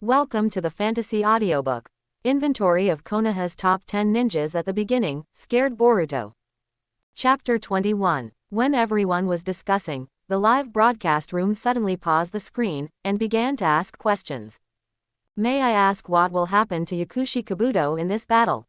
Welcome to the Fantasy Audiobook. Inventory of Konoha's top 10 ninjas at the beginning, scared Boruto. Chapter 21. When everyone was discussing, the live broadcast room suddenly paused the screen, and began to ask questions. May I ask what will happen to Yakushi Kabuto in this battle?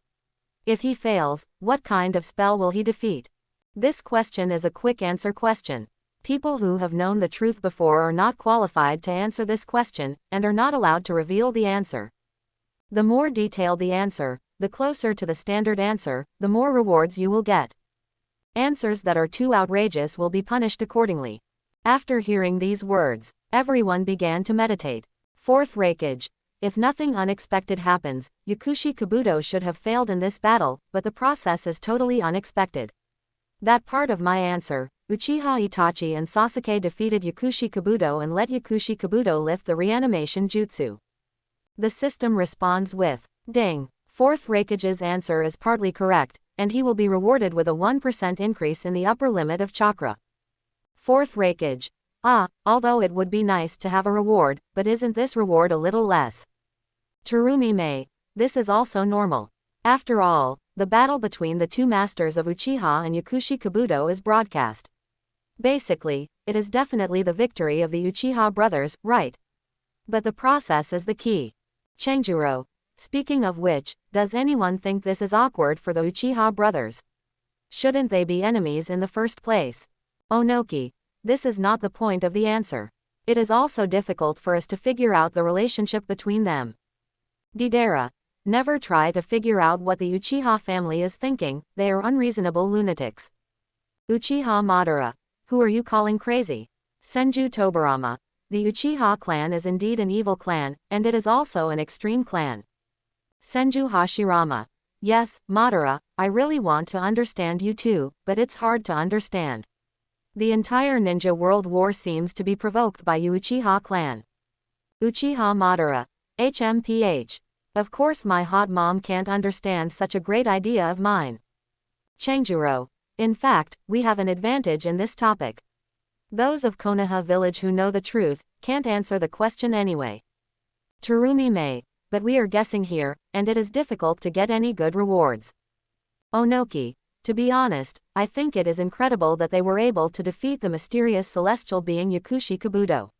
If he fails, what kind of spell will he defeat? This question is a quick answer question. People who have known the truth before are not qualified to answer this question, and are not allowed to reveal the answer. The more detailed the answer, the closer to the standard answer, the more rewards you will get. Answers that are too outrageous will be punished accordingly. After hearing these words, everyone began to meditate. Fourth Reikage. If nothing unexpected happens, Yakushi Kabuto should have failed in this battle, but the process is totally unexpected. That part of my answer, Uchiha Itachi and Sasuke defeated Yakushi Kabuto and let Yakushi Kabuto lift the reanimation jutsu. The system responds with, ding. Fourth Reikage's answer is partly correct, and he will be rewarded with a 1% increase in the upper limit of chakra. Fourth Reikage. Although it would be nice to have a reward, but isn't this reward a little less? Terumi Mei. This is also normal. After all, the battle between the two masters of Uchiha and Yakushi Kabuto is broadcast. Basically, it is definitely the victory of the Uchiha brothers, right? But the process is the key. Chenjuro. Speaking of which, does anyone think this is awkward for the Uchiha brothers? Shouldn't they be enemies in the first place? Onoki. This is not the point of the answer. It is also difficult for us to figure out the relationship between them. Deidara. Never try to figure out what the Uchiha family is thinking, they are unreasonable lunatics. Uchiha Madara. Who are you calling crazy? Senju Tobarama. The Uchiha clan is indeed an evil clan, and it is also an extreme clan. Senju Hashirama. Yes, Madara, I really want to understand you too, but it's hard to understand. The entire ninja world war seems to be provoked by you Uchiha clan. Uchiha Madara. HMPH. Of course my hot mom can't understand such a great idea of mine. Chenjuro. In fact, we have an advantage in this topic. Those of Konoha village who know the truth, can't answer the question anyway. Terumi Mei. But we are guessing here, and it is difficult to get any good rewards. Onoki. To be honest, I think it is incredible that they were able to defeat the mysterious celestial being Yakushi Kabuto.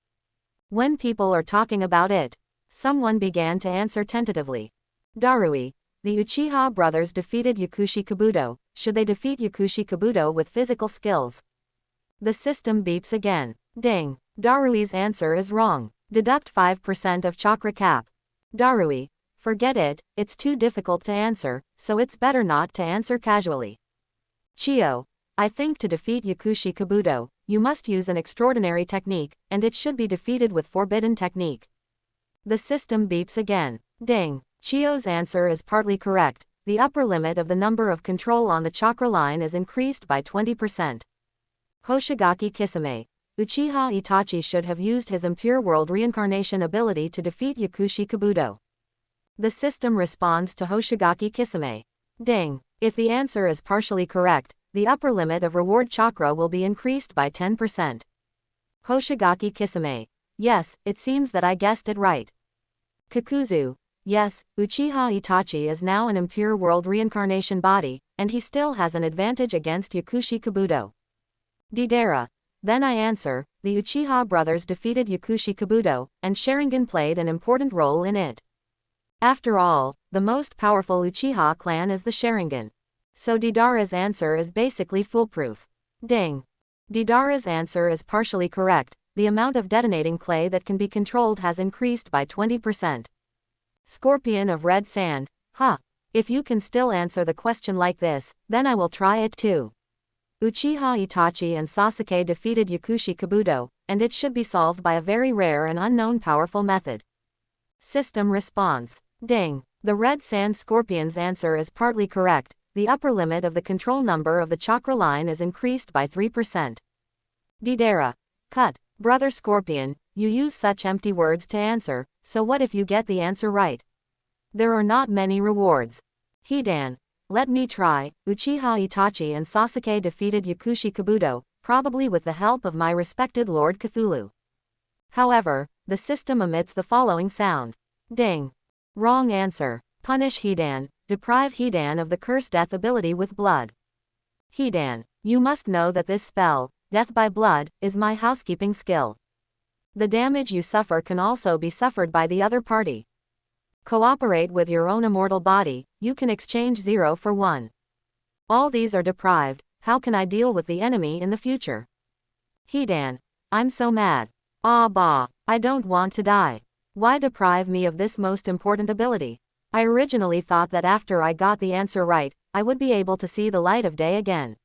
When people are talking about it, someone began to answer tentatively. Darui. The Uchiha brothers defeated Yakushi Kabuto. Should they defeat Yakushi Kabuto with physical skills? The system beeps again. Ding. Darui's answer is wrong. Deduct 5% of chakra cap. Darui. Forget it, it's too difficult to answer, so it's better not to answer casually. Chio. I think to defeat Yakushi Kabuto, you must use an extraordinary technique, and it should be defeated with forbidden technique. The system beeps again. Ding. Chio's answer is partly correct. The upper limit of the number of control on the chakra line is increased by 20%. Hoshigaki Kisame. Uchiha Itachi should have used his impure world reincarnation ability to defeat Yakushi Kabuto. The system responds to Hoshigaki Kisame. Ding. If the answer is partially correct, the upper limit of reward chakra will be increased by 10%. Hoshigaki Kisame. Yes, it seems that I guessed it right. Kakuzu. Yes, Uchiha Itachi is now an impure world reincarnation body, and he still has an advantage against Yakushi Kabuto. Deidara. Then I answer, the Uchiha brothers defeated Yakushi Kabuto, and Sharingan played an important role in it. After all, the most powerful Uchiha clan is the Sharingan. So Deidara's answer is basically foolproof. Ding. Deidara's answer is partially correct. The amount of detonating clay that can be controlled has increased by 20%. Scorpion of Red Sand. If you can still answer the question like this, then I will try it too. Uchiha Itachi and Sasuke defeated Yakushi Kabuto, and it should be solved by a very rare and unknown powerful method. System response. Ding. The Red Sand Scorpion's answer is partly correct. The upper limit of the control number of the chakra line is increased by 3%. Deidara. Cut. Brother Scorpion, you use such empty words to answer, so what if you get the answer right? There are not many rewards. Hidan. Let me try. Uchiha Itachi and Sasuke defeated Yakushi Kabuto, probably with the help of my respected Lord Cthulhu. However, the system emits the following sound. Ding. Wrong answer. Punish Hidan. Deprive Hidan of the curse death ability with blood. Hidan, you must know that this spell, death by blood, is my housekeeping skill. The damage you suffer can also be suffered by the other party. Cooperate with your own immortal body, you can exchange 0 for 1. All these are deprived, how can I deal with the enemy in the future? Hidan, I'm so mad. Ah bah, I don't want to die. Why deprive me of this most important ability? I originally thought that after I got the answer right, I would be able to see the light of day again.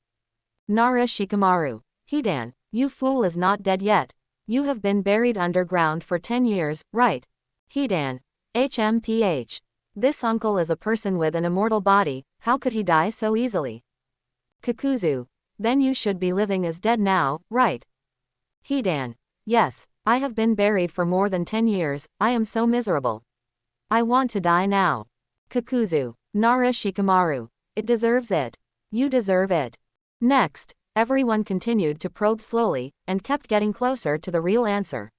Nara Shikamaru. Hidan, you fool is not dead yet. You have been buried underground for 10 years, right? Hidan. HMPH. This uncle is a person with an immortal body, how could he die so easily? Kakuzu. Then you should be living as dead now, right? Hidan. Yes, I have been buried for more than 10 years, I am so miserable. I want to die now. Kakuzu. Nara Shikamaru. It deserves it. You deserve it. Next, everyone continued to probe slowly, and kept getting closer to the real answer.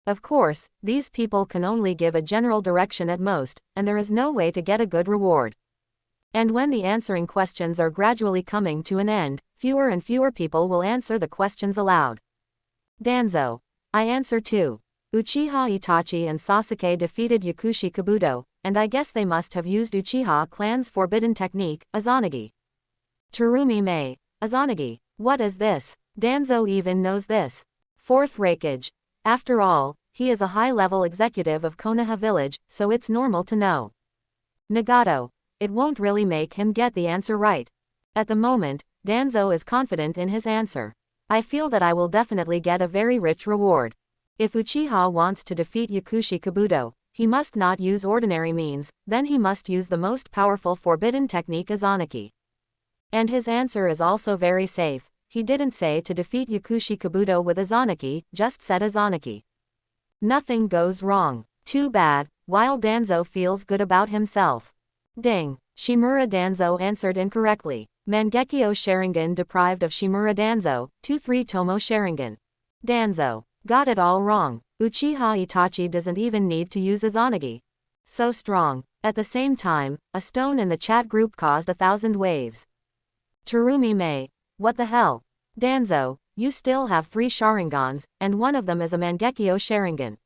Of course, these people can only give a general direction at most, and there is no way to get a good reward. And when the answering questions are gradually coming to an end, fewer and fewer people will answer the questions aloud. Danzo. I answer too. Uchiha Itachi and Sasuke defeated Yakushi Kabuto, and I guess they must have used Uchiha clan's forbidden technique, Izanagi. Terumi Mei. Izanagi. What is this? Danzo even knows this. Fourth Raikage. After all, he is a high-level executive of Konoha village, so it's normal to know. Nagato. It won't really make him get the answer right. At the moment, Danzo is confident in his answer. I feel that I will definitely get a very rich reward. If Uchiha wants to defeat Yakushi Kabuto, he must not use ordinary means, then he must use the most powerful forbidden technique Izanagi. And his answer is also very safe. He didn't say to defeat Yakushi Kabuto with Izanagi, just said Izanagi. Nothing goes wrong. Too bad, while Danzo feels good about himself. Ding. Shimura Danzo answered incorrectly. Mangekyo Sharingan deprived of Shimura Danzo, 2-3 Tomo Sharingan. Danzo. Got it all wrong. Uchiha Itachi doesn't even need to use Izanagi. So strong. At the same time, a stone in the chat group caused 1,000 waves. Terumi Mei. What the hell? Danzo, you still have 3 Sharingans, and one of them is a Mangekyo Sharingan.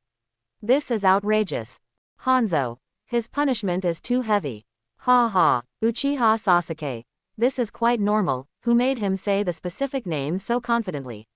This is outrageous. Hanzo. His punishment is too heavy. Ha ha. Uchiha Sasuke. This is quite normal, who made him say the specific name so confidently?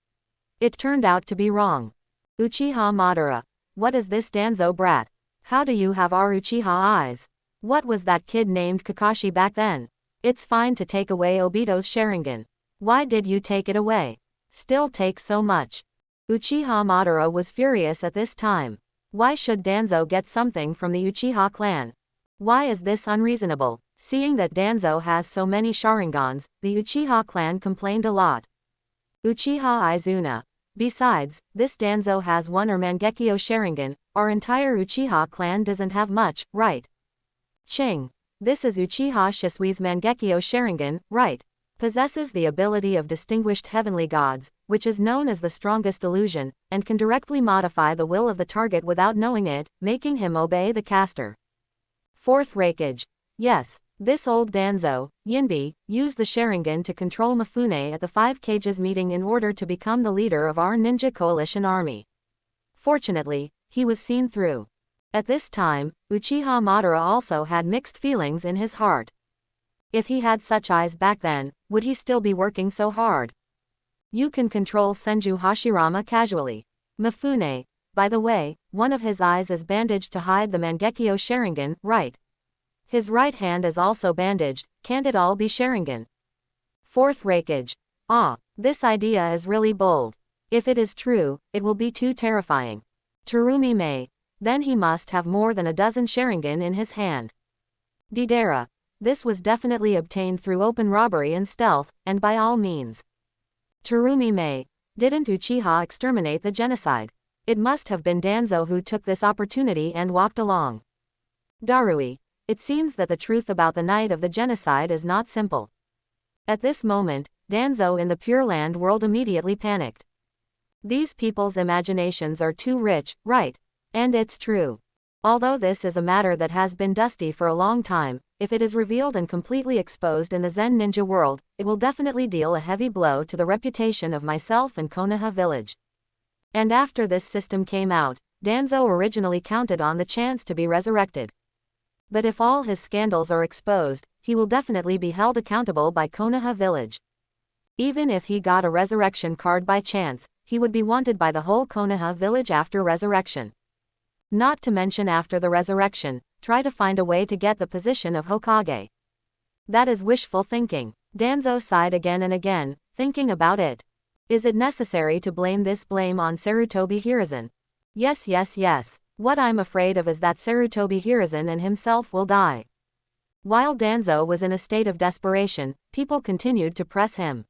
It turned out to be wrong. Uchiha Madara. What is this Danzo brat? How do you have our Uchiha eyes? What was that kid named Kakashi back then? It's fine to take away Obito's Sharingan. Why did you take it away? Still take so much. Uchiha Madara was furious at this time. Why should Danzo get something from the Uchiha clan? Why is this unreasonable? Seeing that Danzo has so many Sharingans, the Uchiha clan complained a lot. Uchiha Izuna. Besides, this Danzo has one or Mangekyo Sharingan, our entire Uchiha clan doesn't have much, right? Ching. This is Uchiha Shisui's Mangekyo Sharingan, right? Possesses the ability of distinguished heavenly gods, which is known as the strongest illusion, and can directly modify the will of the target without knowing it, making him obey the caster. Fourth Raikage. Yes, this old Danzo, Yinbi, used the Sharingan to control Mifune at the 5 Cages meeting in order to become the leader of our ninja coalition army. Fortunately, he was seen through. At this time, Uchiha Madara also had mixed feelings in his heart. If he had such eyes back then, would he still be working so hard? You can control Senju Hashirama casually. Mifune, by the way, one of his eyes is bandaged to hide the Mangekyo Sharingan, right? His right hand is also bandaged, can't it all be Sharingan? Fourth Raikage. Ah, this idea is really bold. If it is true, it will be too terrifying. Terumi Mei. Then he must have more than a dozen Sharingan in his hand. Deidara. This was definitely obtained through open robbery and stealth, and by all means. Terumi Mei. Didn't Uchiha exterminate the genocide? It must have been Danzo who took this opportunity and walked along. Darui. It seems that the truth about the night of the genocide is not simple. At this moment, Danzo in the Pure Land world immediately panicked. These people's imaginations are too rich, right? And it's true. Although this is a matter that has been dusty for a long time, if it is revealed and completely exposed in the Zen ninja world, it will definitely deal a heavy blow to the reputation of myself and Konoha village. And after this system came out, Danzo originally counted on the chance to be resurrected. But if all his scandals are exposed, he will definitely be held accountable by Konoha village. Even if he got a resurrection card by chance, he would be wanted by the whole Konoha village after resurrection. Not to mention after the resurrection, try to find a way to get the position of Hokage. That is wishful thinking. Danzo sighed again and again, thinking about it. Is it necessary to blame on Sarutobi Hiruzen? Yes. What I'm afraid of is that Sarutobi Hiruzen and himself will die. While Danzo was in a state of desperation, people continued to press him.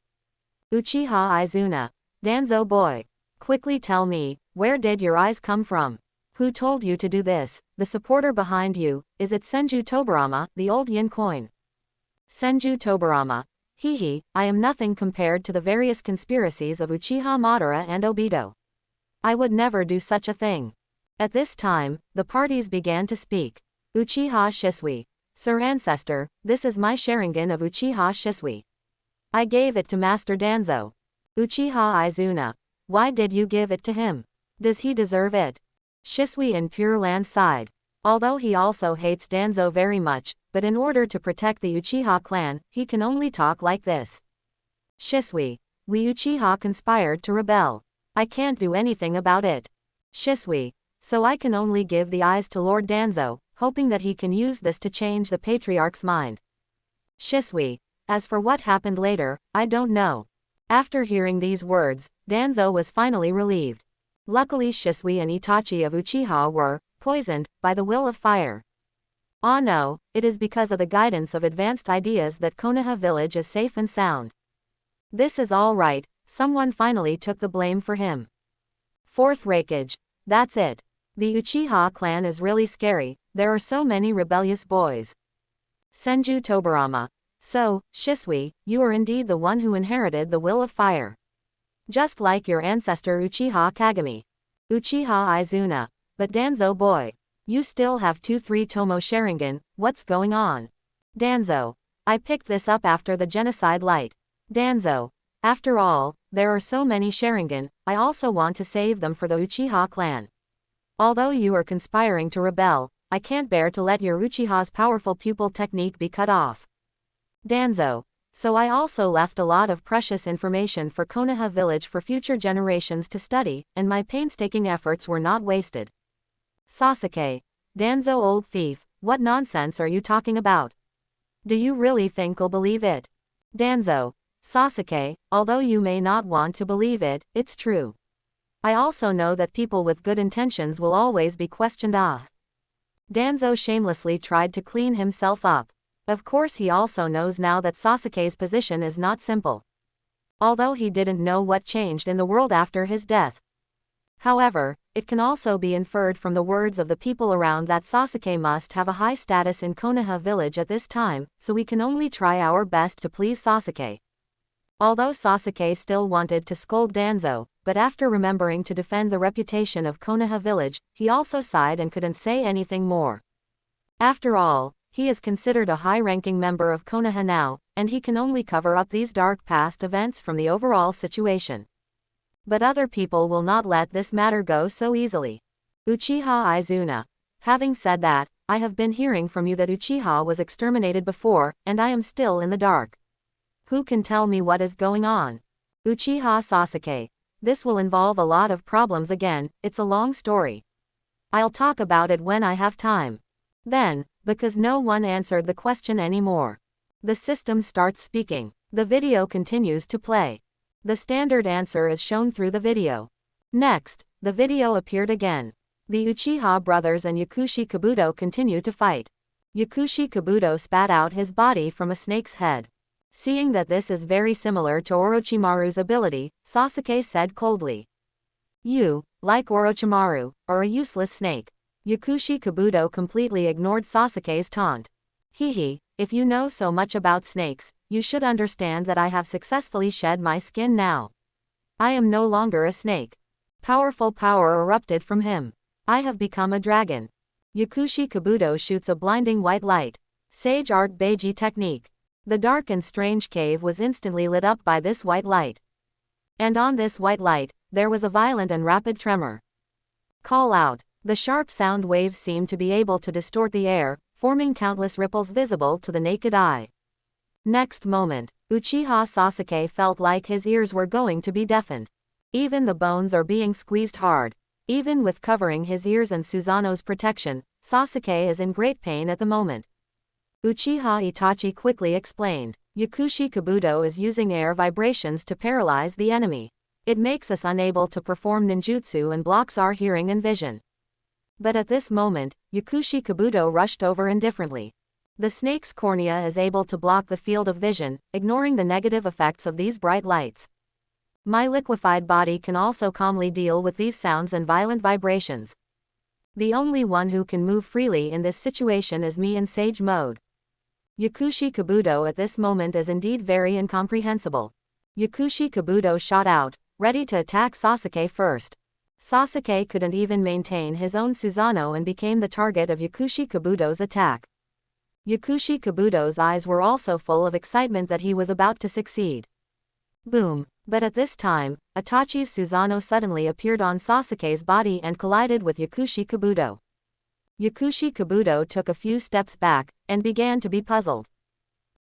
Uchiha Izuna. Danzo boy. Quickly tell me, where did your eyes come from? Who told you to do this? The supporter behind you, is it Senju Tobarama, the old yin coin? Senju Tobarama. I am nothing compared to the various conspiracies of Uchiha Madara and Obito. I would never do such a thing. At this time, the parties began to speak. Uchiha Shisui. Sir Ancestor, this is my Sharingan of Uchiha Shisui. I gave it to Master Danzo. Uchiha Izuna. Why did you give it to him? Does he deserve it? Shisui in Pure Land sighed. Although he also hates Danzo very much, but in order to protect the Uchiha clan, he can only talk like this. Shisui. We Uchiha conspired to rebel. I can't do anything about it. Shisui. So I can only give the eyes to Lord Danzo, hoping that he can use this to change the patriarch's mind. Shisui. As for what happened later, I don't know. After hearing these words, Danzo was finally relieved. Luckily Shisui and Itachi of Uchiha were poisoned by the will of fire. Ah no, it is because of the guidance of advanced ideas that Konoha village is safe and sound. This is all right, someone finally took the blame for him. Fourth Raikage. That's it. The Uchiha clan is really scary, there are so many rebellious boys. Senju Tobarama. So, Shisui, you are indeed the one who inherited the will of fire. Just like your ancestor Uchiha Kagami. Uchiha Izuna. But Danzo boy. You still have 2-3 Tomo Sharingan, what's going on? Danzo. I picked this up after the genocide light. Danzo. After all, there are so many Sharingan, I also want to save them for the Uchiha clan. Although you are conspiring to rebel, I can't bear to let your Uchiha's powerful pupil technique be cut off. Danzo. So I also left a lot of precious information for Konoha village for future generations to study, and my painstaking efforts were not wasted. Sasuke. Danzo old thief, what nonsense are you talking about? Do you really think I'll believe it? Danzo. Sasuke, although you may not want to believe it, it's true. I also know that people with good intentions will always be questioned. Danzo shamelessly tried to clean himself up. Of course he also knows now that Sasuke's position is not simple. Although he didn't know what changed in the world after his death. However, it can also be inferred from the words of the people around that Sasuke must have a high status in Konoha village at this time, so we can only try our best to please Sasuke. Although Sasuke still wanted to scold Danzo, but after remembering to defend the reputation of Konoha village, he also sighed and couldn't say anything more. After all, he is considered a high-ranking member of Konoha now, and he can only cover up these dark past events from the overall situation. But other people will not let this matter go so easily. Uchiha Izuna. Having said that, I have been hearing from you that Uchiha was exterminated before, and I am still in the dark. Who can tell me what is going on? Uchiha Sasuke. This will involve a lot of problems again, it's a long story. I'll talk about it when I have time. Then, because no one answered the question anymore, the system starts speaking. The video continues to play. The standard answer is shown through the video. Next, the video appeared again. The Uchiha brothers and Yakushi Kabuto continue to fight. Yakushi Kabuto spat out his body from a snake's head. Seeing that this is very similar to Orochimaru's ability, Sasuke said coldly. You, like Orochimaru, are a useless snake. Yakushi Kabuto completely ignored Sasuke's taunt. If you know so much about snakes, you should understand that I have successfully shed my skin now. I am no longer a snake. Powerful power erupted from him. I have become a dragon. Yakushi Kabuto shoots a blinding white light. Sage Art Beiji technique. The dark and strange cave was instantly lit up by this white light. And on this white light, there was a violent and rapid tremor. Call out. The sharp sound waves seemed to be able to distort the air, forming countless ripples visible to the naked eye. Next moment, Uchiha Sasuke felt like his ears were going to be deafened. Even the bones are being squeezed hard. Even with covering his ears and Susanoo's protection, Sasuke is in great pain at the moment. Uchiha Itachi quickly explained. Yakushi Kabuto is using air vibrations to paralyze the enemy. It makes us unable to perform ninjutsu and blocks our hearing and vision. But at this moment, Yakushi Kabuto rushed over indifferently. The snake's cornea is able to block the field of vision, ignoring the negative effects of these bright lights. My liquefied body can also calmly deal with these sounds and violent vibrations. The only one who can move freely in this situation is me in sage mode. Yakushi Kabuto at this moment is indeed very incomprehensible. Yakushi Kabuto shot out, ready to attack Sasuke first. Sasuke couldn't even maintain his own Susanoo and became the target of Yakushi Kabuto's attack. Yakushi Kabuto's eyes were also full of excitement that he was about to succeed. Boom! But at this time, Itachi's Susanoo suddenly appeared on Sasuke's body and collided with Yakushi Kabuto. Yakushi Kabuto took a few steps back, and began to be puzzled.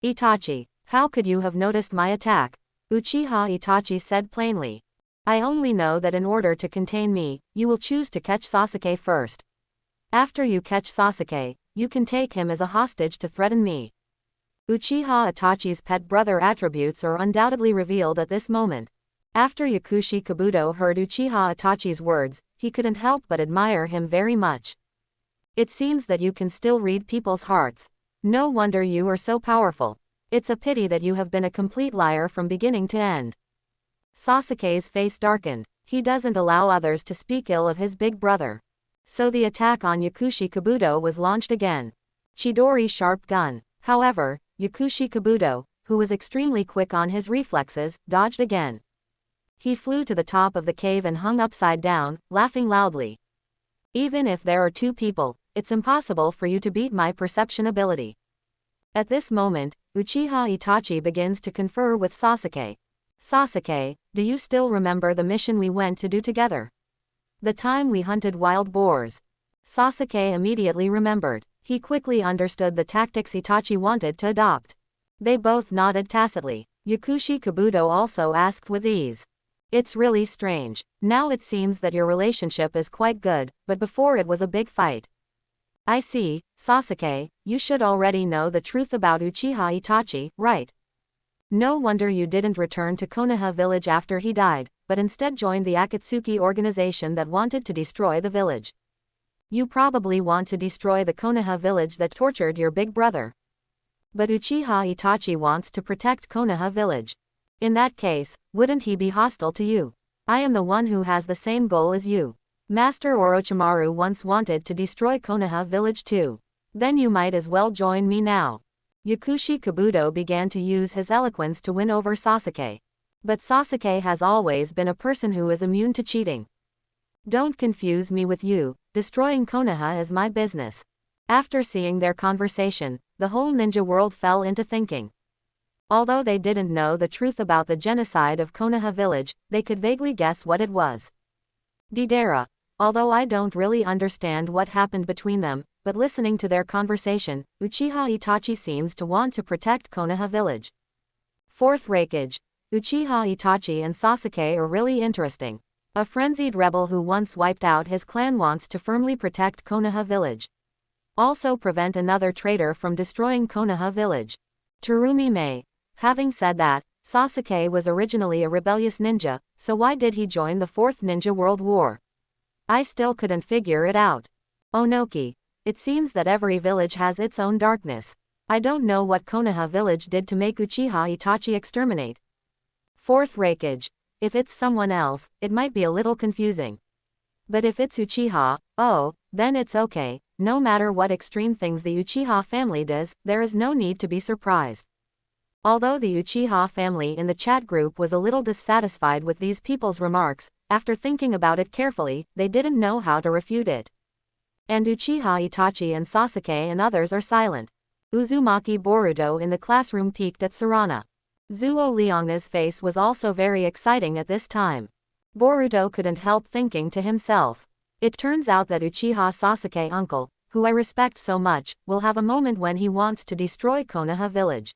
Itachi, how could you have noticed my attack? Uchiha Itachi said plainly. I only know that in order to contain me, you will choose to catch Sasuke first. After you catch Sasuke, you can take him as a hostage to threaten me. Uchiha Itachi's pet brother attributes are undoubtedly revealed at this moment. After Yakushi Kabuto heard Uchiha Itachi's words, he couldn't help but admire him very much. It seems that you can still read people's hearts. No wonder you are so powerful. It's a pity that you have been a complete liar from beginning to end. Sasuke's face darkened. He doesn't allow others to speak ill of his big brother. So the attack on Yakushi Kabuto was launched again. Chidori's sharp gun. However, Yakushi Kabuto, who was extremely quick on his reflexes, dodged again. He flew to the top of the cave and hung upside down, laughing loudly. Even if there are two people, it's impossible for you to beat my perception ability. At this moment, Uchiha Itachi begins to confer with Sasuke. Sasuke, do you still remember the mission we went to do together? The time we hunted wild boars. Sasuke immediately remembered. He quickly understood the tactics Itachi wanted to adopt. They both nodded tacitly. Yakushi Kabuto also asked with ease. It's really strange. Now it seems that your relationship is quite good, but before it was a big fight. I see, Sasuke, you should already know the truth about Uchiha Itachi, right? No wonder you didn't return to Konoha village after he died, but instead joined the Akatsuki organization that wanted to destroy the village. You probably want to destroy the Konoha village that tortured your big brother. But Uchiha Itachi wants to protect Konoha village. In that case, wouldn't he be hostile to you? I am the one who has the same goal as you. Master Orochimaru once wanted to destroy Konoha village too. Then you might as well join me now. Yakushi Kabuto began to use his eloquence to win over Sasuke. But Sasuke has always been a person who is immune to cheating. Don't confuse me with you, destroying Konoha is my business. After seeing their conversation, the whole ninja world fell into thinking. Although they didn't know the truth about the genocide of Konoha village, they could vaguely guess what it was. Deidara. Although I don't really understand what happened between them, but listening to their conversation, Uchiha Itachi seems to want to protect Konoha village. Fourth Raikage. Uchiha Itachi and Sasuke are really interesting. A frenzied rebel who once wiped out his clan wants to firmly protect Konoha village. Also prevent another traitor from destroying Konoha village. Terumi Mei. Having said that, Sasuke was originally a rebellious ninja, so why did he join the Fourth Ninja World War? I still couldn't figure it out. Onoki. It seems that every village has its own darkness. I don't know what Konoha village did to make Uchiha Itachi exterminate. Fourth Raikage. If it's someone else, it might be a little confusing. But if it's Uchiha, oh, then it's okay. No matter what extreme things the Uchiha family does, there is no need to be surprised. Although the Uchiha family in the chat group was a little dissatisfied with these people's remarks, after thinking about it carefully, they didn't know how to refute it. And Uchiha Itachi and Sasuke and others are silent. Uzumaki Boruto in the classroom peeked at Sarana. Zuo Liangna's face was also very exciting at this time. Boruto couldn't help thinking to himself. It turns out that Uchiha Sasuke uncle, who I respect so much, will have a moment when he wants to destroy Konoha village.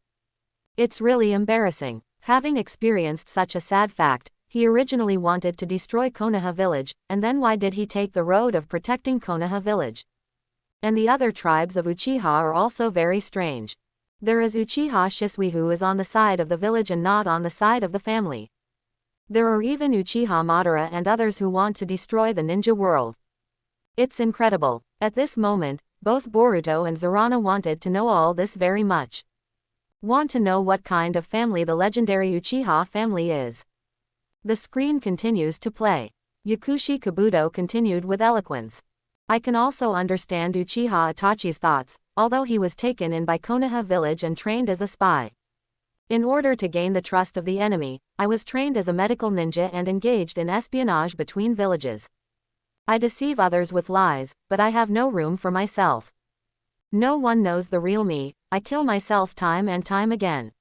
It's really embarrassing. Having experienced such a sad fact, he originally wanted to destroy Konoha village, and then why did he take the road of protecting Konoha village? And the other tribes of Uchiha are also very strange. There is Uchiha Shisui who is on the side of the village and not on the side of the family. There are even Uchiha Madara and others who want to destroy the ninja world. It's incredible. At this moment, both Boruto and Zarana wanted to know all this very much. Want to know what kind of family the legendary Uchiha family is. The screen continues to play. Yakushi Kabuto continued with eloquence. I can also understand Uchiha Itachi's thoughts, although he was taken in by Konoha village and trained as a spy. In order to gain the trust of the enemy, I was trained as a medical ninja and engaged in espionage between villages. I deceive others with lies, but I have no room for myself. No one knows the real me, I kill myself time and time again.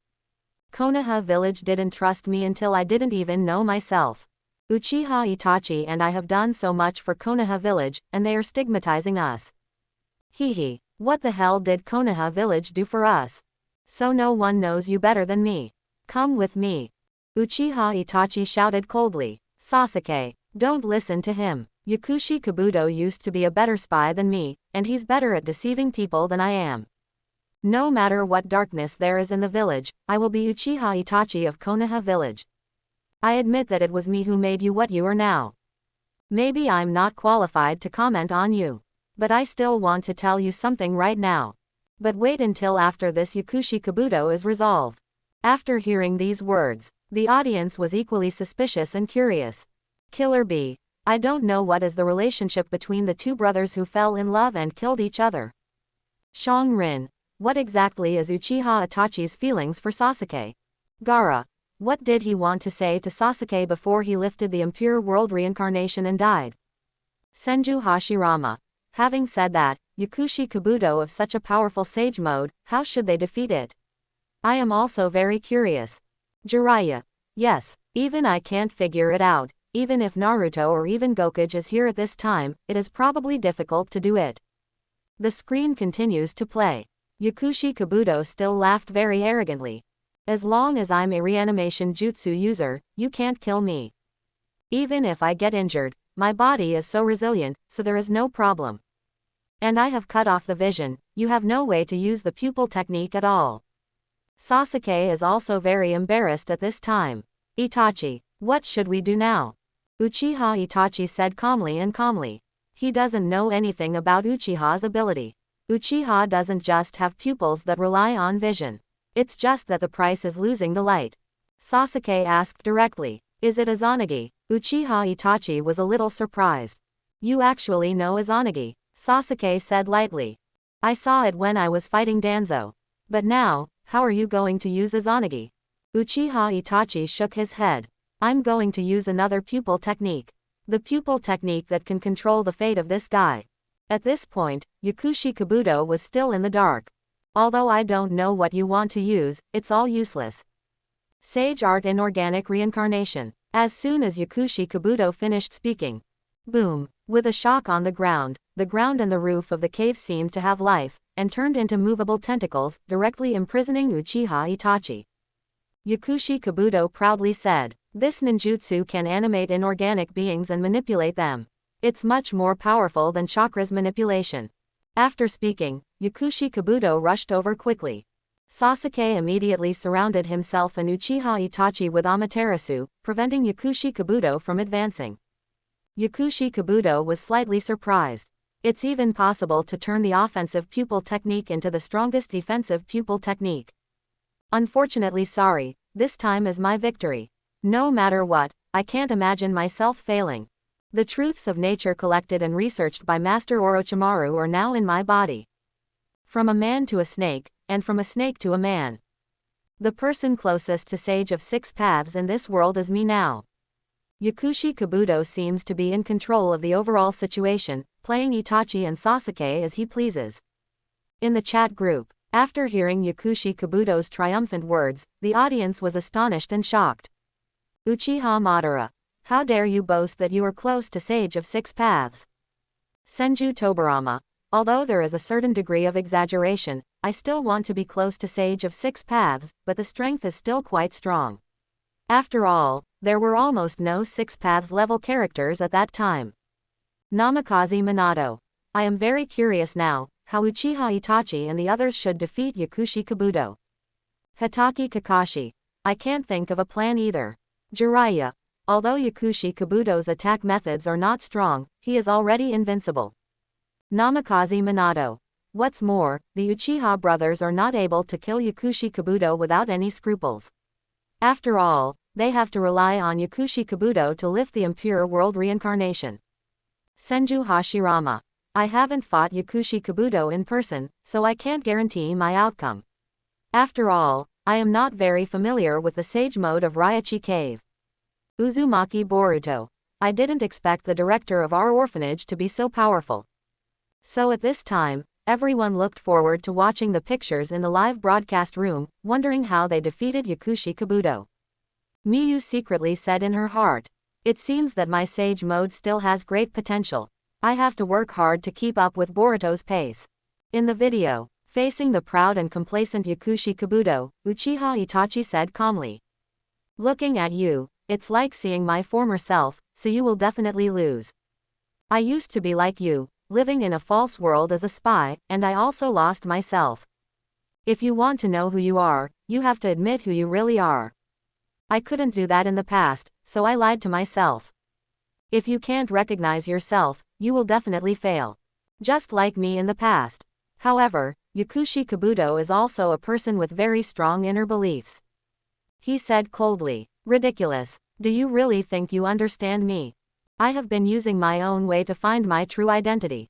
Konoha village didn't trust me until I didn't even know myself. Uchiha Itachi and I have done so much for Konoha village, and they are stigmatizing us. Hehe, what the hell did Konoha village do for us? So no one knows you better than me. Come with me. Uchiha Itachi shouted coldly. Sasuke, don't listen to him. Yakushi Kabuto used to be a better spy than me, and he's better at deceiving people than I am. No matter what darkness there is in the village, I will be Uchiha Itachi of Konoha village. I admit that it was me who made you what you are now. Maybe I'm not qualified to comment on you. But I still want to tell you something right now. But wait until after this Yakushi Kabuto is resolved. After hearing these words, the audience was equally suspicious and curious. Killer Bee. I don't know what is the relationship between the two brothers who fell in love and killed each other. Shang Rin. What exactly is Uchiha Itachi's feelings for Sasuke? Gaara. What did he want to say to Sasuke before he lifted the impure world reincarnation and died? Senju Hashirama. Having said that, Yakushi Kabuto of such a powerful sage mode, how should they defeat it? I am also very curious. Jiraiya. Yes, even I can't figure it out. Even if Naruto or even Gokage is here at this time, it is probably difficult to do it. The screen continues to play. Yakushi Kabuto still laughed very arrogantly. As long as I'm a reanimation jutsu user, you can't kill me. Even if I get injured, my body is so resilient, so there is no problem. And I have cut off the vision, you have no way to use the pupil technique at all. Sasuke is also very embarrassed at this time. Itachi, what should we do now? Uchiha Itachi said calmly. He doesn't know anything about Uchiha's ability. Uchiha doesn't just have pupils that rely on vision. It's just that the price is losing the light. Sasuke asked directly. Is it Izanagi? Uchiha Itachi was a little surprised. You actually know Izanagi? Sasuke said lightly. I saw it when I was fighting Danzo. But now, how are you going to use Izanagi? Uchiha Itachi shook his head. I'm going to use another pupil technique. The pupil technique that can control the fate of this guy. At this point, Yakushi Kabuto was still in the dark. Although I don't know what you want to use, it's all useless. Sage Art Inorganic Reincarnation. As soon as Yakushi Kabuto finished speaking. Boom. With a shock on the ground and the roof of the cave seemed to have life, and turned into movable tentacles, directly imprisoning Uchiha Itachi. Yakushi Kabuto proudly said, this ninjutsu can animate inorganic beings and manipulate them. It's much more powerful than chakra's manipulation. After speaking, Yakushi Kabuto rushed over quickly. Sasuke immediately surrounded himself and Uchiha Itachi with Amaterasu, preventing Yakushi Kabuto from advancing. Yakushi Kabuto was slightly surprised. It's even possible to turn the offensive pupil technique into the strongest defensive pupil technique. Unfortunately sorry, this time is my victory. No matter what, I can't imagine myself failing. The truths of nature collected and researched by Master Orochimaru are now in my body. From a man to a snake, and from a snake to a man. The person closest to Sage of Six Paths in this world is me now. Yakushi Kabuto seems to be in control of the overall situation, playing Itachi and Sasuke as he pleases. In the chat group, after hearing Yakushi Kabuto's triumphant words, the audience was astonished and shocked. Uchiha Madara. How dare you boast that you are close to Sage of Six Paths? Senju Tobarama. Although there is a certain degree of exaggeration, I still want to be close to Sage of Six Paths, but the strength is still quite strong. After all, there were almost no Six Paths level characters at that time. Namikaze Minato. I am very curious now, how Uchiha Itachi and the others should defeat Yakushi Kabuto. Hitaki Kakashi. I can't think of a plan either. Jiraiya. Although Yakushi Kabuto's attack methods are not strong, he is already invincible. Namikaze Minato. What's more, the Uchiha brothers are not able to kill Yakushi Kabuto without any scruples. After all, they have to rely on Yakushi Kabuto to lift the impure world reincarnation. Senju Hashirama. I haven't fought Yakushi Kabuto in person, so I can't guarantee my outcome. After all, I am not very familiar with the sage mode of Raichi Cave. Uzumaki Boruto. I didn't expect the director of our orphanage to be so powerful. So at this time, everyone looked forward to watching the pictures in the live broadcast room, wondering how they defeated Yakushi Kabuto. Miyu secretly said in her heart, "It seems that my sage mode still has great potential. I have to work hard to keep up with Boruto's pace." In the video, facing the proud and complacent Yakushi Kabuto, Uchiha Itachi said calmly, "Looking at you, it's like seeing my former self, so you will definitely lose. I used to be like you, living in a false world as a spy, and I also lost myself. If you want to know who you are, you have to admit who you really are. I couldn't do that in the past, so I lied to myself. If you can't recognize yourself, you will definitely fail. Just like me in the past. However, Yakushi Kabuto is also a person with very strong inner beliefs." He said coldly, "Ridiculous. Do you really think you understand me? I have been using my own way to find my true identity.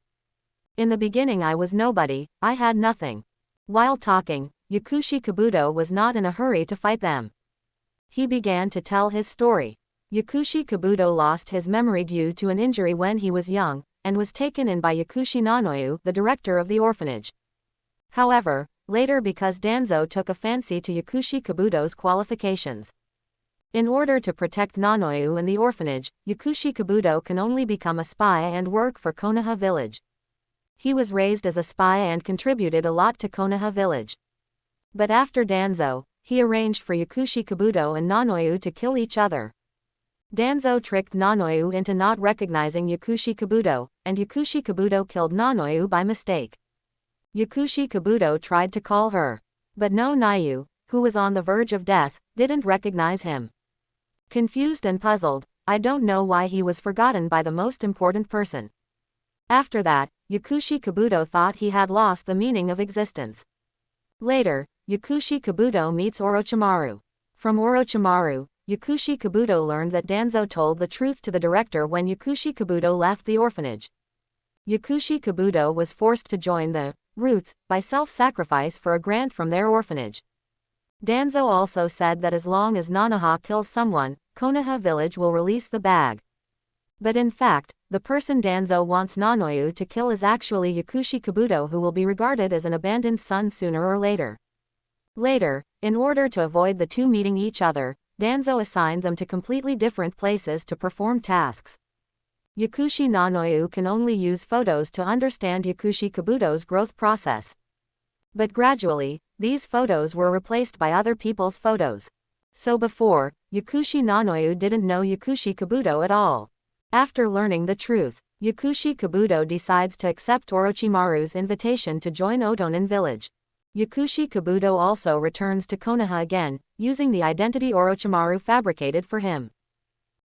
In the beginning I was nobody, I had nothing." While talking, Yakushi Kabuto was not in a hurry to fight them. He began to tell his story. Yakushi Kabuto lost his memory due to an injury when he was young, and was taken in by Yakushi Nanoyu, the director of the orphanage. However, later because Danzo took a fancy to Yakushi Kabuto's qualifications. In order to protect Nanoyu and the orphanage, Yakushi Kabuto can only become a spy and work for Konoha village. He was raised as a spy and contributed a lot to Konoha village. But after Danzo, he arranged for Yakushi Kabuto and Nanoyu to kill each other. Danzo tricked Nanoyu into not recognizing Yakushi Kabuto, and Yakushi Kabuto killed Nanoyu by mistake. Yakushi Kabuto tried to call her, but no Nayu, who was on the verge of death, didn't recognize him. Confused and puzzled, I don't know why he was forgotten by the most important person. After that, Yakushi Kabuto thought he had lost the meaning of existence. Later, Yakushi Kabuto meets Orochimaru. From Orochimaru, Yakushi Kabuto learned that Danzo told the truth to the director when Yakushi Kabuto left the orphanage. Yakushi Kabuto was forced to join the Roots by self-sacrifice for a grant from their orphanage. Danzo also said that as long as Nanoha kills someone, Konoha village will release the bag. But in fact, the person Danzo wants Nanoyu to kill is actually Yakushi Kabuto, who will be regarded as an abandoned son sooner or later. Later, in order to avoid the two meeting each other, Danzo assigned them to completely different places to perform tasks. Yakushi Nanoyu can only use photos to understand Yakushi Kabuto's growth process. But gradually, these photos were replaced by other people's photos. So before, Yakushi Nanoyu didn't know Yakushi Kabuto at all. After learning the truth, Yakushi Kabuto decides to accept Orochimaru's invitation to join Otonin village. Yakushi Kabuto also returns to Konoha again, using the identity Orochimaru fabricated for him.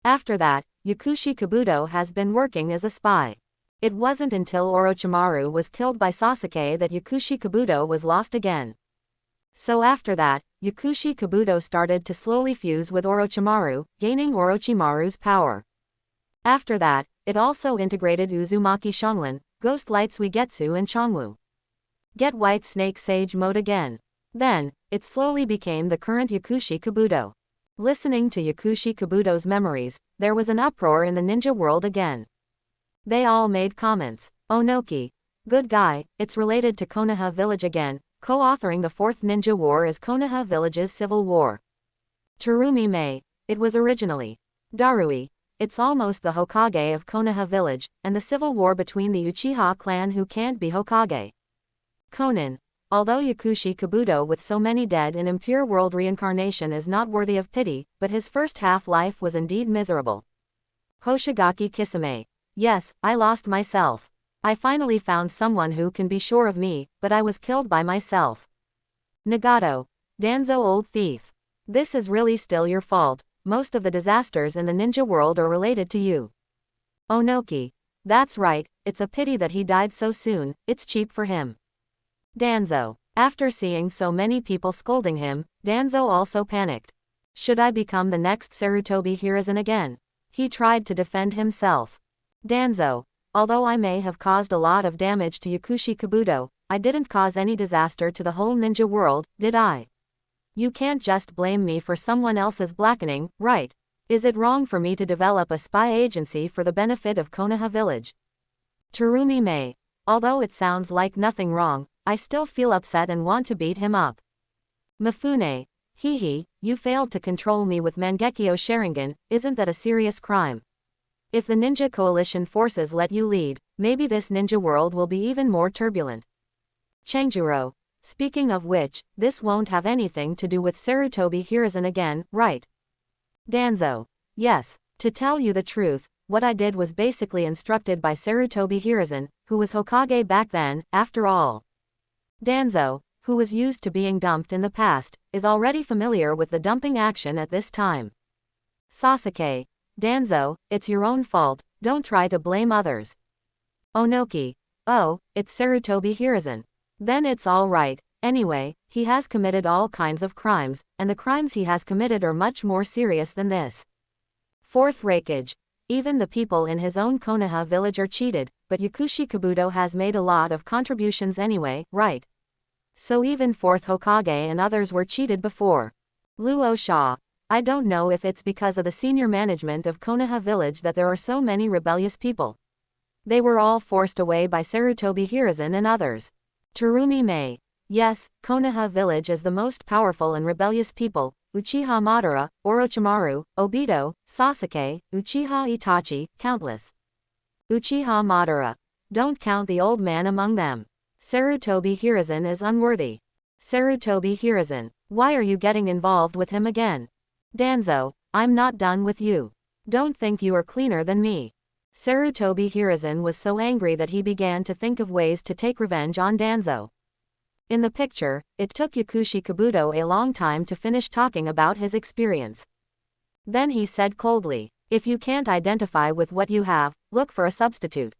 After that, Yakushi Kabuto has been working as a spy. It wasn't until Orochimaru was killed by Sasuke that Yakushi Kabuto was lost again. So after that, Yakushi Kabuto started to slowly fuse with Orochimaru, gaining Orochimaru's power. After that, it also integrated Uzumaki Shonglin, Ghost Light Suigetsu and Chongwu. Get White Snake Sage mode again. Then, it slowly became the current Yakushi Kabuto. Listening to Yakushi Kabuto's memories, there was an uproar in the ninja world again. They all made comments. Onoki. Good guy, it's related to Konoha Village again. Co-authoring the 4th Ninja War is Konoha Village's civil war. Terumi Mei. It was originally Darui. It's almost the Hokage of Konoha Village, and the civil war between the Uchiha clan who can't be Hokage. Konin. Although Yakushi Kabuto with so many dead in impure world reincarnation is not worthy of pity, but his first half-life was indeed miserable. Hoshigaki Kisame. Yes, I lost myself. I finally found someone who can be sure of me, but I was killed by myself. Nagato. Danzo old thief. This is really still your fault. Most of the disasters in the ninja world are related to you. Onoki. That's right, it's a pity that he died so soon, it's cheap for him. Danzo. After seeing so many people scolding him, Danzo also panicked. Should I become the next Sarutobi Hiruzen again? He tried to defend himself. Danzo. Although I may have caused a lot of damage to Yakushi Kabuto, I didn't cause any disaster to the whole ninja world, did I? You can't just blame me for someone else's blackening, right? Is it wrong for me to develop a spy agency for the benefit of Konoha Village? Terumi Mei. Although it sounds like nothing wrong, I still feel upset and want to beat him up. Mifune. Hehe, you failed to control me with Mangekyo Sharingan, isn't that a serious crime? If the Ninja Coalition forces let you lead, maybe this ninja world will be even more turbulent. Chenjuro. Speaking of which, this won't have anything to do with Sarutobi Hiruzen again, right? Danzo. Yes, to tell you the truth, what I did was basically instructed by Sarutobi Hiruzen, who was Hokage back then, after all. Danzo, who was used to being dumped in the past, is already familiar with the dumping action at this time. Sasuke. Danzo, it's your own fault, don't try to blame others. Onoki. Oh, it's Sarutobi Hiruzen. Then it's all right. Anyway, he has committed all kinds of crimes, and the crimes he has committed are much more serious than this. Fourth Raikage. Even the people in his own Konoha village are cheated, but Yakushi Kabuto has made a lot of contributions anyway, right? So even 4th Hokage and others were cheated before. Luo Sha. I don't know if it's because of the senior management of Konoha Village that there are so many rebellious people. They were all forced away by Sarutobi Hiruzen and others. Terumi Mei. Yes, Konoha Village is the most powerful and rebellious people. Uchiha Madara, Orochimaru, Obito, Sasuke, Uchiha Itachi, countless. Uchiha Madara. Don't count the old man among them. Sarutobi Hiruzen is unworthy. Sarutobi Hiruzen. Why are you getting involved with him again? Danzo. I'm not done with you. Don't think you are cleaner than me. Sarutobi Hiruzen was so angry that he began to think of ways to take revenge on Danzo. In the picture, it took Yakushi Kabuto a long time to finish talking about his experience. Then he said coldly, if you can't identify with what you have, look for a substitute.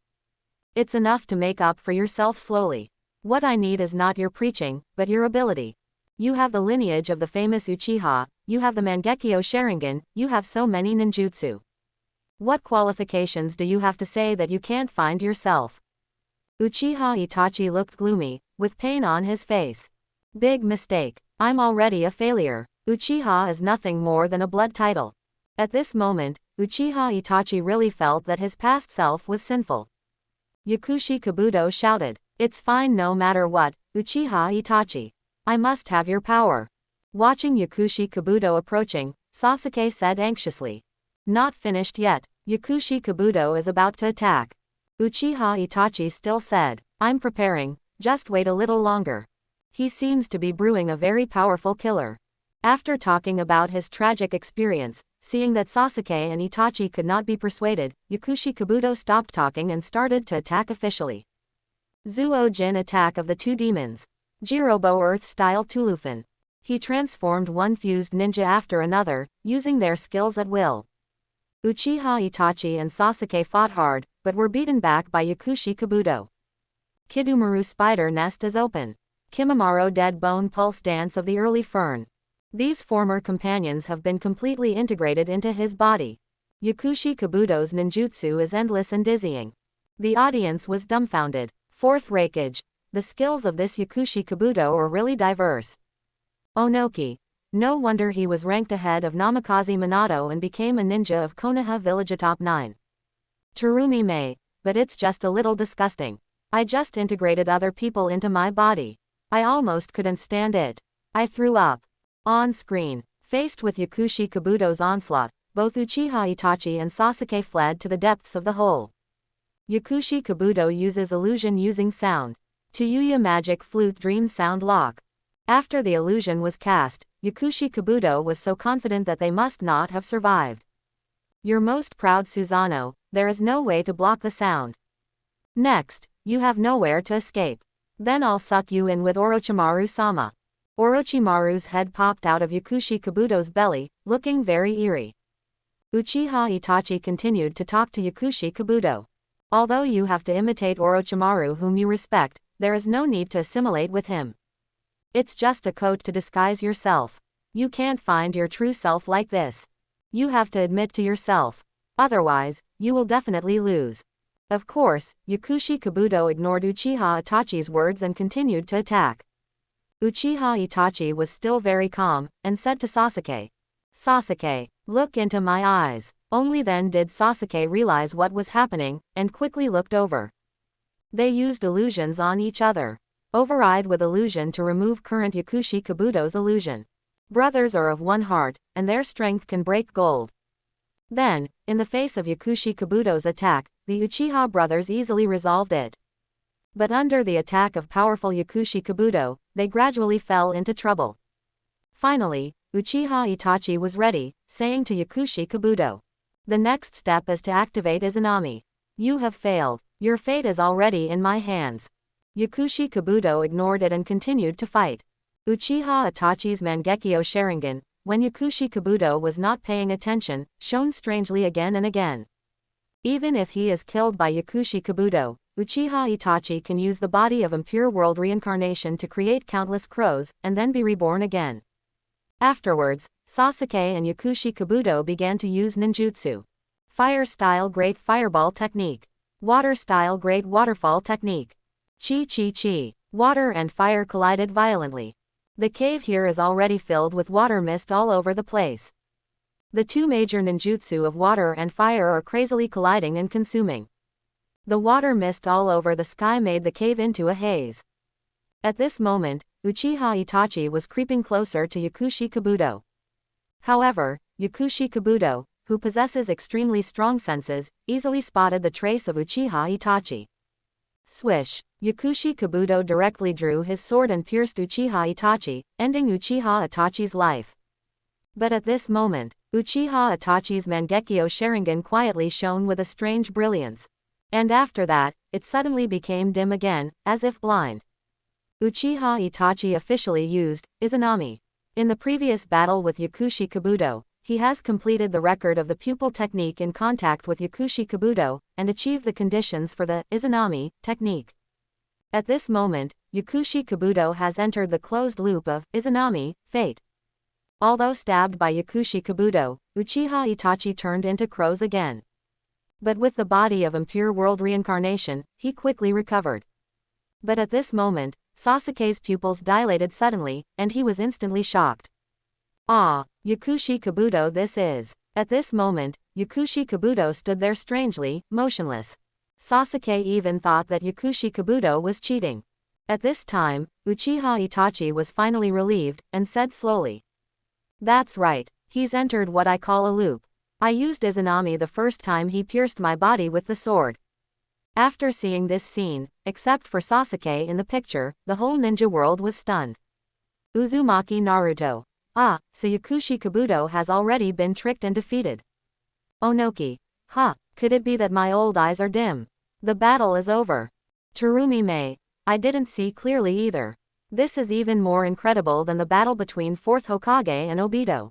It's enough to make up for yourself slowly. What I need is not your preaching, but your ability. You have the lineage of the famous Uchiha, you have the Mangekyo Sharingan, you have so many ninjutsu. What qualifications do you have to say that you can't find yourself? Uchiha Itachi looked gloomy, with pain on his face. Big mistake. I'm already a failure. Uchiha is nothing more than a blood title. At this moment, Uchiha Itachi really felt that his past self was sinful. Yakushi Kabuto shouted, it's fine no matter what, Uchiha Itachi. I must have your power. Watching Yakushi Kabuto approaching, Sasuke said anxiously. Not finished yet. Yakushi Kabuto is about to attack. Uchiha Itachi still said, I'm preparing, just wait a little longer. He seems to be brewing a very powerful killer. After talking about his tragic experience, seeing that Sasuke and Itachi could not be persuaded, Yakushi Kabuto stopped talking and started to attack officially. Zuo-jin Attack of the Two Demons. Jirobo Earth-style Tulufin. He transformed one fused ninja after another, using their skills at will. Uchiha Itachi and Sasuke fought hard, but were beaten back by Yakushi Kabuto. Kidumaru Spider Nest is open. Kimimaro Dead Bone Pulse Dance of the Early Fern. These former companions have been completely integrated into his body. Yakushi Kabuto's ninjutsu is endless and dizzying. The audience was dumbfounded. Fourth Raikage. The skills of this Yakushi Kabuto are really diverse. Onoki. No wonder he was ranked ahead of Namikaze Minato and became a ninja of Konoha Village atop 9. Terumi Mei. but it's just a little disgusting. I just integrated other people into my body. I almost couldn't stand it. I threw up. On screen. Faced with Yakushi Kabuto's onslaught, both Uchiha Itachi and Sasuke fled to the depths of the hole. Yakushi Kabuto uses illusion using sound. To Yuya Magic Flute Dream Sound Lock. After the illusion was cast, Yakushi Kabuto was so confident that they must not have survived. You're most proud Susanoo, there is no way to block the sound. Next, you have nowhere to escape. Then I'll suck you in with Orochimaru-sama. Orochimaru's head popped out of Yakushi Kabuto's belly, looking very eerie. Uchiha Itachi continued to talk to Yakushi Kabuto. Although you have to imitate Orochimaru whom you respect, there is no need to assimilate with him. It's just a coat to disguise yourself. You can't find your true self like this. You have to admit to yourself. Otherwise, you will definitely lose. Of course, Yakushi Kabuto ignored Uchiha Itachi's words and continued to attack. Uchiha Itachi was still very calm, and said to Sasuke, "Sasuke, look into my eyes." Only then did Sasuke realize what was happening, and quickly looked over. They used illusions on each other. Override with illusion to remove current Yakushi Kabuto's illusion. Brothers are of one heart, and their strength can break gold. Then, in the face of Yakushi Kabuto's attack, the Uchiha brothers easily resolved it. But under the attack of powerful Yakushi Kabuto, they gradually fell into trouble. Finally, Uchiha Itachi was ready, saying to Yakushi Kabuto, "The next step is to activate Izanami. You have failed. Your fate is already in my hands." Yakushi Kabuto ignored it and continued to fight. Uchiha Itachi's Mangekyo Sharingan, when Yakushi Kabuto was not paying attention, shone strangely again and again. Even if he is killed by Yakushi Kabuto, Uchiha Itachi can use the body of impure world reincarnation to create countless crows, and then be reborn again. Afterwards, Sasuke and Yakushi Kabuto began to use ninjutsu. Fire-style Great Fireball Technique. Water-style Great Waterfall Technique. Chi-chi-chi. Water and fire collided violently. The cave here is already filled with water mist all over the place. The two major ninjutsu of water and fire are crazily colliding and consuming. The water mist all over the sky made the cave into a haze. At this moment, Uchiha Itachi was creeping closer to Yakushi Kabuto. However, Yakushi Kabuto, who possesses extremely strong senses, easily spotted the trace of Uchiha Itachi. Swish! Yakushi Kabuto directly drew his sword and pierced Uchiha Itachi, ending Uchiha Itachi's life. But at this moment, Uchiha Itachi's Mangekyo Sharingan quietly shone with a strange brilliance. And after that, it suddenly became dim again, as if blind. Uchiha Itachi officially used Izanami. In the previous battle with Yakushi Kabuto, he has completed the record of the pupil technique in contact with Yakushi Kabuto, and achieved the conditions for the Izanami technique. At this moment, Yakushi Kabuto has entered the closed loop of Izanami fate. Although stabbed by Yakushi Kabuto, Uchiha Itachi turned into crows again. But with the body of impure world reincarnation, he quickly recovered. But at this moment, Sasuke's pupils dilated suddenly, and he was instantly shocked. "Ah, Yakushi Kabuto this is." At this moment, Yakushi Kabuto stood there strangely, motionless. Sasuke even thought that Yakushi Kabuto was cheating. At this time, Uchiha Itachi was finally relieved, and said slowly, "That's right, he's entered what I call a loop. I used Izanami the first time he pierced my body with the sword." After seeing this scene, except for Sasuke in the picture, the whole ninja world was stunned. Uzumaki Naruto. Ah, so Yakushi Kabuto has already been tricked and defeated. Onoki. Could it be that my old eyes are dim? The battle is over. Terumi Mei. I didn't see clearly either. This is even more incredible than the battle between 4th Hokage and Obito.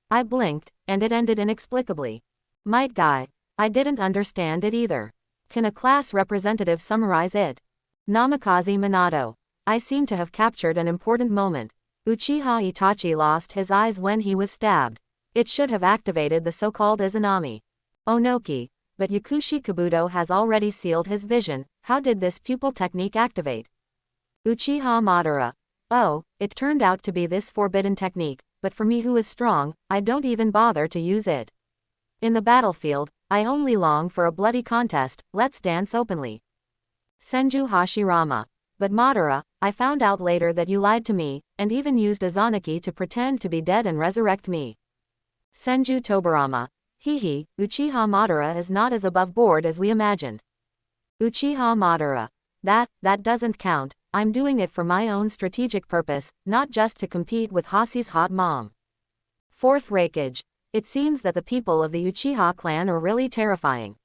I blinked, and it ended inexplicably. Might Guy. I didn't understand it either. Can a class representative summarize it? Namikaze Minato. I seem to have captured an important moment. Uchiha Itachi lost his eyes when he was stabbed. It should have activated the so-called Izanami. Onoki. But Yakushi Kabuto has already sealed his vision. How did this pupil technique activate? Uchiha Madara. Oh, it turned out to be this forbidden technique, but for me who is strong, I don't even bother to use it. In the battlefield, I only long for a bloody contest, let's dance openly. Senju Hashirama. But Madara, I found out later that you lied to me, and even used Izanagi to pretend to be dead and resurrect me. Senju Tobarama. Hehe, Uchiha Madara is not as above board as we imagined. Uchiha Madara. That doesn't count, I'm doing it for my own strategic purpose, not just to compete with Hasi's hot mom. Fourth Raikage. It seems that the people of the Uchiha clan are really terrifying.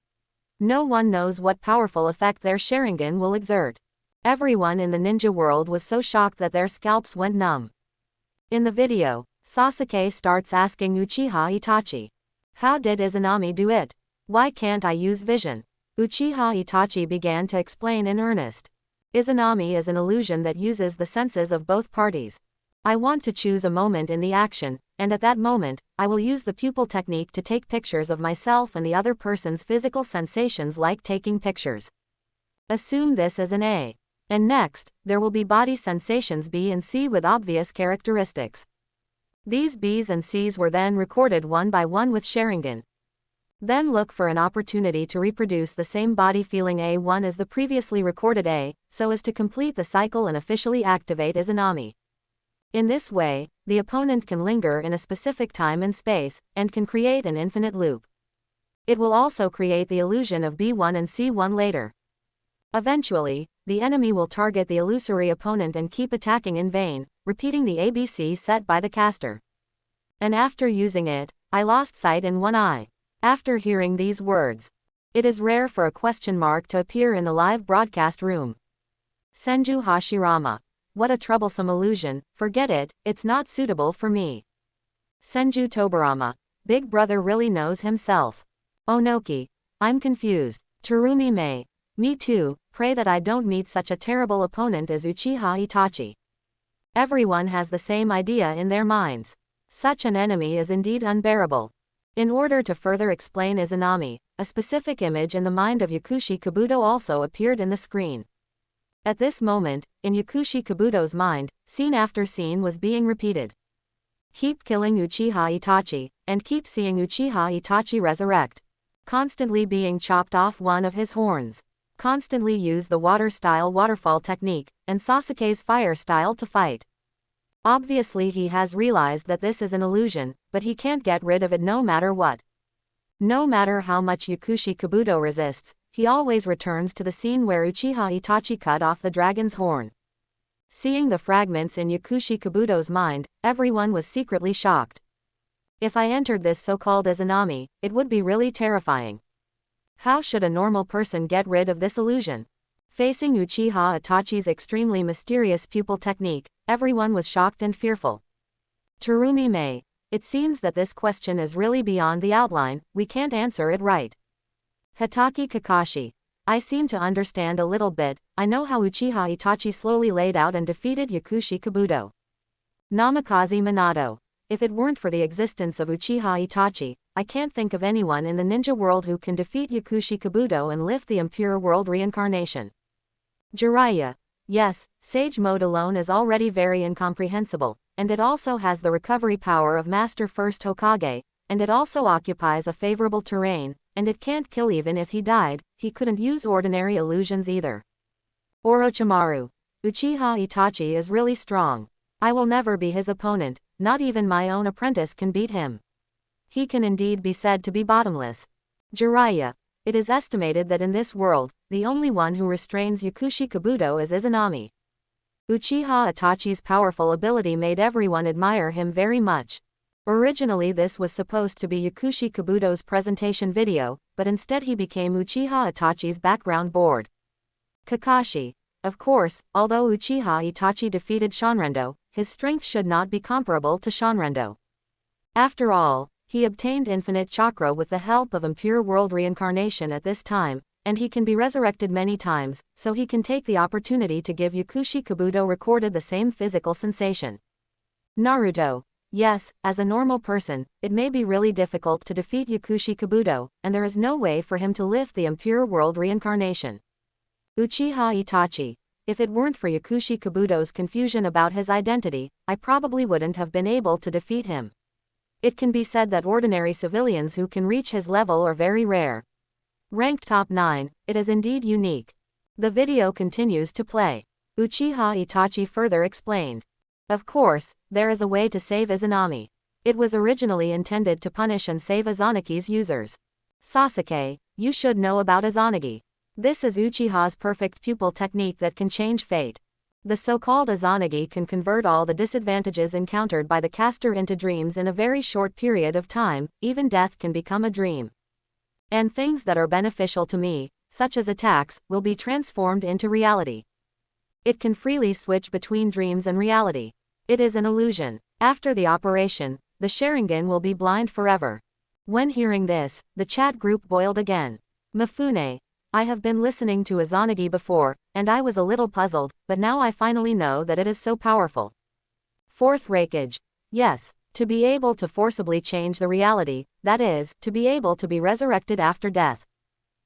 No one knows what powerful effect their Sharingan will exert. Everyone in the ninja world was so shocked that their scalps went numb. In the video, Sasuke starts asking Uchiha Itachi. How did Izanami do it? Why can't I use vision? Uchiha Itachi began to explain in earnest. Izanami is an illusion that uses the senses of both parties. I want to choose a moment in the action, and at that moment, I will use the pupil technique to take pictures of myself and the other person's physical sensations like taking pictures. Assume this as an A. And next, there will be body sensations B and C with obvious characteristics. These B's and C's were then recorded one by one with Sharingan. Then look for an opportunity to reproduce the same body feeling A1 as the previously recorded A, so as to complete the cycle and officially activate Izanami. In this way, the opponent can linger in a specific time and space, and can create an infinite loop. It will also create the illusion of B1 and C1 later. Eventually, the enemy will target the illusory opponent and keep attacking in vain, repeating the ABC set by the caster. And after using it, I lost sight in one eye. After hearing these words, it is rare for a question mark to appear in the live broadcast room. Senju Hashirama. What a troublesome illusion, forget it, it's not suitable for me. Senju Tobarama. Big brother really knows himself. Onoki. I'm confused. Terumi Mei. Me too, pray that I don't meet such a terrible opponent as Uchiha Itachi. Everyone has the same idea in their minds. Such an enemy is indeed unbearable. In order to further explain Izanami, a specific image in the mind of Yakushi Kabuto also appeared in the screen. At this moment, in Yakushi Kabuto's mind, scene after scene was being repeated. Keep killing Uchiha Itachi, and keep seeing Uchiha Itachi resurrect. Constantly being chopped off one of his horns. Constantly use the water-style waterfall technique, and Sasuke's fire style to fight. Obviously he has realized that this is an illusion, but he can't get rid of it no matter what. No matter how much Yakushi Kabuto resists, he always returns to the scene where Uchiha Itachi cut off the dragon's horn. Seeing the fragments in Yakushi Kabuto's mind, everyone was secretly shocked. If I entered this so-called Izanami, it would be really terrifying. How should a normal person get rid of this illusion? Facing Uchiha Itachi's extremely mysterious pupil technique, everyone was shocked and fearful. Terumi Mei. It seems that this question is really beyond the outline, we can't answer it right. Hitaki Kakashi. I seem to understand a little bit, I know how Uchiha Itachi slowly laid out and defeated Yakushi Kabuto. Namikaze Minato. If it weren't for the existence of Uchiha Itachi, I can't think of anyone in the ninja world who can defeat Yakushi Kabuto and lift the impure world reincarnation. Jiraiya. Yes, Sage Mode alone is already very incomprehensible, and it also has the recovery power of Master First Hokage, and it also occupies a favorable terrain, and it can't kill even if he died, he couldn't use ordinary illusions either. Orochimaru. Uchiha Itachi is really strong. I will never be his opponent, not even my own apprentice can beat him. He can indeed be said to be bottomless. Jiraiya. It is estimated that in this world, the only one who restrains Yakushi Kabuto is Izanami. Uchiha Itachi's powerful ability made everyone admire him very much. Originally this was supposed to be Yakushi Kabuto's presentation video, but instead he became Uchiha Itachi's background board. Kakashi. Of course, although Uchiha Itachi defeated Shanrendo, his strength should not be comparable to Shanrendo. After all, he obtained infinite chakra with the help of impure world reincarnation at this time, and he can be resurrected many times, so he can take the opportunity to give Yakushi Kabuto recorded the same physical sensation. Naruto. Yes, as a normal person, it may be really difficult to defeat Yakushi Kabuto, and there is no way for him to lift the impure world reincarnation. Uchiha Itachi. If it weren't for Yakushi Kabuto's confusion about his identity, I probably wouldn't have been able to defeat him. It can be said that ordinary civilians who can reach his level are very rare. Ranked top 9, it is indeed unique. The video continues to play. Uchiha Itachi further explained. Of course, there is a way to save Izanami. It was originally intended to punish and save Izanagi's users. Sasuke, you should know about Izanagi. This is Uchiha's perfect pupil technique that can change fate. The so-called Izanagi can convert all the disadvantages encountered by the caster into dreams in a very short period of time, even death can become a dream. And things that are beneficial to me, such as attacks, will be transformed into reality. It can freely switch between dreams and reality. It is an illusion. After the operation, the Sharingan will be blind forever. When hearing this, the chat group boiled again. Mifune, I have been listening to Izanagi before, and I was a little puzzled, but now I finally know that it is so powerful. Fourth Raikage. Yes, to be able to forcibly change the reality, that is, to be able to be resurrected after death.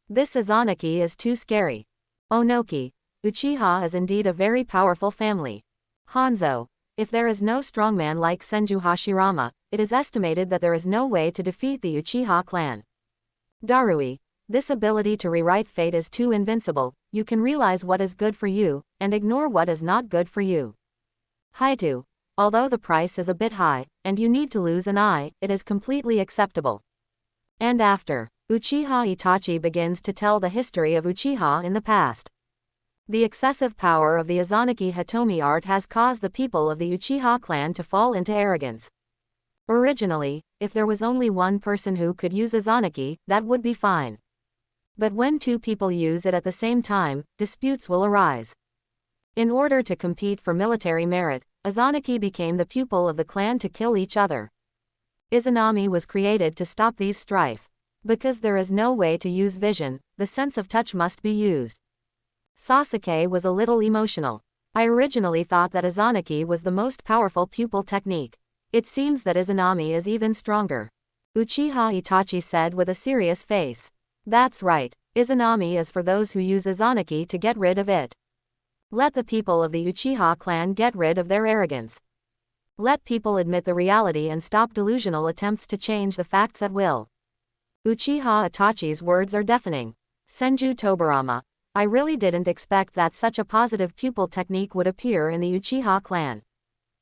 This Izanagi is too scary. Onoki, Uchiha is indeed a very powerful family. Hanzo, if there is no strongman like Senju Hashirama, it is estimated that there is no way to defeat the Uchiha clan. Darui, this ability to rewrite fate is too invincible, you can realize what is good for you, and ignore what is not good for you. Haitu, although the price is a bit high, and you need to lose an eye, it is completely acceptable. And after, Uchiha Itachi begins to tell the history of Uchiha in the past. The excessive power of the Izanagi Hitomi art has caused the people of the Uchiha clan to fall into arrogance. Originally, if there was only one person who could use Izanagi, that would be fine. But when two people use it at the same time, disputes will arise. In order to compete for military merit, Izanagi became the pupil of the clan to kill each other. Izanami was created to stop these strife. Because there is no way to use vision, the sense of touch must be used. Sasuke was a little emotional. I originally thought that Izanagi was the most powerful pupil technique. It seems that Izanami is even stronger. Uchiha Itachi said with a serious face. That's right, Izanami is for those who use Izanagi to get rid of it. Let the people of the Uchiha clan get rid of their arrogance. Let people admit the reality and stop delusional attempts to change the facts at will. Uchiha Itachi's words are deafening. Senju Tobarama, I really didn't expect that such a positive pupil technique would appear in the Uchiha clan.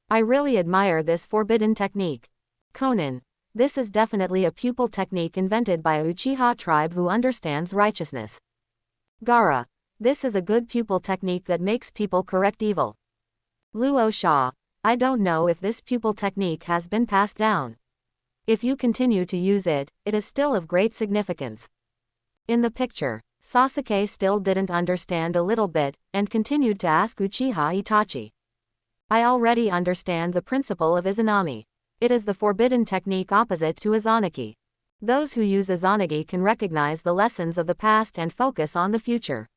I really admire this forbidden technique. Konan, this is definitely a pupil technique invented by a Uchiha tribe who understands righteousness. Gaara, this is a good pupil technique that makes people correct evil. Luo Sha, I don't know if this pupil technique has been passed down. If you continue to use it, it is still of great significance. In the picture, Sasuke still didn't understand a little bit, and continued to ask Uchiha Itachi. I already understand the principle of Izanami. It is the forbidden technique opposite to Izanagi. Those who use Izanagi can recognize the lessons of the past and focus on the future.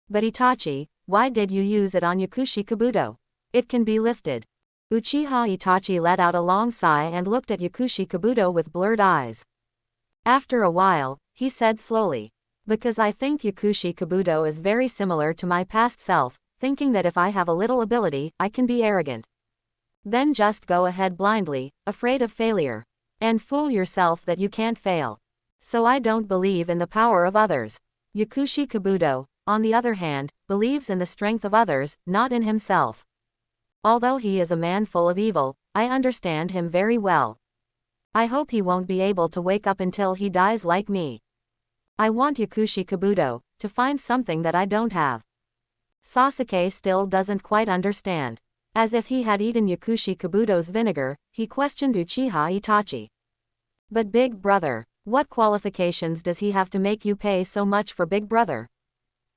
But Itachi, why did you use it on Yakushi Kabuto? It can be lifted. Uchiha Itachi let out a long sigh and looked at Yakushi Kabuto with blurred eyes. After a while, he said slowly. Because I think Yakushi Kabuto is very similar to my past self, thinking that if I have a little ability, I can be arrogant. Then just go ahead blindly, afraid of failure. And fool yourself that you can't fail. So I don't believe in the power of others. Yakushi Kabuto, on the other hand, believes in the strength of others, not in himself. Although he is a man full of evil, I understand him very well. I hope he won't be able to wake up until he dies like me. I want Yakushi Kabuto to find something that I don't have. Sasuke still doesn't quite understand. As if he had eaten Yakushi Kabuto's vinegar, he questioned Uchiha Itachi. But Big Brother, what qualifications does he have to make you pay so much for Big Brother?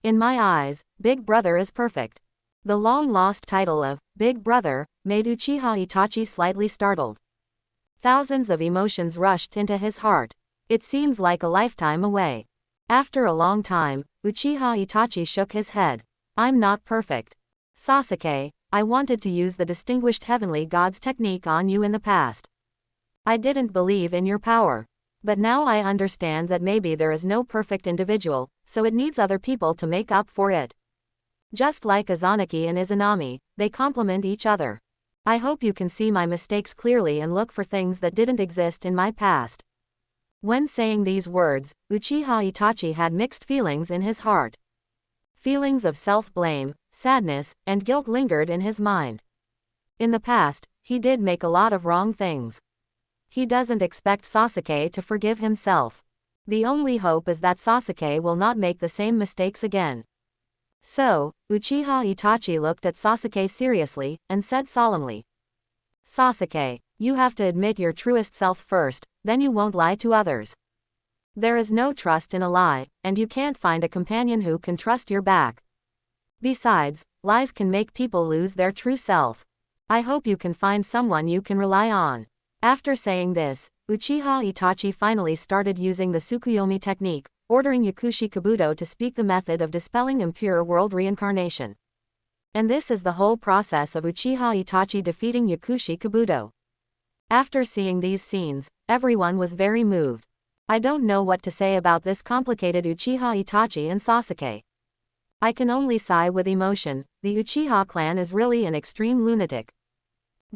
In my eyes, Big Brother is perfect. The long-lost title of Big Brother made Uchiha Itachi slightly startled. Thousands of emotions rushed into his heart. It seems like a lifetime away. After a long time, Uchiha Itachi shook his head. I'm not perfect. Sasuke, I wanted to use the distinguished heavenly gods technique on you in the past. I didn't believe in your power. But now I understand that maybe there is no perfect individual, so it needs other people to make up for it. Just like Izanagi and Izanami, they complement each other. I hope you can see my mistakes clearly and look for things that didn't exist in my past. When saying these words, Uchiha Itachi had mixed feelings in his heart. Feelings of self-blame, sadness, and guilt lingered in his mind. In the past, he did make a lot of wrong things. He doesn't expect Sasuke to forgive himself. The only hope is that Sasuke will not make the same mistakes again. So, Uchiha Itachi looked at Sasuke seriously, and said solemnly, Sasuke, you have to admit your truest self first, then you won't lie to others. There is no trust in a lie, and you can't find a companion who can trust your back. Besides, lies can make people lose their true self. I hope you can find someone you can rely on. After saying this, Uchiha Itachi finally started using the Tsukuyomi technique, ordering Yakushi Kabuto to speak the method of dispelling impure world reincarnation. And this is the whole process of Uchiha Itachi defeating Yakushi Kabuto. After seeing these scenes, everyone was very moved. I don't know what to say about this complicated Uchiha Itachi and Sasuke. I can only sigh with emotion. The Uchiha clan is really an extreme lunatic.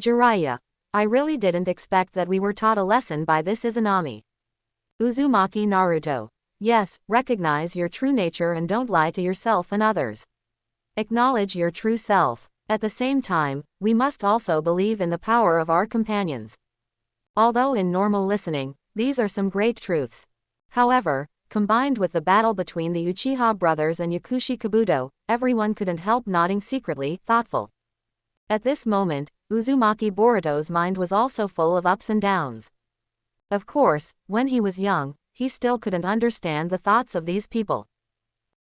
Jiraiya. I really didn't expect that we were taught a lesson by this Izanami. Uzumaki Naruto. Yes, recognize your true nature and don't lie to yourself and others. Acknowledge your true self. At the same time, we must also believe in the power of our companions. Although in normal listening, these are some great truths. However, combined with the battle between the Uchiha brothers and Yakushi Kabuto, everyone couldn't help nodding secretly, thoughtful. At this moment, Uzumaki Boruto's mind was also full of ups and downs. Of course, when he was young, he still couldn't understand the thoughts of these people.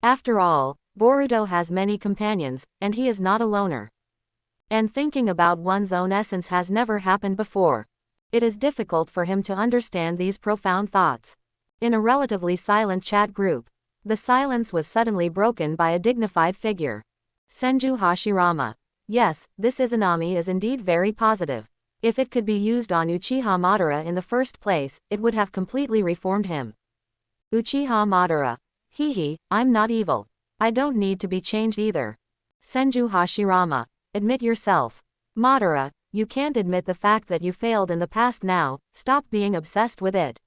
After all, Boruto has many companions, and he is not a loner. And thinking about one's own essence has never happened before. It is difficult for him to understand these profound thoughts. In a relatively silent chat group, the silence was suddenly broken by a dignified figure. Senju Hashirama. Yes, this Izanami is indeed very positive. If it could be used on Uchiha Madara in the first place, it would have completely reformed him. Uchiha Madara. Hehe, I'm not evil. I don't need to be changed either. Senju Hashirama. Admit yourself. Madara, you can't admit the fact that you failed in the past now, stop being obsessed with it.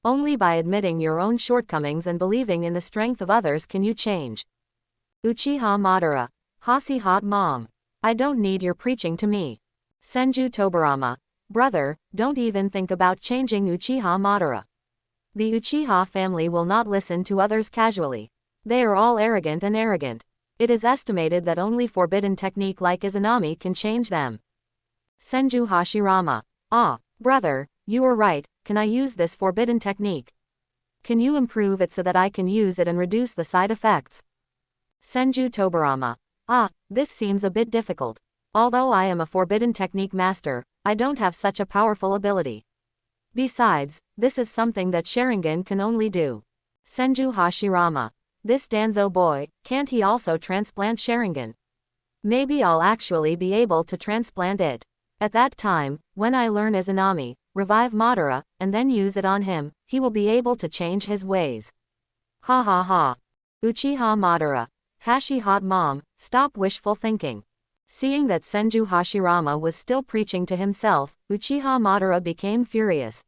Only by admitting your own shortcomings and believing in the strength of others can you change. Uchiha Madara. Hasi hot mom. I don't need your preaching to me. Senju Tobirama. Brother, don't even think about changing Uchiha Madara. The Uchiha family will not listen to others casually. They are all arrogant and arrogant. It is estimated that only forbidden technique like Izanami can change them. Senju Hashirama. Ah, brother, you are right, can I use this forbidden technique? Can you improve it so that I can use it and reduce the side effects? Senju Tobirama. Ah, this seems a bit difficult. Although I am a forbidden technique master, I don't have such a powerful ability. Besides, this is something that Sharingan can only do. Senju Hashirama. This Danzo boy, can't he also transplant Sharingan? Maybe I'll actually be able to transplant it. At that time, when I learn Izanami, revive Madara, and then use it on him, he will be able to change his ways. Ha ha ha. Uchiha Madara. Hashi hot mom, stop wishful thinking. Seeing that Senju Hashirama was still preaching to himself, Uchiha Madara became furious.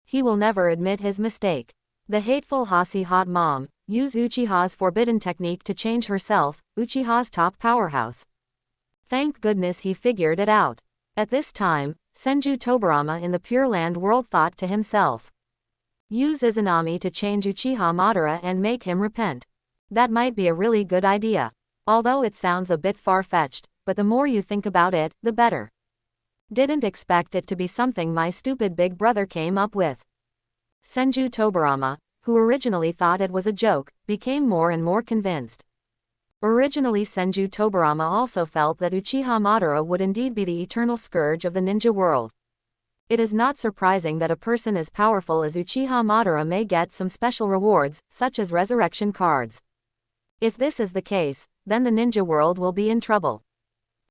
He will never admit his mistake. The hateful Hashi hot mom, use Uchiha's forbidden technique to change herself, Uchiha's top powerhouse. Thank goodness he figured it out. At this time, Senju Tobirama in the Pure Land world thought to himself. Use Izanami to change Uchiha Madara and make him repent. That might be a really good idea. Although it sounds a bit far-fetched, but the more you think about it, the better. Didn't expect it to be something my stupid big brother came up with. Senju Tobirama, who originally thought it was a joke, became more and more convinced. Originally Senju Tobirama also felt that Uchiha Madara would indeed be the eternal scourge of the ninja world. It is not surprising that a person as powerful as Uchiha Madara may get some special rewards, such as resurrection cards. If this is the case, then the ninja world will be in trouble.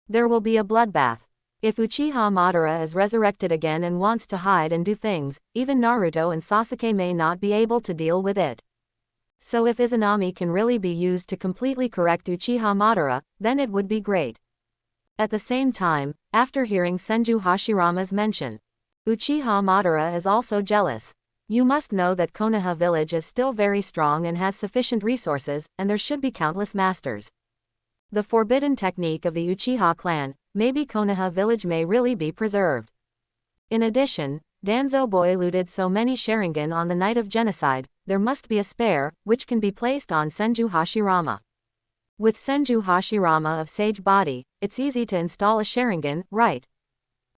There will be a bloodbath. If Uchiha Madara is resurrected again and wants to hide and do things, even Naruto and Sasuke may not be able to deal with it. So if Izanami can really be used to completely correct Uchiha Madara, then it would be great. At the same time, after hearing Senju Hashirama's mention, Uchiha Madara is also jealous. You must know that Konoha village is still very strong and has sufficient resources, and there should be countless masters. The forbidden technique of the Uchiha clan, maybe Konoha village may really be preserved. In addition, Danzo boy looted so many Sharingan on the night of genocide, there must be a spare, which can be placed on Senju Hashirama. With Senju Hashirama of Sage Body, it's easy to install a Sharingan, right?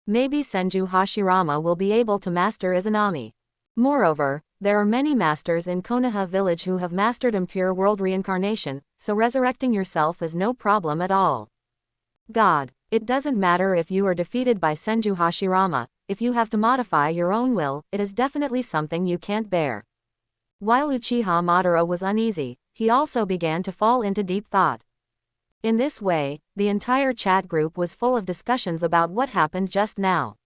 Maybe Senju Hashirama will be able to master Izanami. Moreover, there are many masters in Konoha village who have mastered impure world reincarnation, so resurrecting yourself is no problem at all. God, it doesn't matter if you are defeated by Senju Hashirama, if you have to modify your own will, it is definitely something you can't bear. While Uchiha Madara was uneasy, he also began to fall into deep thought. In this way, the entire chat group was full of discussions about what happened just now.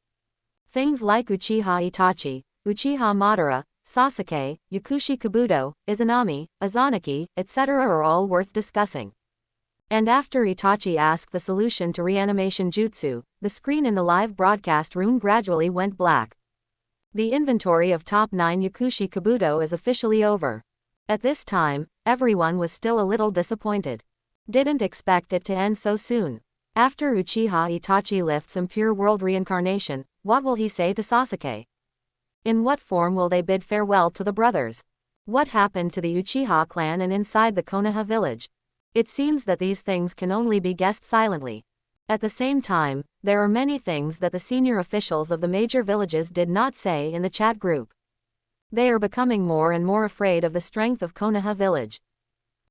Things like Uchiha Itachi, Uchiha Madara, Sasuke, Yakushi Kabuto, Izanami, Izanagi, etc. are all worth discussing. And after Itachi asked the solution to reanimation jutsu, the screen in the live broadcast room gradually went black. The inventory of top 9 Yakushi Kabuto is officially over. At this time, everyone was still a little disappointed. Didn't expect it to end so soon. After Uchiha Itachi lifts impure world reincarnation, what will he say to Sasuke? In what form will they bid farewell to the brothers? What happened to the Uchiha clan and inside the Konoha village? It seems that these things can only be guessed silently. At the same time, there are many things that the senior officials of the major villages did not say in the chat group. They are becoming more and more afraid of the strength of Konoha village.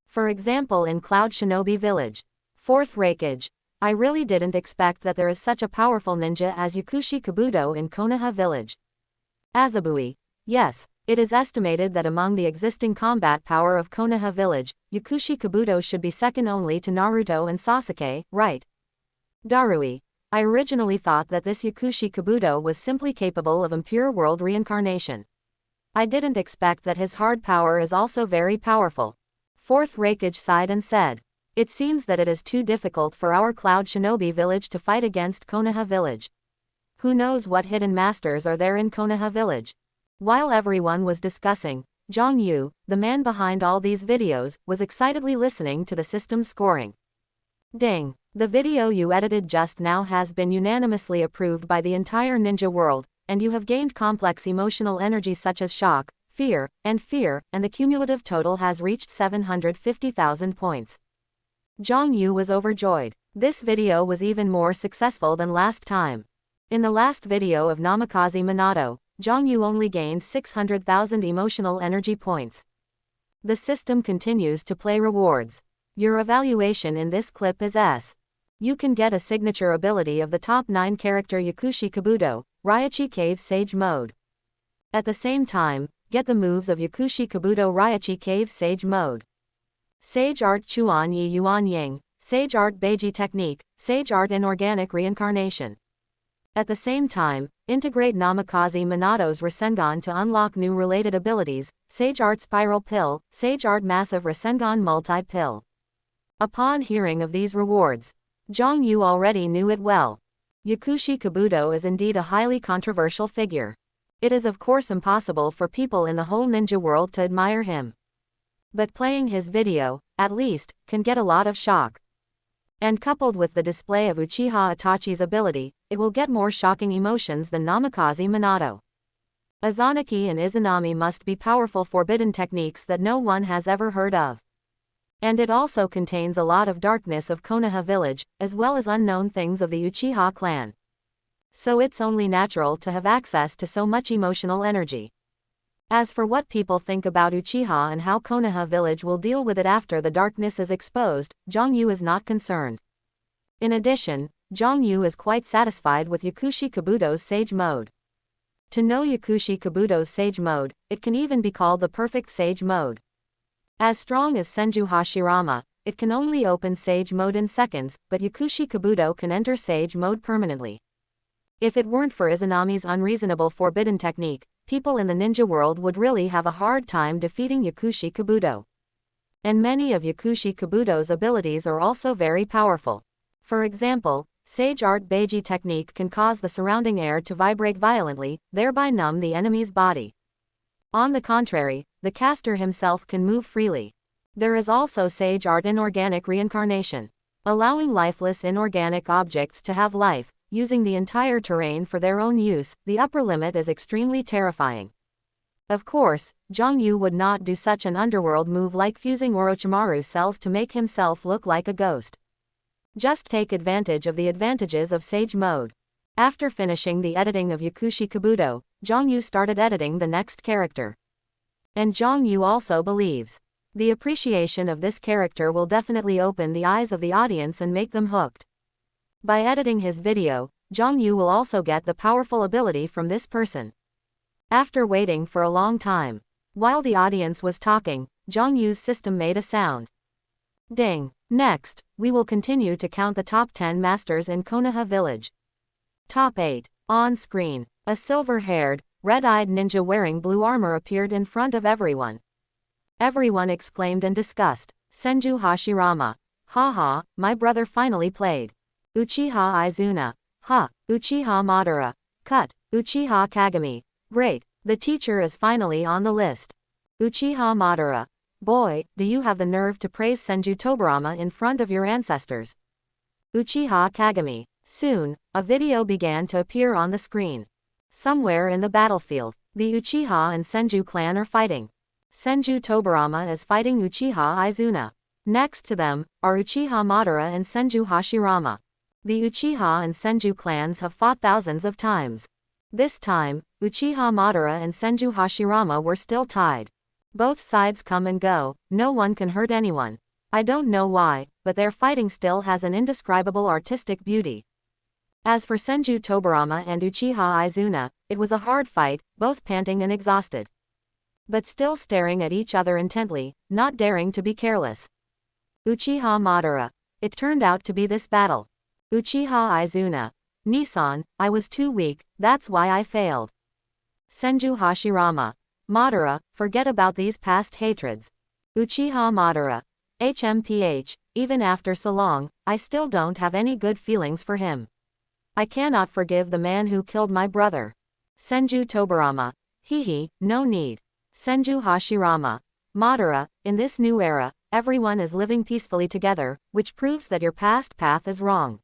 For example, in Cloud Shinobi village. 4th Raikage. I really didn't expect that there is such a powerful ninja as Yakushi Kabuto in Konoha village. Azabui. Yes, it is estimated that among the existing combat power of Konoha village, Yakushi Kabuto should be second only to Naruto and Sasuke, right? Darui. I originally thought that this Yakushi Kabuto was simply capable of impure world reincarnation. I didn't expect that his hard power is also very powerful. 4th Raikage sighed and said, it seems that it is too difficult for our Cloud Shinobi village to fight against Konoha village. Who knows what hidden masters are there in Konoha village? While everyone was discussing, Zhang Yu, the man behind all these videos, was excitedly listening to the system scoring. Ding! The video you edited just now has been unanimously approved by the entire ninja world, and you have gained complex emotional energy such as shock, fear, and the cumulative total has reached 750,000 points. Zhang Yu was overjoyed. This video was even more successful than last time. In the last video of Namikaze Minato, Zhang Yu only gained 600,000 emotional energy points. The system continues to play rewards. Your evaluation in this clip is S. You can get a signature ability of the top 9 character Yakushi Kabuto, Raichi Cave Sage Mode. At the same time, get the moves of Yakushi Kabuto Raichi Cave Sage Mode. Sage Art Chuan Yi Yuan Ying, Sage Art Beiji Technique, Sage Art Inorganic Reincarnation. At the same time, integrate Namikaze Minato's Rasengan to unlock new related abilities, Sage Art Spiral Pill, Sage Art Massive Rasengan Multi-Pill. Upon hearing of these rewards, Zhang Yu already knew it well. Yakushi Kabuto is indeed a highly controversial figure. It is of course impossible for people in the whole ninja world to admire him. But playing his video, at least, can get a lot of shock. And coupled with the display of Uchiha Itachi's ability, it will get more shocking emotions than Namikaze Minato. Izanagi and Izanami must be powerful forbidden techniques that no one has ever heard of. And it also contains a lot of darkness of Konoha village, as well as unknown things of the Uchiha clan. So it's only natural to have access to so much emotional energy. As for what people think about Uchiha and how Konoha village will deal with it after the darkness is exposed, Zhang Yu is not concerned. In addition, Zhang Yu is quite satisfied with Yakushi Kabuto's Sage Mode. To know Yakushi Kabuto's Sage Mode, it can even be called the perfect Sage Mode. As strong as Senju Hashirama, it can only open Sage Mode in seconds, but Yakushi Kabuto can enter Sage Mode permanently. If it weren't for Izanami's unreasonable forbidden technique, people in the ninja world would really have a hard time defeating Yakushi Kabuto. And many of Yakushi Kabuto's abilities are also very powerful. For example, Sage Art Beiji technique can cause the surrounding air to vibrate violently, thereby numb the enemy's body. On the contrary, the caster himself can move freely. There is also Sage Art Inorganic Reincarnation, allowing lifeless inorganic objects to have life, using the entire terrain for their own use. The upper limit is extremely terrifying. Of course, Zhongyu would not do such an underworld move like fusing Orochimaru cells to make himself look like a ghost. Just take advantage of the advantages of Sage Mode. After finishing the editing of Yakushi Kabuto, Zhongyu started editing the next character. And Zhongyu also believes the appreciation of this character will definitely open the eyes of the audience and make them hooked. By editing his video, Zhongyu will also get the powerful ability from this person. After waiting for a long time, while the audience was talking, Zhongyu's system made a sound. Ding. Next, we will continue to count the top 10 masters in Konoha village. Top 8. On screen, a silver-haired, red-eyed ninja wearing blue armor appeared in front of everyone. Everyone exclaimed in disgust. Senju Hashirama. Haha, my brother finally played. Uchiha Izuna. Ha. Uchiha Madara. Cut. Uchiha Kagami. Great, the teacher is finally on the list. Uchiha Madara. Boy, do you have the nerve to praise Senju Tobirama in front of your ancestors. Uchiha Kagami. Soon, a video began to appear on the screen. Somewhere in the battlefield, the Uchiha and Senju clan are fighting. Senju Tobirama is fighting Uchiha Izuna. Next to them, are Uchiha Madara and Senju Hashirama. The Uchiha and Senju clans have fought thousands of times. This time, Uchiha Madara and Senju Hashirama were still tied. Both sides come and go, no one can hurt anyone. I don't know why, but their fighting still has an indescribable artistic beauty. As for Senju Tobirama and Uchiha Izuna, it was a hard fight, both panting and exhausted. But still staring at each other intently, not daring to be careless. Uchiha Madara. It turned out to be this battle. Uchiha Izuna. Nissan, I was too weak, that's why I failed. Senju Hashirama. Madara, forget about these past hatreds. Uchiha Madara. HMPH, even after so long, I still don't have any good feelings for him. I cannot forgive the man who killed my brother. Senju Tobirama. Hehe, no need. Senju Hashirama. Madara, in this new era, everyone is living peacefully together, which proves that your past path is wrong.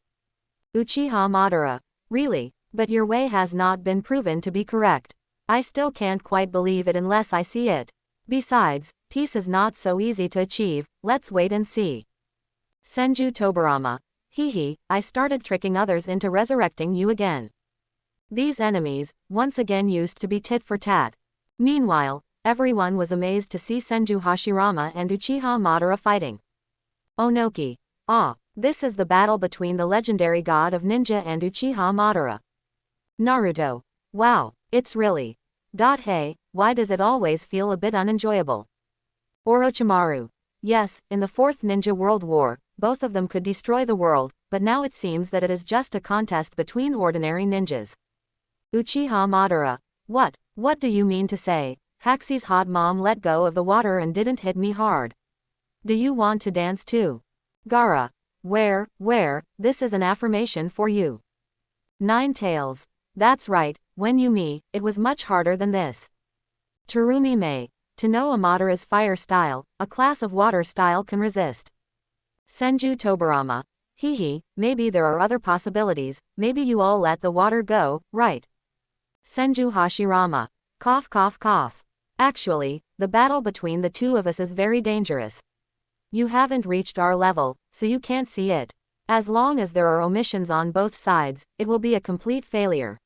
Uchiha Madara. Really, but your way has not been proven to be correct. I still can't quite believe it unless I see it. Besides, peace is not so easy to achieve, let's wait and see. Senju Tobirama. Hehe, I started tricking others into resurrecting you again. These enemies, once again used to be tit for tat. Meanwhile, everyone was amazed to see Senju Hashirama and Uchiha Madara fighting. Onoki. Ah, this is the battle between the legendary god of ninja and Uchiha Madara. Naruto. Wow, it's really. Hey, why does it always feel a bit unenjoyable? Orochimaru. Yes, in the Fourth Ninja World War, both of them could destroy the world, but now it seems that it is just a contest between ordinary ninjas. Uchiha Madara. What do you mean to say? Haxi's hot mom let go of the water and didn't hit me hard. Do you want to dance too? Gaara. Where, this is an affirmation for you. Nine Tails. That's right, when you me, it was much harder than this. Terumi Mei. To know a Madara's fire style, a class of water style can resist. Senju Tobirama. Hehe, maybe there are other possibilities, maybe you all let the water go, right? Senju Hashirama. Cough cough cough. Actually, the battle between the two of us is very dangerous. You haven't reached our level, so you can't see it. As long as there are omissions on both sides, it will be a complete failure.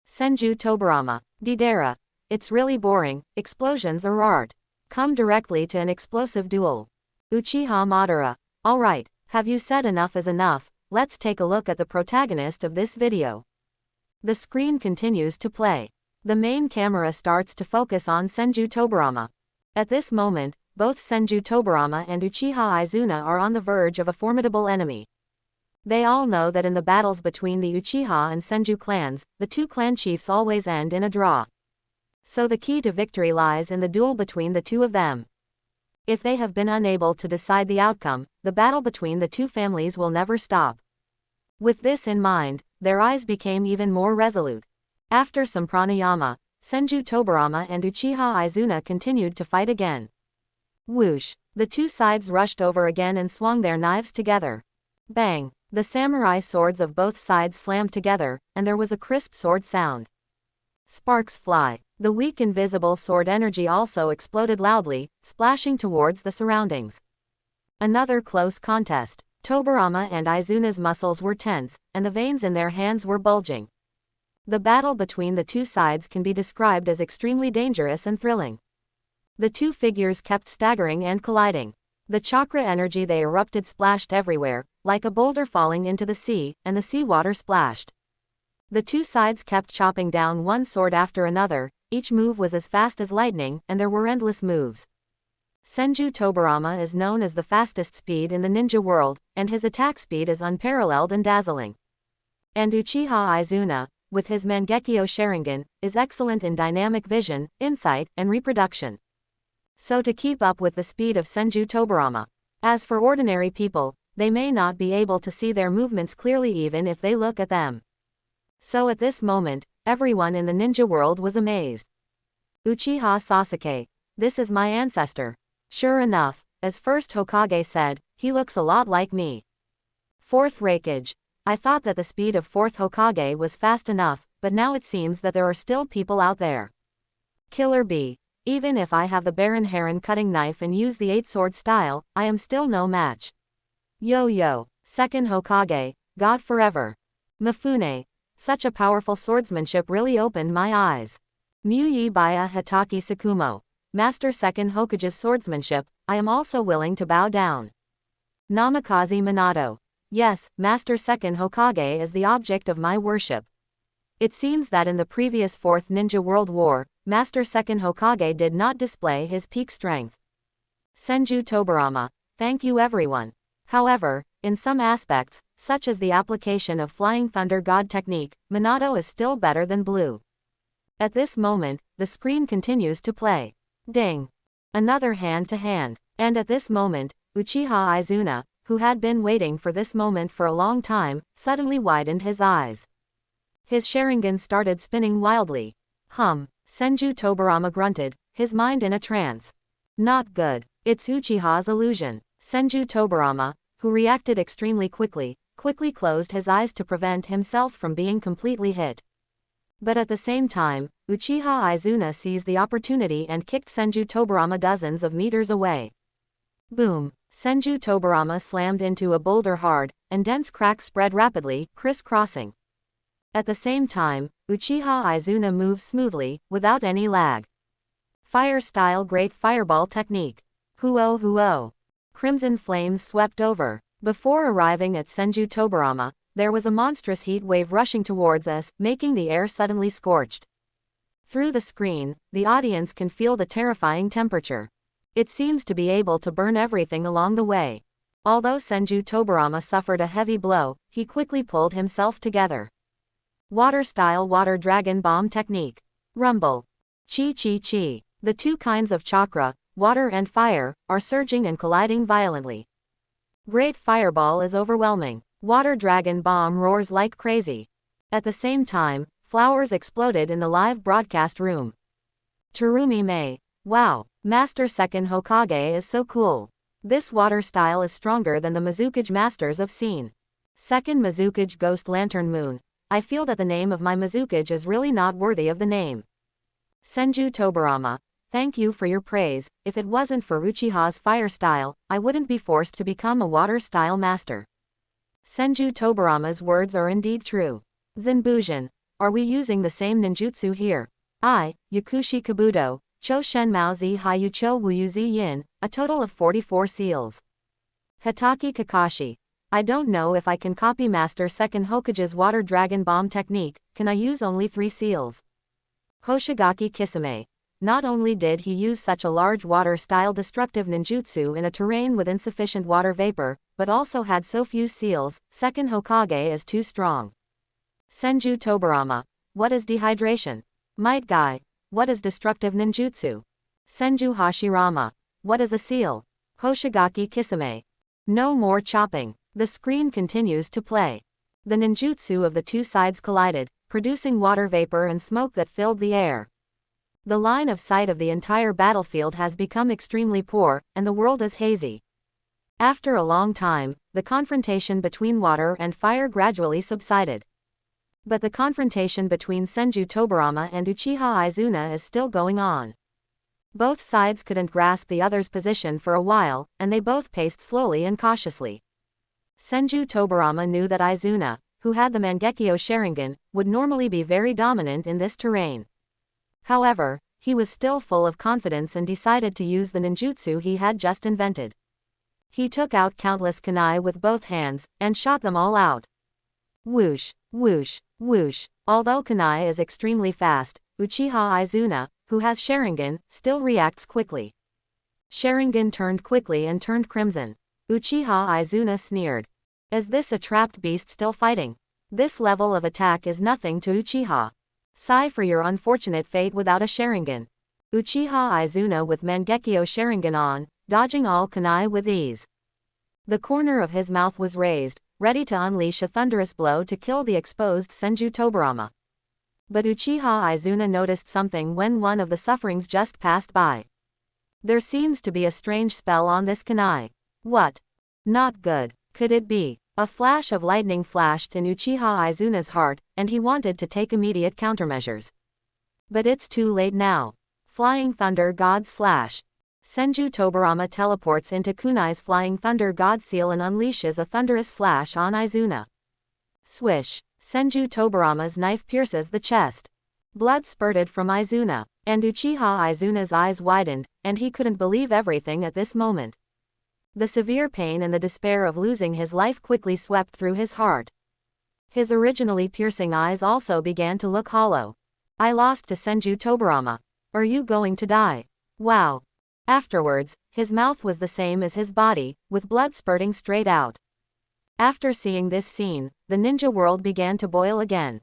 Senju Tobirama. Deidara. It's really boring, explosions are art. Come directly to an explosive duel. Uchiha Madara. Alright, have you said enough is enough, let's take a look at the protagonist of this video. The screen continues to play. The main camera starts to focus on Senju Tobirama. At this moment, both Senju Tobirama and Uchiha Izuna are on the verge of a formidable enemy. They all know that in the battles between the Uchiha and Senju clans, the two clan chiefs always end in a draw. So the key to victory lies in the duel between the two of them. If they have been unable to decide the outcome, the battle between the two families will never stop. With this in mind, their eyes became even more resolute. After some pranayama, Senju Tobarama and Uchiha Izuna continued to fight again. Whoosh! The two sides rushed over again and swung their knives together. Bang! The samurai swords of both sides slammed together, and there was a crisp sword sound. Sparks fly. The weak invisible sword energy also exploded loudly, splashing towards the surroundings. Another close contest. Tobarama and Izuna's muscles were tense, and the veins in their hands were bulging. The battle between the two sides can be described as extremely dangerous and thrilling. The two figures kept staggering and colliding. The chakra energy they erupted splashed everywhere, like a boulder falling into the sea, and the seawater splashed. The two sides kept chopping down one sword after another, each move was as fast as lightning, and there were endless moves. Senju Tobarama is known as the fastest speed in the ninja world, and his attack speed is unparalleled and dazzling. And Uchiha Izuna, with his Mangekyo Sharingan, is excellent in dynamic vision, insight, and reproduction. So to keep up with the speed of Senju Tobarama. As for ordinary people, they may not be able to see their movements clearly even if they look at them. So at this moment, everyone in the ninja world was amazed. Uchiha Sasuke. This is my ancestor. Sure enough, as first Hokage said, he looks a lot like me. Fourth Raikage. I thought that the speed of fourth Hokage was fast enough, but now it seems that there are still people out there. Killer Bee. Even if I have the Baron Heron cutting knife and use the 8-sword style, I am still no match. Yo-yo. Second Hokage. God forever. Mifune. Such a powerful swordsmanship really opened my eyes. Muyi Baya Hitaki Sakumo. Master Second Hokage's swordsmanship, I am also willing to bow down. Namikaze Minato. Yes, Master Second Hokage is the object of my worship. It seems that in the previous Fourth Ninja World War, Master Second Hokage did not display his peak strength. Senju Tobarama. Thank you everyone. However, in some aspects, such as the application of Flying Thunder God technique, Minato is still better than Blue. At this moment, the screen continues to play. Ding. Another hand-to-hand. And at this moment, Uchiha Izuna, who had been waiting for this moment for a long time, suddenly widened his eyes. His Sharingan started spinning wildly. Senju Tobarama grunted, his mind in a trance. Not good. It's Uchiha's illusion. Senju Tobarama, who reacted extremely quickly closed his eyes to prevent himself from being completely hit. But at the same time, Uchiha Izuna seized the opportunity and kicked Senju Tobarama dozens of meters away. Boom! Senju Tobarama slammed into a boulder hard, and dense cracks spread rapidly, criss-crossing. At the same time, Uchiha Izuna moves smoothly, without any lag. Fire-style Great Fireball technique. Huo huo. Crimson flames swept over. Before arriving at Senju Tobarama, there was a monstrous heat wave rushing towards us, making the air suddenly scorched. Through the screen, the audience can feel the terrifying temperature. It seems to be able to burn everything along the way. Although Senju Tobarama suffered a heavy blow, he quickly pulled himself together. Water-style Water Dragon Bomb technique. Rumble. Chi-chi-chi. The two kinds of chakra, water and fire, are surging and colliding violently. Great Fireball is overwhelming. Water Dragon Bomb roars like crazy. At the same time, flowers exploded in the live broadcast room. Terumi Mei. Wow, Master Second Hokage is so cool. This water style is stronger than the Mizukage Masters of Scene. Second Mizukage Ghost Lantern Moon. I feel that the name of my Mizukage is really not worthy of the name. Senju Tobarama. Thank you for your praise. If it wasn't for Uchiha's fire style, I wouldn't be forced to become a water style master. Senju Tobarama's words are indeed true. Zenbujin. Are we using the same ninjutsu here? Yakushi Kabuto, Cho Shenmao Zi Hayu Cho Wuyu Zi Yin, a total of 44 seals. Hitaki Kakashi. I don't know if I can copy Master Second Hokage's Water Dragon Bomb technique, can I use only 3 seals? Hoshigaki Kisame. Not only did he use such a large water-style destructive ninjutsu in a terrain with insufficient water vapor, but also had so few seals, Second Hokage is too strong. Senju Tobarama. What is dehydration? Might Guy. What is destructive ninjutsu? Senju Hashirama. What is a seal? Hoshigaki Kisame. No more chopping. The screen continues to play. The ninjutsu of the two sides collided, producing water vapor and smoke that filled the air. The line of sight of the entire battlefield has become extremely poor, and the world is hazy. After a long time, the confrontation between water and fire gradually subsided. But the confrontation between Senju Tobirama and Uchiha Izuna is still going on. Both sides couldn't grasp the other's position for a while, and they both paced slowly and cautiously. Senju Tobirama knew that Izuna, who had the Mangekyo Sharingan, would normally be very dominant in this terrain. However, he was still full of confidence and decided to use the ninjutsu he had just invented. He took out countless kunai with both hands, and shot them all out. Whoosh, whoosh, whoosh. Although kunai is extremely fast, Uchiha Izuna, who has Sharingan, still reacts quickly. Sharingan turned quickly and turned crimson. Uchiha Izuna sneered. Is this a trapped beast still fighting? This level of attack is nothing to Uchiha. Sigh for your unfortunate fate without a Sharingan. Uchiha Izuna with Mangekyo Sharingan on, dodging all kunai with ease. The corner of his mouth was raised, ready to unleash a thunderous blow to kill the exposed Senju Tobirama. But Uchiha Izuna noticed something when one of the sufferings just passed by. There seems to be a strange spell on this kunai. What? Not good. Could it be? A flash of lightning flashed in Uchiha Izuna's heart, and he wanted to take immediate countermeasures. But it's too late now. Flying Thunder God Slash. Senju Tobirama teleports into Kunai's Flying Thunder God Seal and unleashes a thunderous slash on Izuna. Swish. Senju Tobirama's knife pierces the chest. Blood spurted from Izuna, and Uchiha Izuna's eyes widened, and he couldn't believe everything at this moment. The severe pain and the despair of losing his life quickly swept through his heart. His originally piercing eyes also began to look hollow. I lost to Senju Tobirama. Are you going to die? Wow. Afterwards, his mouth was the same as his body, with blood spurting straight out. After seeing this scene, the ninja world began to boil again.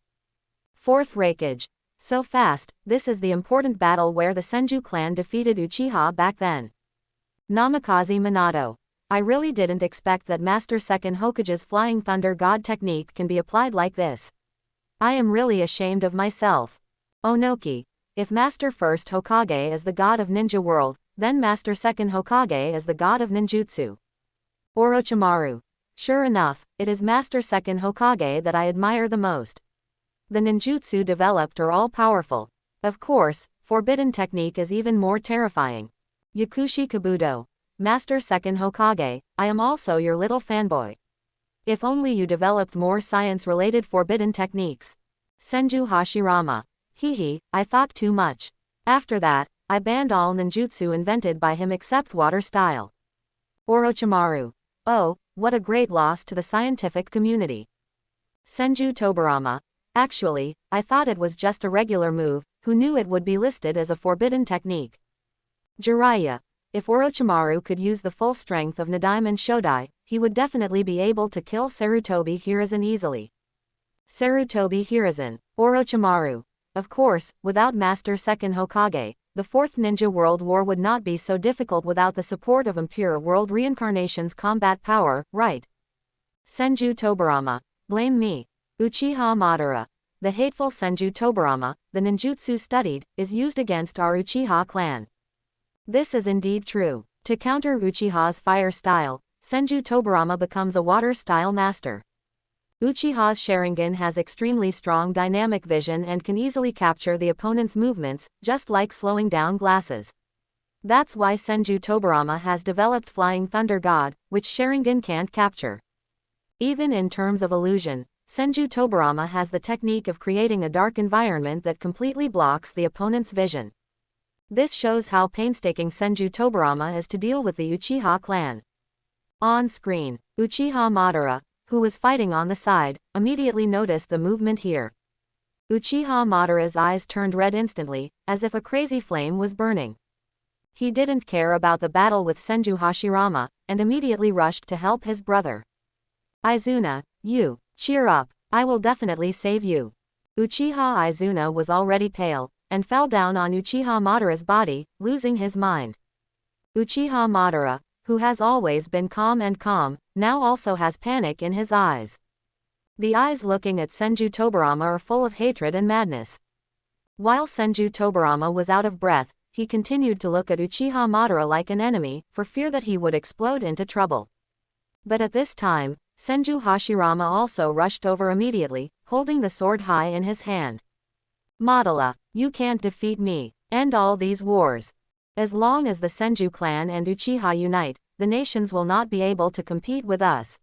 Fourth Raikage. So fast, this is the important battle where the Senju clan defeated Uchiha back then. Namikaze Minato. I really didn't expect that Master Second Hokage's Flying Thunder God technique can be applied like this. I am really ashamed of myself. Onoki. If Master First Hokage is the god of ninja world, then Master Second Hokage is the god of ninjutsu. Orochimaru. Sure enough, it is Master Second Hokage that I admire the most. The ninjutsu developed are all powerful. Of course, forbidden technique is even more terrifying. Yakushi Kabuto. Master Second Hokage, I am also your little fanboy. If only you developed more science-related forbidden techniques. Senju Hashirama. Hehe, I thought too much. After that, I banned all ninjutsu invented by him except water style. Orochimaru. Oh, what a great loss to the scientific community. Senju Tobirama. Actually, I thought it was just a regular move, who knew it would be listed as a forbidden technique. Jiraiya. If Orochimaru could use the full strength of Nidaime and Shodai, he would definitely be able to kill Sarutobi Hiruzen easily. Sarutobi Hiruzen. Orochimaru. Of course, without Master Second Hokage, the Fourth Ninja World War would not be so difficult without the support of Impure World Reincarnation's combat power, right? Senju Tobirama. Blame me. Uchiha Madara. The hateful Senju Tobirama, the ninjutsu studied, is used against our Uchiha clan. This is indeed true. To counter Uchiha's fire style, Senju Tobirama becomes a water style master. Uchiha's Sharingan has extremely strong dynamic vision and can easily capture the opponent's movements, just like slowing down glasses. That's why Senju Tobirama has developed Flying Thunder God, which Sharingan can't capture. Even in terms of illusion, Senju Tobirama has the technique of creating a dark environment that completely blocks the opponent's vision. This shows how painstaking Senju Tobirama is to deal with the Uchiha clan. On screen, Uchiha Madara, who was fighting on the side, immediately noticed the movement here. Uchiha Madara's eyes turned red instantly, as if a crazy flame was burning. He didn't care about the battle with Senju Hashirama, and immediately rushed to help his brother. Izuna, cheer up, I will definitely save you. Uchiha Izuna was already pale, and fell down on Uchiha Madara's body, losing his mind. Uchiha Madara, who has always been calm, now also has panic in his eyes. The eyes looking at Senju Tobarama are full of hatred and madness. While Senju Tobarama was out of breath, he continued to look at Uchiha Madara like an enemy, for fear that he would explode into trouble. But at this time, Senju Hashirama also rushed over immediately, holding the sword high in his hand. Madara, you can't defeat me. End all these wars. As long as the Senju clan and Uchiha unite, the nations will not be able to compete with us.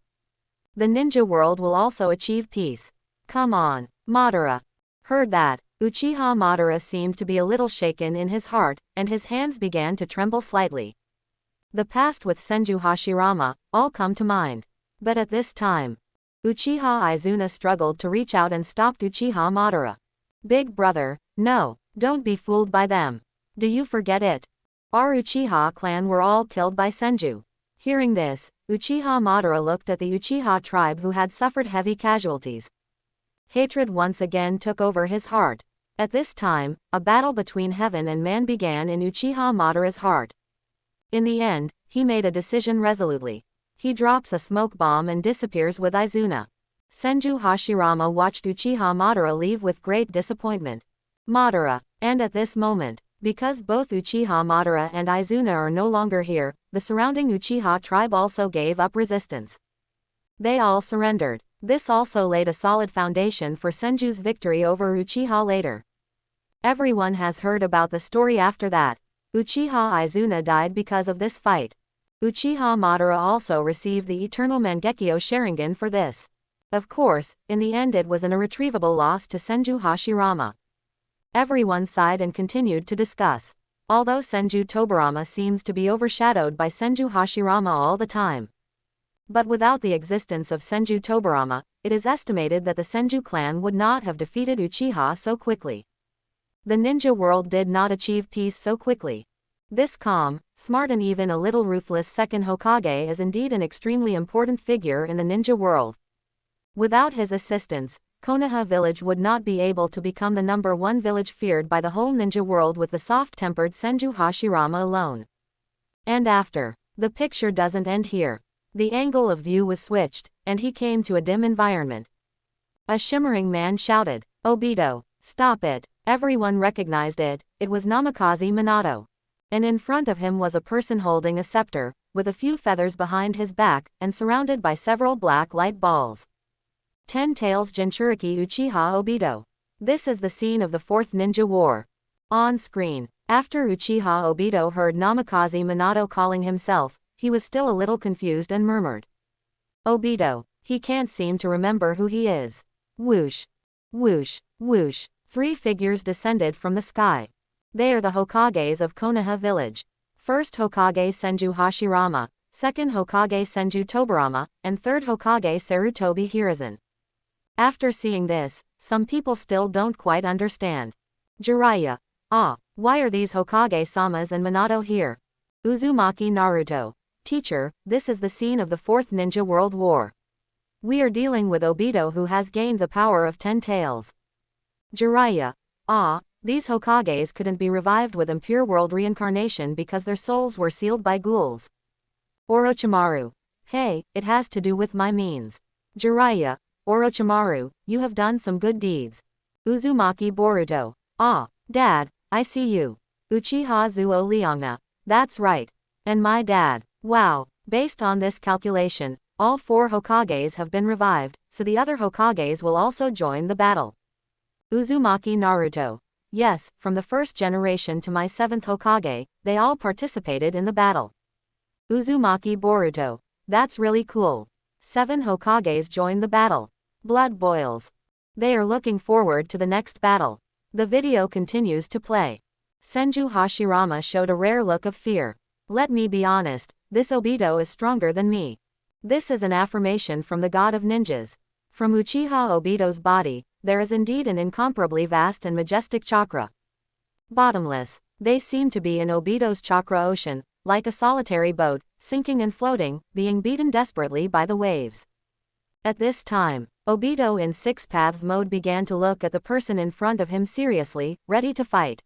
The ninja world will also achieve peace. Come on, Madara. Heard that, Uchiha Madara seemed to be a little shaken in his heart, and his hands began to tremble slightly. The past with Senju Hashirama, all come to mind. But at this time, Uchiha Izuna struggled to reach out and stopped Uchiha Madara. Big brother, no, don't be fooled by them. Do you forget it? Our Uchiha clan were all killed by Senju. Hearing this, Uchiha Madara looked at the Uchiha tribe who had suffered heavy casualties. Hatred once again took over his heart. At this time, a battle between heaven and man began in Uchiha Madara's heart. In the end, he made a decision resolutely. He drops a smoke bomb and disappears with Izuna. Senju Hashirama watched Uchiha Madara leave with great disappointment. Madara, and at this moment, because both Uchiha Madara and Izuna are no longer here, the surrounding Uchiha tribe also gave up resistance. They all surrendered. This also laid a solid foundation for Senju's victory over Uchiha later. Everyone has heard about the story after that. Uchiha Izuna died because of this fight. Uchiha Madara also received the Eternal Mangekyo Sharingan for this. Of course, in the end it was an irretrievable loss to Senju Hashirama. Everyone sighed and continued to discuss. Although Senju Tobarama seems to be overshadowed by Senju Hashirama all the time. But without the existence of Senju Tobarama, it is estimated that the Senju clan would not have defeated Uchiha so quickly. The ninja world did not achieve peace so quickly. This calm, smart and even a little ruthless second Hokage is indeed an extremely important figure in the ninja world. Without his assistance, Konoha village would not be able to become the #1 village feared by the whole ninja world with the soft-tempered Senju Hashirama alone. And after, the picture doesn't end here. The angle of view was switched, and he came to a dim environment. A shimmering man shouted, "Obito, stop it!" Everyone recognized it, it was Namikaze Minato. And in front of him was a person holding a scepter, with a few feathers behind his back, and surrounded by several black light balls. 10 Tails Jinchuriki Uchiha Obito. This is the scene of the 4th Ninja War. On screen, after Uchiha Obito heard Namikaze Minato calling himself, he was still a little confused and murmured. Obito, he can't seem to remember who he is. Whoosh. Whoosh, whoosh. 3 figures descended from the sky. They are the Hokages of Konoha village. First Hokage Senju Hashirama, second Hokage Senju Tobarama, and third Hokage Sarutobi Hiruzen. After seeing this, some people still don't quite understand. Jiraiya. Why are these Hokage-samas and Minato here? Uzumaki Naruto. Teacher, this is the scene of the 4th Ninja World War. We are dealing with Obito who has gained the power of 10 tails. Jiraiya. These Hokages couldn't be revived with impure world reincarnation because their souls were sealed by ghouls. Orochimaru. Hey, it has to do with my means. Jiraiya. Orochimaru, you have done some good deeds. Uzumaki Boruto. Dad, I see you. Uchiha Zuo Liangna. That's right. And my dad. Wow, based on this calculation, all 4 Hokages have been revived, so the other Hokages will also join the battle. Uzumaki Naruto. Yes, from the 1st generation to my 7th Hokage, they all participated in the battle. Uzumaki Boruto. That's really cool. 7 Hokages joined the battle. Blood boils. They are looking forward to the next battle. The video continues to play. Senju Hashirama showed a rare look of fear. Let me be honest, this Obito is stronger than me. This is an affirmation from the god of ninjas. From Uchiha Obito's body, there is indeed an incomparably vast and majestic chakra. Bottomless, they seem to be in Obito's chakra ocean, like a solitary boat, sinking and floating, being beaten desperately by the waves. At this time, Obito in 6 paths mode began to look at the person in front of him seriously, ready to fight.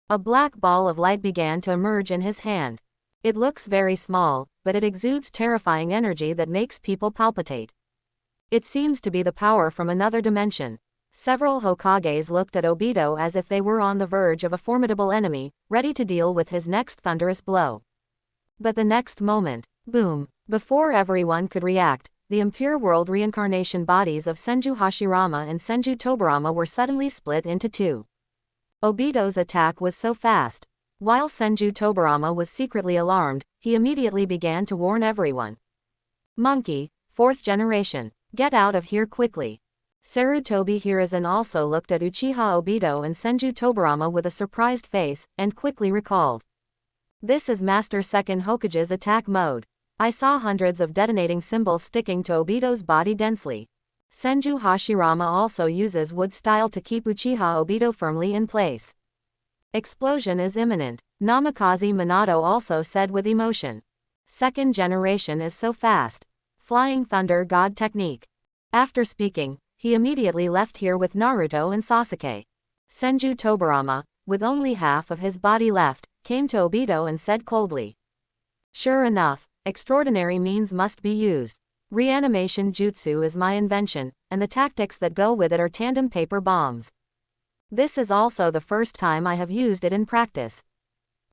A black ball of light began to emerge in his hand. It looks very small, but it exudes terrifying energy that makes people palpitate. It seems to be the power from another dimension. Several Hokages looked at Obito as if they were on the verge of a formidable enemy, ready to deal with his next thunderous blow. But the next moment, boom, before everyone could react, the impure world reincarnation bodies of Senju Hashirama and Senju Tobarama were suddenly split into two. Obito's attack was so fast. While Senju Tobarama was secretly alarmed, he immediately began to warn everyone. Monkey, 4th generation, get out of here quickly. Sarutobi Hiruzen also looked at Uchiha Obito and Senju Tobarama with a surprised face, and quickly recalled. This is Master 2nd Hokage's attack mode. I saw hundreds of detonating symbols sticking to Obito's body densely. Senju Hashirama also uses wood style to keep Uchiha Obito firmly in place. Explosion is imminent, Namikaze Minato also said with emotion. 2nd generation is so fast. Flying Thunder God technique. After speaking, he immediately left here with Naruto and Sasuke. Senju Tobarama, with only half of his body left, came to Obito and said coldly. Sure enough, extraordinary means must be used. Reanimation jutsu is my invention, and the tactics that go with it are tandem paper bombs. This is also the first time I have used it in practice.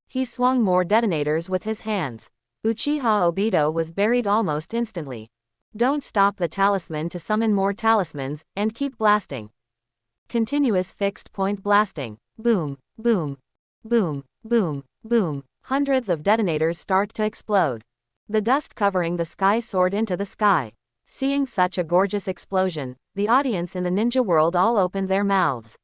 He swung more detonators with his hands. Uchiha Obito was buried almost instantly. Don't stop the talisman to summon more talismans, and keep blasting. Continuous fixed point blasting. Boom, boom, boom, boom, boom. Hundreds of detonators start to explode. The dust covering the sky soared into the sky. Seeing such a gorgeous explosion, the audience in the ninja world all opened their mouths.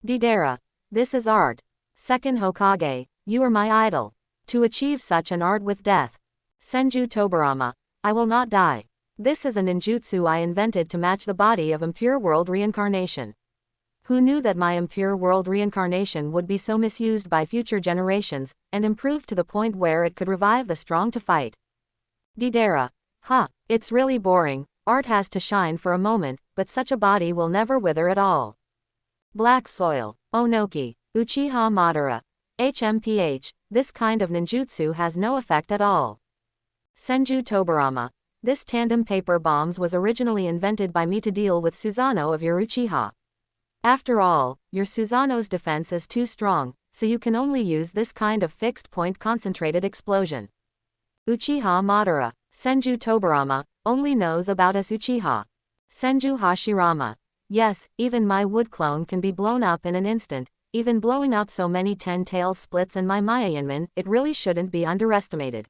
Deidara, this is art. 2nd Hokage, you are my idol. To achieve such an art with death. Senju Tobarama, I will not die. This is a ninjutsu I invented to match the body of impure world reincarnation. Who knew that my impure world reincarnation would be so misused by future generations, and improved to the point where it could revive the strong to fight? Deidara, it's really boring. Art has to shine for a moment, but such a body will never wither at all. Black soil, Onoki, Uchiha Madara. HMPH, this kind of ninjutsu has no effect at all. Senju Tobarama, this tandem paper bombs was originally invented by me to deal with Susanoo of your Uchiha. After all, your Susanoo's defense is too strong, so you can only use this kind of fixed point concentrated explosion. Uchiha Madara, Senju Tobarama, only knows about us Uchiha. Senju Hashirama. Yes, even my wood clone can be blown up in an instant, even blowing up so many 10 tails splits and my Myayanman, it really shouldn't be underestimated.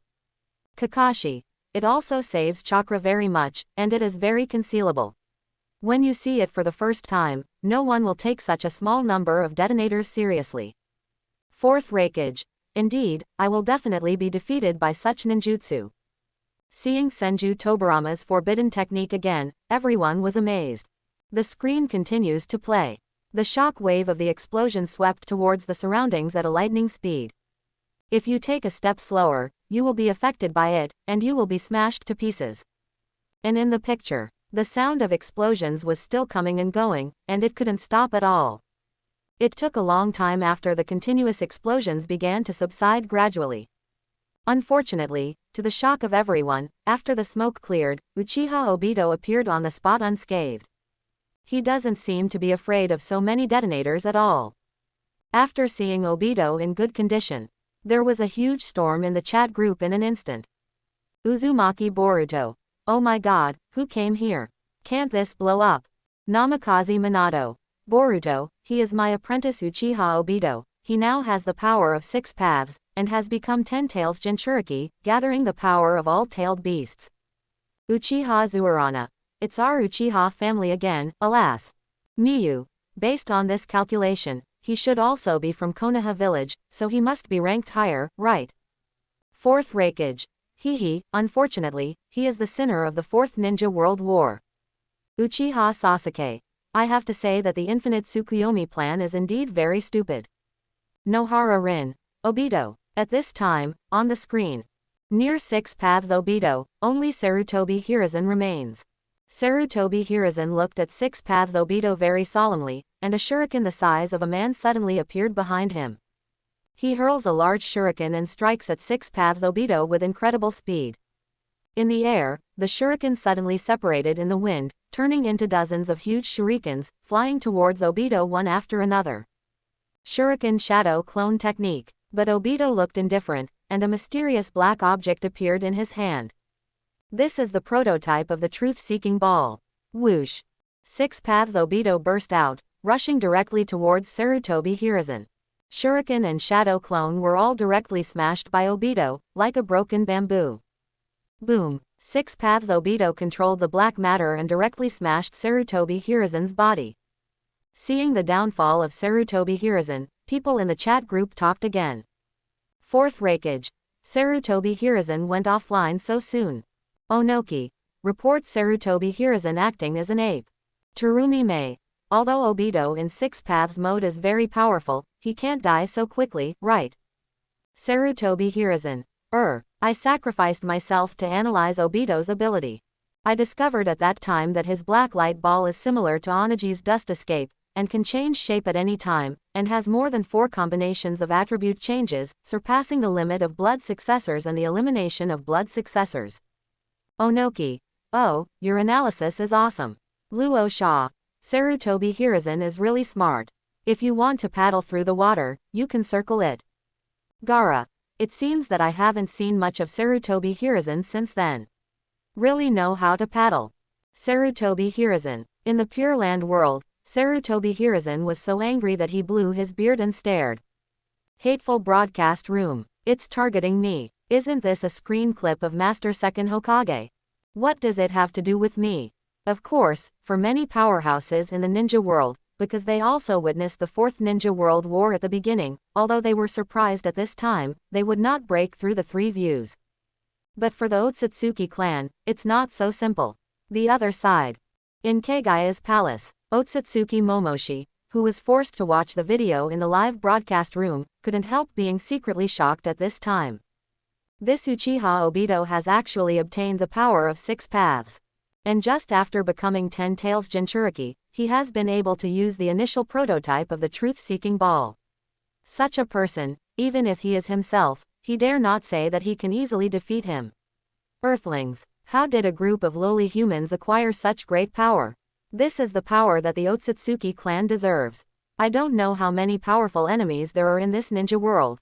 Kakashi. It also saves chakra very much, and it is very concealable. When you see it for the first time, no one will take such a small number of detonators seriously. 4th Raikage. Indeed, I will definitely be defeated by such ninjutsu. Seeing Senju Tobarama's forbidden technique again, everyone was amazed. The screen continues to play. The shock wave of the explosion swept towards the surroundings at a lightning speed. If you take a step slower, you will be affected by it, and you will be smashed to pieces. And in the picture, the sound of explosions was still coming and going, and it couldn't stop at all. It took a long time after the continuous explosions began to subside gradually. Unfortunately, to the shock of everyone, after the smoke cleared, Uchiha Obito appeared on the spot unscathed. He doesn't seem to be afraid of so many detonators at all. After seeing Obito in good condition, there was a huge storm in the chat group in an instant. Uzumaki Boruto. Oh my god, who came here? Can't this blow up? Namikaze Minato. Boruto, he is my apprentice Uchiha Obito. He now has the power of 6 paths, and has become 10 tails Jinchuriki, gathering the power of all tailed beasts. Uchiha Zuarana. It's our Uchiha family again, alas. Miyu. Based on this calculation, he should also be from Konoha village, so he must be ranked higher, right? 4th Raikage. Unfortunately, he is the sinner of the 4th Ninja World War. Uchiha Sasuke. I have to say that the infinite Tsukuyomi plan is indeed very stupid. Nohara Rin. Obito. At this time, on the screen. Near 6 paths Obito, only Sarutobi Hiruzen remains. Sarutobi Hiruzen looked at 6 paths Obito very solemnly, and a shuriken the size of a man suddenly appeared behind him. He hurls a large shuriken and strikes at 6 paths Obito with incredible speed. In the air, the shuriken suddenly separated in the wind, turning into dozens of huge shurikens, flying towards Obito one after another. Shuriken Shadow Clone Technique. But Obito looked indifferent, and a mysterious black object appeared in his hand. This is the prototype of the truth-seeking ball. Whoosh! 6 paths. Obito burst out, rushing directly towards Sarutobi Hiruzen. Shuriken and Shadow Clone were all directly smashed by Obito, like a broken bamboo. Boom! 6 paths. Obito controlled the black matter and directly smashed Sarutobi Hiruzen's body. Seeing the downfall of Sarutobi Hiruzen, people in the chat group talked again. 4th Raikage. Sarutobi Hiruzen went offline so soon. Onoki. Reports Sarutobi Hiruzen acting as an ape. Terumi Mei. Although Obito in 6 paths mode is very powerful, he can't die so quickly, right? Sarutobi Hiruzen. I sacrificed myself to analyze Obito's ability. I discovered at that time that his black light ball is similar to Onagi's dust escape, and can change shape at any time, and has more than 4 combinations of attribute changes, surpassing the limit of blood successors and the elimination of blood successors. Onoki. Oh, your analysis is awesome. Luo Sha. Sarutobi Hiruzen is really smart. If you want to paddle through the water, you can circle it. Gaara. It seems that I haven't seen much of Sarutobi Hiruzen since then. Really know how to paddle. Sarutobi Hiruzen. In the Pure Land world, Sarutobi Hiruzen was so angry that he blew his beard and stared. Hateful broadcast room. It's targeting me. Isn't this a screen clip of Master Second Hokage? What does it have to do with me? Of course, for many powerhouses in the ninja world, because they also witnessed the 4th Ninja World War at the beginning, although they were surprised at this time, they would not break through the 3 views. But for the Otsutsuki clan, it's not so simple. The other side. In Kagaya's palace, Otsutsuki Momoshi, who was forced to watch the video in the live broadcast room, couldn't help being secretly shocked at this time. This Uchiha Obito has actually obtained the power of 6 paths. And just after becoming 10 Tails Jinchuriki, he has been able to use the initial prototype of the truth-seeking ball. Such a person, even if he is himself, he dare not say that he can easily defeat him. Earthlings, how did a group of lowly humans acquire such great power? This is the power that the Otsutsuki clan deserves. I don't know how many powerful enemies there are in this ninja world.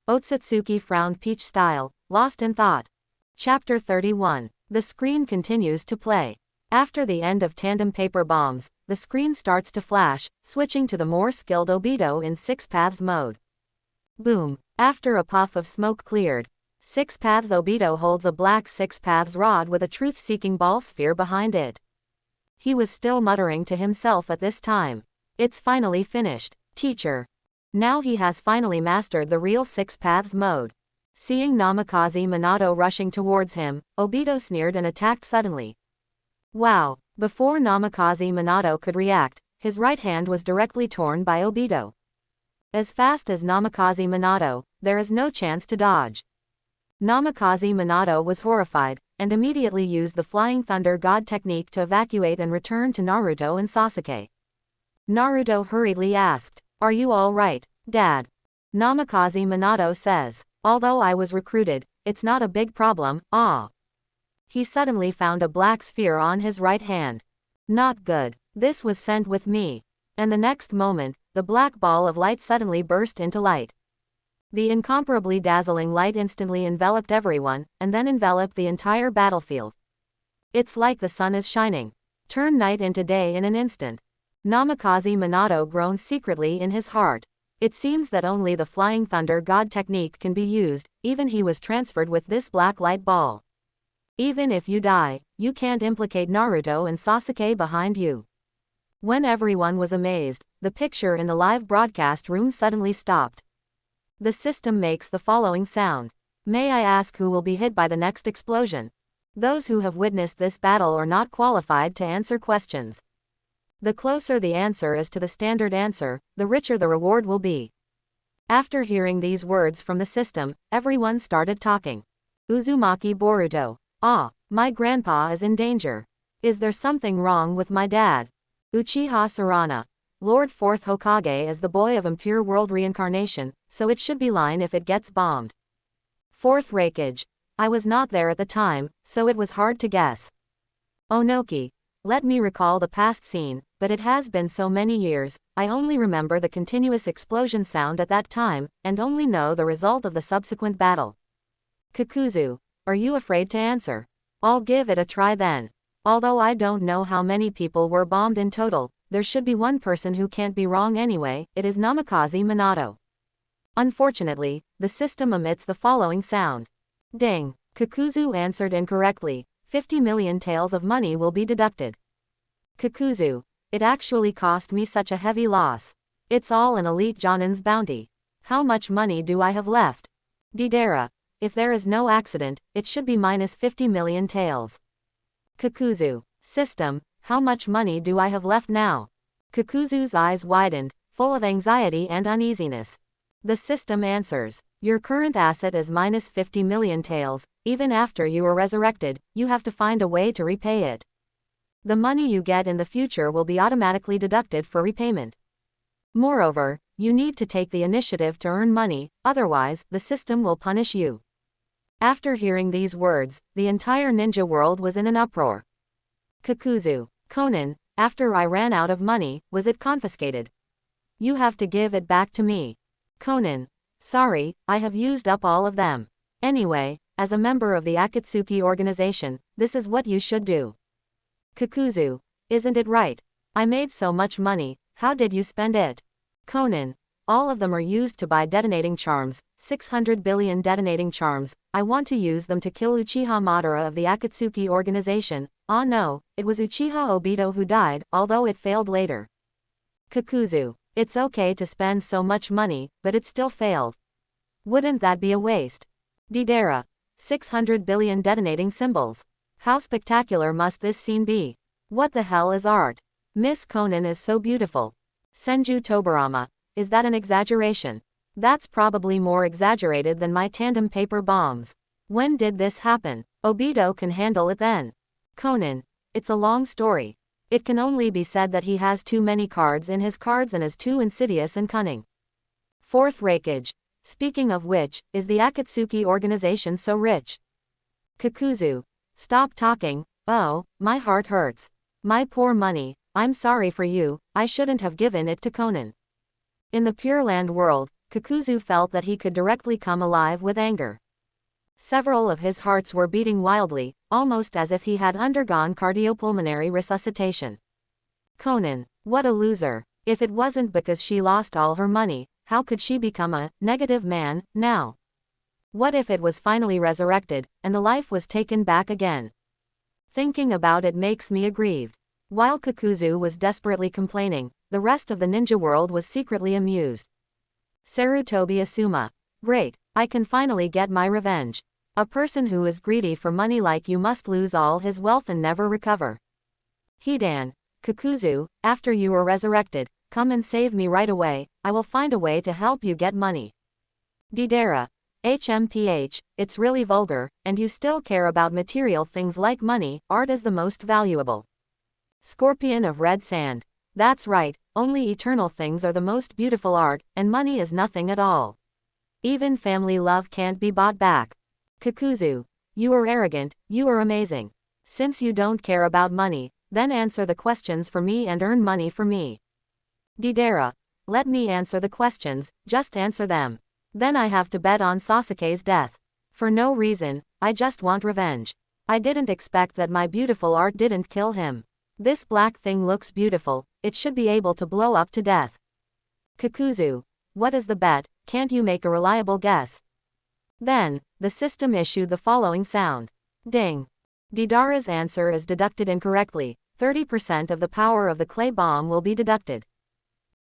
Otsutsuki frowned peach style, lost in thought. Chapter 31. The screen continues to play. After the end of tandem paper bombs, the screen starts to flash, switching to the more skilled Obito in 6 paths mode. Boom. After a puff of smoke cleared, 6 paths Obito holds a black 6 paths rod with a truth-seeking ball sphere behind it. He was still muttering to himself at this time. It's finally finished, teacher. Now he has finally mastered the real 6 paths mode. Seeing Namikaze Minato rushing towards him, Obito sneered and attacked suddenly. Wow! Before Namikaze Minato could react, his right hand was directly torn by Obito. As fast as Namikaze Minato, there is no chance to dodge. Namikaze Minato was horrified, and immediately used the Flying Thunder God technique to evacuate and return to Naruto and Sasuke. Naruto hurriedly asked, "Are you all right, Dad?" Namikaze Minato says, "Although I was recruited, it's not a big problem, ah." He suddenly found a black sphere on his right hand. Not good. This was sent with me. And the next moment, the black ball of light suddenly burst into light. The incomparably dazzling light instantly enveloped everyone, and then enveloped the entire battlefield. It's like the sun is shining. Turn night into day in an instant. Namikaze Minato groaned secretly in his heart. It seems that only the Flying Thunder God technique can be used, even he was transferred with this black light ball. Even if you die, you can't implicate Naruto and Sasuke behind you. When everyone was amazed, the picture in the live broadcast room suddenly stopped. The system makes the following sound. May I ask who will be hit by the next explosion? Those who have witnessed this battle are not qualified to answer questions. The closer the answer is to the standard answer, the richer the reward will be. After hearing these words from the system, everyone started talking. Uzumaki Boruto. Ah, my grandpa is in danger. Is there something wrong with my dad? Uchiha Sarana. Lord 4th Hokage is the boy of impure world reincarnation, so it should be line if it gets bombed. 4th Raikage. I was not there at the time, so it was hard to guess. Onoki. Let me recall the past scene, but it has been so many years, I only remember the continuous explosion sound at that time, and only know the result of the subsequent battle. Kakuzu. Are you afraid to answer? I'll give it a try then. Although I don't know how many people were bombed in total, there should be one person who can't be wrong anyway, it is Namikaze Minato. Unfortunately, the system emits the following sound. Ding. Kakuzu answered incorrectly. 50 million taels of money will be deducted. Kakuzu. It actually cost me such a heavy loss. It's all an elite Jonin's bounty. How much money do I have left? Deidara. If there is no accident, it should be minus 50 million taels. Kakuzu. System, how much money do I have left now? Kakuzu's eyes widened, full of anxiety and uneasiness. The system answers. Your current asset is minus 50 million taels. Even after you are resurrected, you have to find a way to repay it. The money you get in the future will be automatically deducted for repayment. Moreover, you need to take the initiative to earn money, otherwise, the system will punish you. After hearing these words, the entire ninja world was in an uproar. Kakuzu. Conan, after I ran out of money, was it confiscated? You have to give it back to me. Conan. Sorry, I have used up all of them. Anyway, as a member of the Akatsuki organization, this is what you should do. Kakuzu. Isn't it right? I made so much money, how did you spend it? Conan. All of them are used to buy detonating charms, 600 billion detonating charms. I want to use them to kill Uchiha Madara of the Akatsuki organization. Ah no, it was Uchiha Obito who died, although it failed later. Kakuzu. It's okay to spend so much money, but it still failed. Wouldn't that be a waste? Deidara. 600 billion detonating symbols. How spectacular must this scene be? What the hell is art? Miss Conan is so beautiful. Senju Tobarama. Is that an exaggeration? That's probably more exaggerated than my tandem paper bombs. When did this happen? Obito can handle it then. Conan. It's a long story. It can only be said that he has too many cards in his cards and is too insidious and cunning. Fourth Raikage. Speaking of which, is the Akatsuki organization so rich? Kakuzu. Stop talking, oh, my heart hurts. My poor money, I'm sorry for you, I shouldn't have given it to Conan. In the Pure Land world, Kakuzu felt that he could directly come alive with anger. Several of his hearts were beating wildly, almost as if he had undergone cardiopulmonary resuscitation. Conan, what a loser. If it wasn't because she lost all her money, how could she become a negative man now? What if it was finally resurrected, and the life was taken back again? Thinking about it makes me aggrieved. While Kakuzu was desperately complaining, the rest of the ninja world was secretly amused. Sarutobi Asuma. Great, I can finally get my revenge. A person who is greedy for money like you must lose all his wealth and never recover. Hidan. Kakuzu, after you are resurrected, come and save me right away, I will find a way to help you get money. Deidara. HMPH, it's really vulgar, and you still care about material things like money, art is the most valuable. Scorpion of Red Sand. That's right, only eternal things are the most beautiful art, and money is nothing at all. Even family love can't be bought back. Kakuzu. You are arrogant, you are amazing. Since you don't care about money, then answer the questions for me and earn money for me. Deidara. Let me answer the questions, just answer them. Then I have to bet on Sasuke's death. For no reason, I just want revenge. I didn't expect that my beautiful art didn't kill him. This black thing looks beautiful, it should be able to blow up to death. Kakuzu. What is the bet, can't you make a reliable guess? Then, the system issued the following sound. Ding. Deidara's answer is deducted incorrectly. 30% of the power of the clay bomb will be deducted.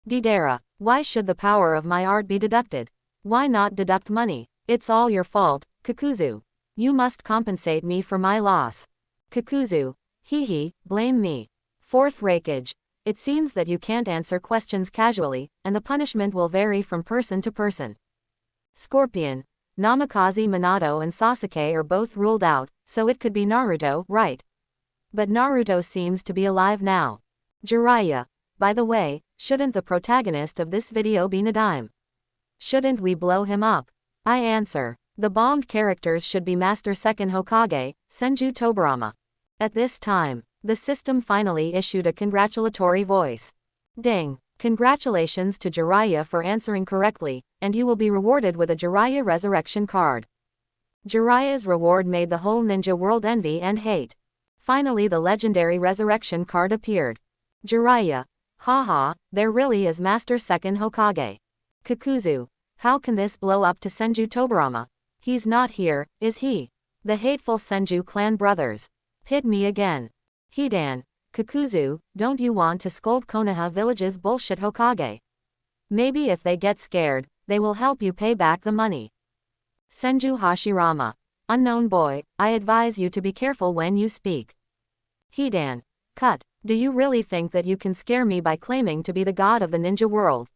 Deidara. Why should the power of my art be deducted? Why not deduct money? It's all your fault, Kakuzu. You must compensate me for my loss. Kakuzu. Hee, blame me. Fourth Raikage. It seems that you can't answer questions casually, and the punishment will vary from person to person. Scorpion. Namikaze Minato and Sasuke are both ruled out, so it could be Naruto, right? But Naruto seems to be alive now. Jiraiya. By the way, shouldn't the protagonist of this video be Nadime? Shouldn't we blow him up? I answer. The bombed characters should be Master Second Hokage, Senju Tobarama. At this time, the system finally issued a congratulatory voice. Ding! Congratulations to Jiraiya for answering correctly, and you will be rewarded with a Jiraiya Resurrection card. Jiraiya's reward made the whole ninja world envy and hate. Finally the legendary Resurrection card appeared. Jiraiya. Haha, there really is Master Second Hokage. Kakuzu. How can this blow up to Senju Tobarama? He's not here, is he? The hateful Senju clan brothers. Hit me again. Hidan. Kakuzu, don't you want to scold Konoha village's bullshit Hokage? Maybe if they get scared, they will help you pay back the money. Senju Hashirama. Unknown boy, I advise you to be careful when you speak. Hidan. Cut. Do you really think that you can scare me by claiming to be the god of the ninja world?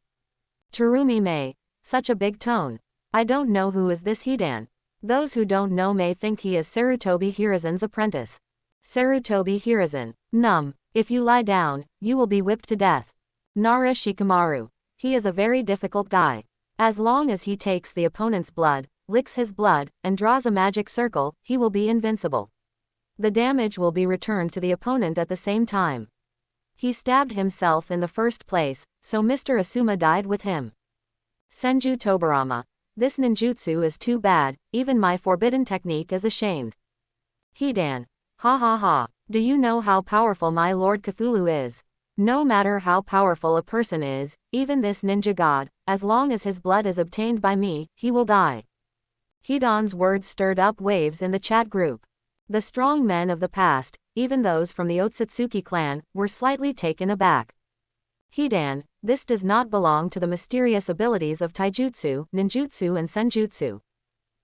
Terumi Mei. Such a big tone. I don't know who is this Hidan. Those who don't know may think he is Sarutobi Hiruzen's apprentice. Sarutobi Hiruzen. Num. If you lie down, you will be whipped to death. Nara Shikamaru. He is a very difficult guy. As long as he takes the opponent's blood, licks his blood, and draws a magic circle, he will be invincible. The damage will be returned to the opponent at the same time. He stabbed himself in the first place, so Mr. Asuma died with him. Senju Tobarama. This ninjutsu is too bad, even my forbidden technique is ashamed. Hidan. Ha ha ha. Do you know how powerful my Lord Cthulhu is? No matter how powerful a person is, even this ninja god, as long as his blood is obtained by me, he will die. Hidan's words stirred up waves in the chat group. The strong men of the past, even those from the Otsutsuki clan, were slightly taken aback. Hidan, this does not belong to the mysterious abilities of taijutsu, ninjutsu and senjutsu.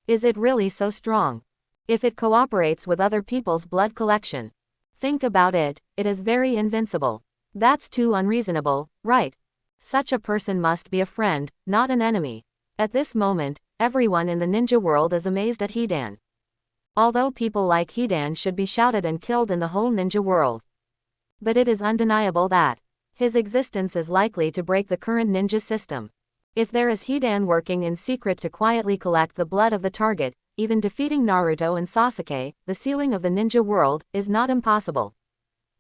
Is it really so strong? If it cooperates with other people's blood collection. Think about it, it is very invincible. That's too unreasonable, right? Such a person must be a friend, not an enemy. At this moment, everyone in the ninja world is amazed at Hidan. Although people like Hidan should be shouted and killed in the whole ninja world. But it is undeniable that his existence is likely to break the current ninja system. If there is Hidan working in secret to quietly collect the blood of the target, even defeating Naruto and Sasuke, the ceiling of the ninja world, is not impossible.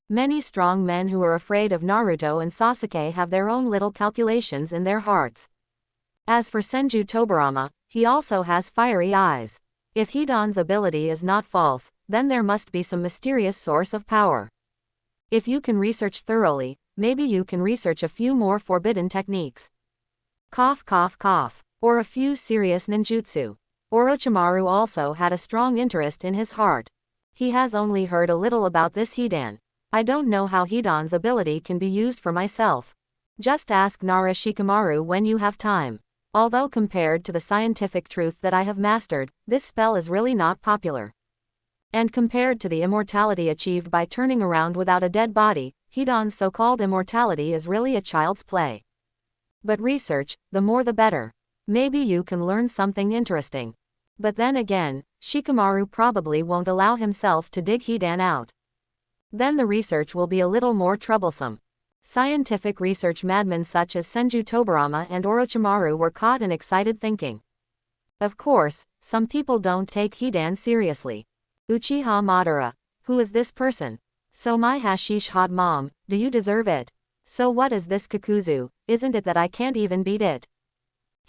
Many strong men who are afraid of Naruto and Sasuke have their own little calculations in their hearts. As for Senju Tobarama, he also has fiery eyes. If Hidan's ability is not false, then there must be some mysterious source of power. If you can research thoroughly, maybe you can research a few more forbidden techniques. Cough cough cough. Or a few serious ninjutsu. Orochimaru also had a strong interest in his heart. He has only heard a little about this Hidan. I don't know how Hidan's ability can be used for myself. Just ask Nara Shikamaru when you have time. Although compared to the scientific truth that I have mastered, this spell is really not popular. And compared to the immortality achieved by turning around without a dead body, Hidan's so-called immortality is really a child's play. But research, the more the better. Maybe you can learn something interesting. But then again, Shikamaru probably won't allow himself to dig Hidan out. Then the research will be a little more troublesome. Scientific research madmen such as Senju Tobarama and Orochimaru were caught in excited thinking. Of course, some people don't take Hidan seriously. Uchiha Madara. Who is this person? So my hashish hot mom, do you deserve it? So what is this Kakuzu, isn't it that I can't even beat it?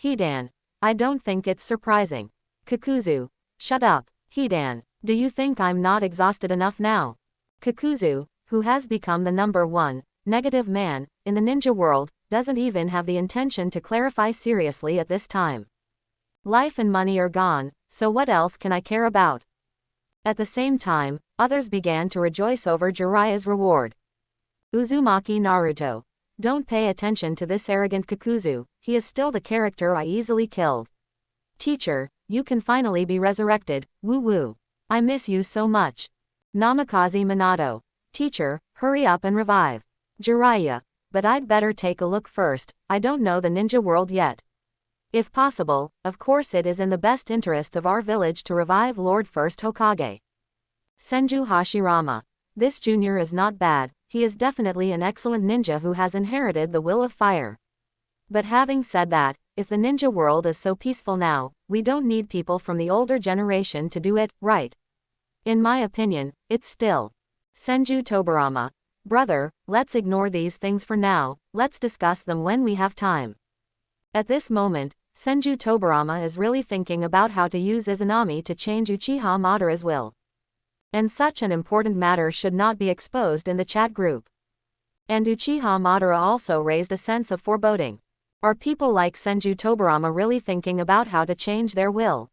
Hidan. I don't think it's surprising. Kakuzu. Shut up, Hidan. Do you think I'm not exhausted enough now? Kakuzu, who has become the #1 negative man in the ninja world, doesn't even have the intention to clarify seriously at this time. Life and money are gone, so what else can I care about? At the same time, others began to rejoice over Jiraiya's reward. Uzumaki Naruto. Don't pay attention to this arrogant Kakuzu, he is still the character I easily killed. Teacher, you can finally be resurrected, woo woo. I miss you so much. Namikaze Minato. Teacher, hurry up and revive Jiraiya. But I'd better take a look first, I don't know the ninja world yet. If possible, of course it is in the best interest of our village to revive Lord First Hokage. Senju Hashirama. This junior is not bad, he is definitely an excellent ninja who has inherited the will of fire. But having said that, if the ninja world is so peaceful now, we don't need people from the older generation to do it, right? In my opinion, it's still. Senju Tobarama. Brother, let's ignore these things for now, let's discuss them when we have time. At this moment, Senju Tobarama is really thinking about how to use Izanami to change Uchiha Madara's will. And such an important matter should not be exposed in the chat group. And Uchiha Madara also raised a sense of foreboding. Are people like Senju Tobarama really thinking about how to change their will?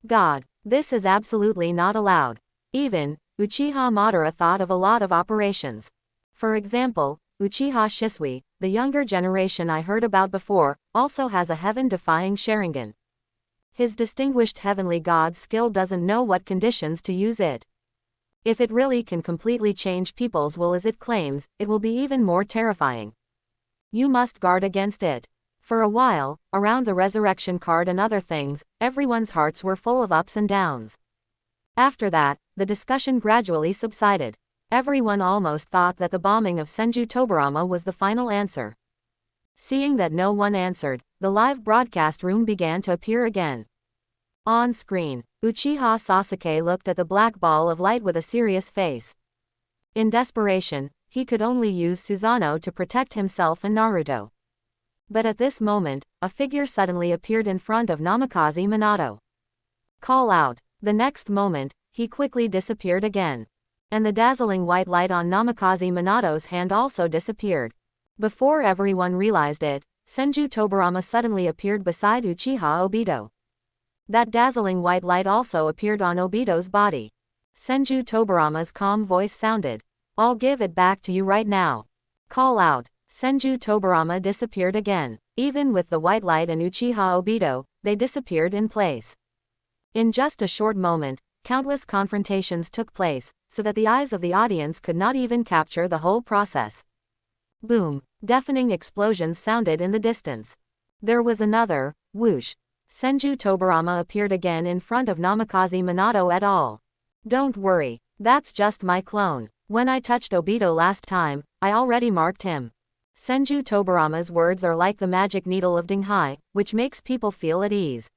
God, this is absolutely not allowed. Even, Uchiha Madara thought of a lot of operations. For example, Uchiha Shisui, the younger generation I heard about before, also has a heaven-defying Sharingan. His distinguished heavenly god skill doesn't know what conditions to use it. If it really can completely change people's will as it claims, it will be even more terrifying. You must guard against it. For a while, around the resurrection card and other things, everyone's hearts were full of ups and downs. After that, the discussion gradually subsided. Everyone almost thought that the bombing of Senju Tobarama was the final answer. Seeing that no one answered, the live broadcast room began to appear again. On screen, Uchiha Sasuke looked at the black ball of light with a serious face. In desperation, he could only use Susanoo to protect himself and Naruto. But at this moment, a figure suddenly appeared in front of Namikaze Minato. Call out. The next moment, he quickly disappeared again. And the dazzling white light on Namikaze Minato's hand also disappeared. Before everyone realized it, Senju Tobarama suddenly appeared beside Uchiha Obito. That dazzling white light also appeared on Obito's body. Senju Tobarama's calm voice sounded. I'll give it back to you right now. Call out. Senju Tobarama disappeared again. Even with the white light and Uchiha Obito, they disappeared in place. In just a short moment, countless confrontations took place, so that the eyes of the audience could not even capture the whole process. Boom! Deafening explosions sounded in the distance. There was another whoosh. Senju Tobarama appeared again in front of Namikaze Minato et al. Don't worry, that's just my clone. When I touched Obito last time, I already marked him. Senju Tobarama's words are like the magic needle of Dinghai, which makes people feel at ease.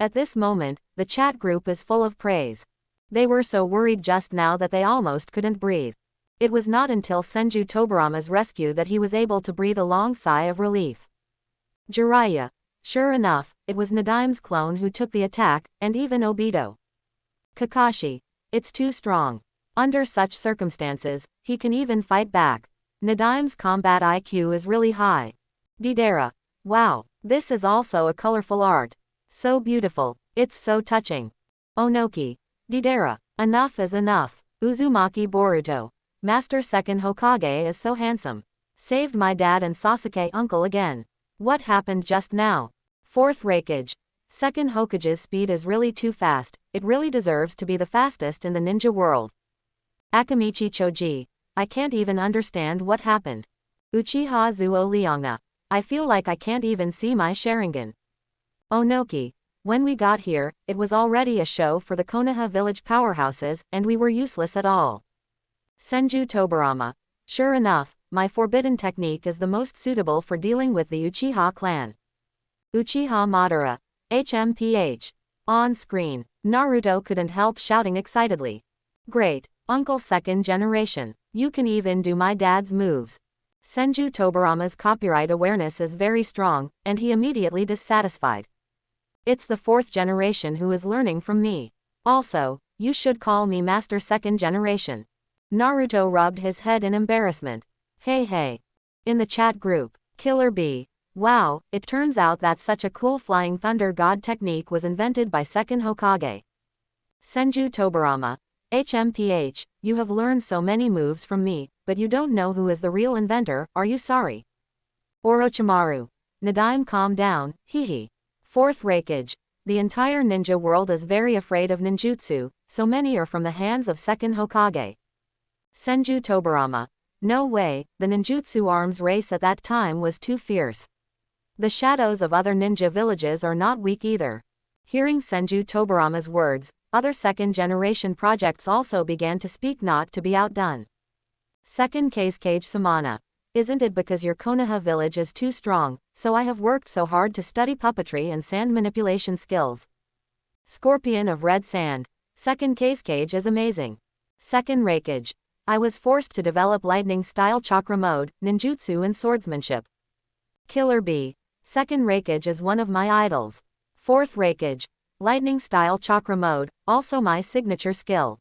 At this moment, the chat group is full of praise. They were so worried just now that they almost couldn't breathe. It was not until Senju Tobarama's rescue that he was able to breathe a long sigh of relief. Jiraiya. Sure enough, it was Nadime's clone who took the attack, and even Obito. Kakashi. It's too strong. Under such circumstances, he can even fight back. Nadime's combat IQ is really high. Deidara. Wow, this is also a colorful art. So beautiful, it's so touching. Onoki. Deidara. Enough is enough. Uzumaki Boruto. Master Second Hokage is so handsome. Saved my dad and Sasuke uncle again. What happened just now? Fourth Raikage. Second Hokage's speed is really too fast, it really deserves to be the fastest in the ninja world. Akamichi Choji. I can't even understand what happened. Uchiha Zuo Liangna. I feel like I can't even see my Sharingan. Onoki. When we got here, it was already a show for the Konoha village powerhouses, and we were useless at all. Senju Tobarama. Sure enough, my forbidden technique is the most suitable for dealing with the Uchiha clan. Uchiha Madara. HMPH. On screen, Naruto couldn't help shouting excitedly. Great, Uncle Second Generation. You can even do my dad's moves. Senju Tobarama's copyright awareness is very strong, and he immediately dissatisfied. It's the fourth generation who is learning from me. Also, you should call me Master Second Generation. Naruto rubbed his head in embarrassment. Hey. In the chat group, Killer Bee. Wow, it turns out that such a cool flying thunder god technique was invented by Second Hokage. Senju Tobarama. HMPH, you have learned so many moves from me, but you don't know who is the real inventor, are you sorry? Orochimaru. Nadime, calm down, hehe. Fourth Raikage. The entire ninja world is very afraid of ninjutsu, so many are from the hands of Second Hokage. Senju Tobarama. No way, the ninjutsu arms race at that time was too fierce. The shadows of other ninja villages are not weak either. Hearing Senju Tobarama's words, other second-generation projects also began to speak not to be outdone. Second Case Cage Samana. Isn't it because your Konoha village is too strong, so I have worked so hard to study puppetry and sand manipulation skills. Scorpion of Red Sand. Second cage is amazing. Second Reikage. I was forced to develop lightning-style chakra mode, ninjutsu and swordsmanship. Killer Bee. Second Reikage is one of my idols. Fourth Reikage. Lightning-style chakra mode, also my signature skill.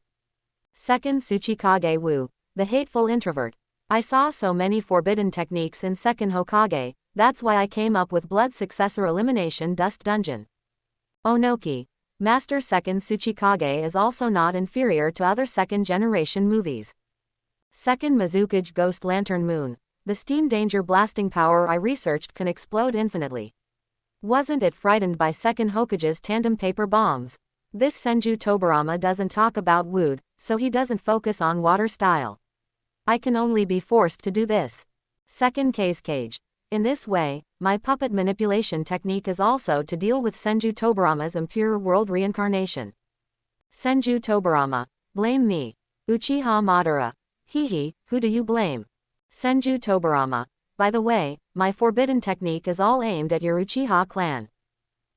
Second Tsuchikage Wu. The hateful introvert. I saw so many forbidden techniques in second Hokage, that's why I came up with blood successor elimination dust dungeon. Onoki. Master second Tsuchikage is also not inferior to other second generation movies. Second Mizukage Ghost Lantern Moon. The steam danger blasting power I researched can explode infinitely. Wasn't it frightened by second Hokage's tandem paper bombs? This Senju Tobarama doesn't talk about wood, so he doesn't focus on water style. I can only be forced to do this. Second cage. In this way, my puppet manipulation technique is also to deal with Senju Tobarama's impure world reincarnation. Senju Tobarama. Blame me. Uchiha Madara. Hehe, who do you blame? Senju Tobarama. By the way, my forbidden technique is all aimed at your Uchiha clan.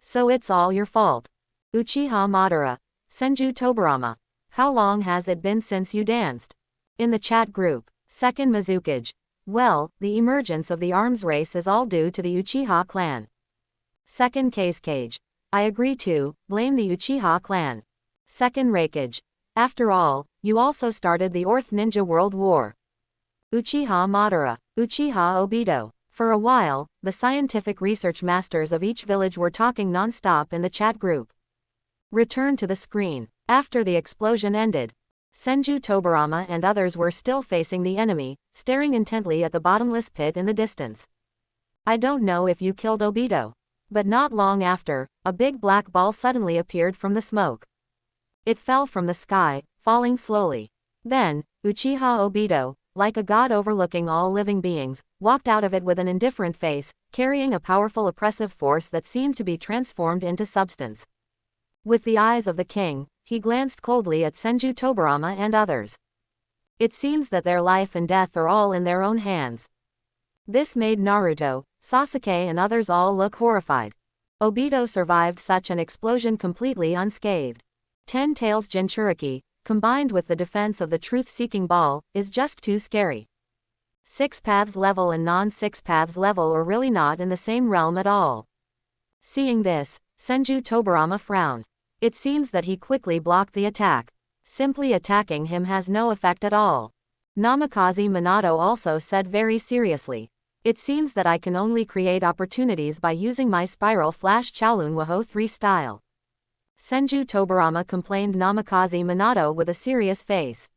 So it's all your fault. Uchiha Madara. Senju Tobarama. How long has it been since you danced? In the chat group. Second Mizukage. Well, the emergence of the arms race is all due to the Uchiha clan. Second cage. I agree to blame the Uchiha clan. Second Reikage. After all, you also started the Orth Ninja World War. Uchiha Madara. Uchiha Obito. For a while, the scientific research masters of each village were talking non-stop in the chat group. Return to the screen. After the explosion ended, Senju Tobarama and others were still facing the enemy, staring intently at the bottomless pit in the distance. I don't know if you killed Obito. But not long after, a big black ball suddenly appeared from the smoke. It fell from the sky, falling slowly. Then, Uchiha Obito, like a god overlooking all living beings, walked out of it with an indifferent face, carrying a powerful oppressive force that seemed to be transformed into substance. With the eyes of the king, he glanced coldly at Senju Tobarama and others. It seems that their life and death are all in their own hands. This made Naruto, Sasuke and others all look horrified. Obito survived such an explosion completely unscathed. 10 Tails Jinchuriki, combined with the defense of the truth-seeking ball, is just too scary. 6 Paths level and non-6 Paths level are really not in the same realm at all. Seeing this, Senju Tobarama frowned. It seems that he quickly blocked the attack. Simply attacking him has no effect at all. Namikaze Minato also said very seriously. It seems that I can only create opportunities by using my Spiral Flash Shaolin Waho 3 style. Senju Tobarama complained Namikaze Minato with a serious face.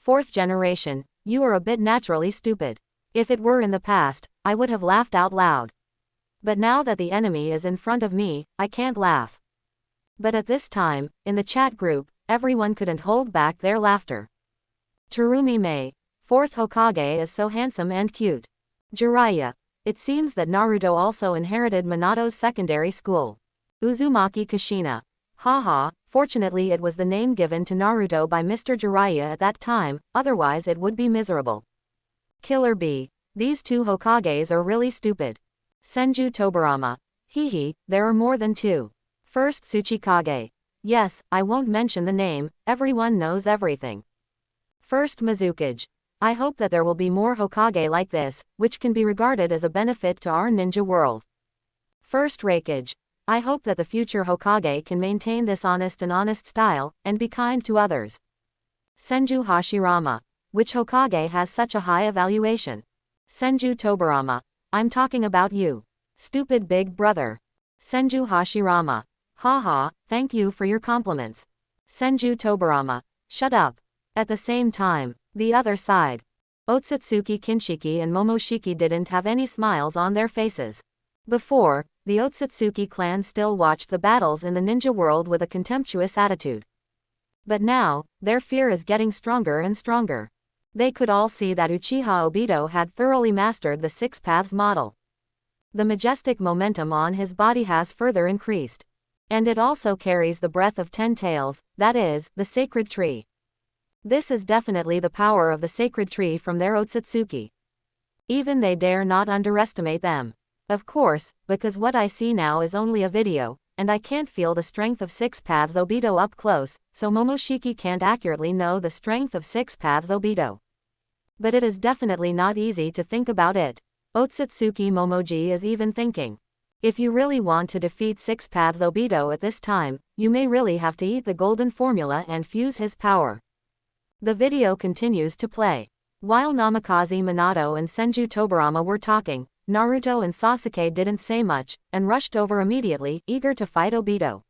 4th generation, you are a bit naturally stupid. If it were in the past, I would have laughed out loud. But now that the enemy is in front of me, I can't laugh. But at this time, in the chat group, everyone couldn't hold back their laughter. Terumi Mei. 4th Hokage is so handsome and cute. Jiraiya. It seems that Naruto also inherited Minato's secondary school. Uzumaki Kushina. Haha, fortunately it was the name given to Naruto by Mr. Jiraiya at that time, otherwise it would be miserable. Killer Bee. These 2 Hokages are really stupid. Senju Tobarama. Hehe, there are more than 2. First Tsuchikage. Yes, I won't mention the name, everyone knows everything. First Mizukage. I hope that there will be more Hokage like this, which can be regarded as a benefit to our ninja world. First Reikage. I hope that the future Hokage can maintain this honest style, and be kind to others. Senju Hashirama. Which Hokage has such a high evaluation? Senju Tobarama. I'm talking about you. Stupid big brother. Senju Hashirama. Haha, thank you for your compliments. Senju Tobarama. Shut up. At the same time, the other side. Otsutsuki Kinshiki and Momoshiki didn't have any smiles on their faces. Before, the Otsutsuki clan still watched the battles in the ninja world with a contemptuous attitude. But now, their fear is getting stronger and stronger. They could all see that Uchiha Obito had thoroughly mastered the 6 Paths model. The majestic momentum on his body has further increased. And it also carries the breath of 10 Tails, that is, the sacred tree. This is definitely the power of the sacred tree from their Otsutsuki. Even they dare not underestimate them. Of course, because what I see now is only a video, and I can't feel the strength of Six Paths Obito up close, so Momoshiki can't accurately know the strength of Six Paths Obito. But it is definitely not easy to think about it. Otsutsuki Momoji is even thinking. If you really want to defeat Six Paths Obito at this time, you may really have to eat the golden formula and fuse his power. The video continues to play. While Namikaze Minato and Senju Tobirama were talking, Naruto and Sasuke didn't say much, and rushed over immediately, eager to fight Obito.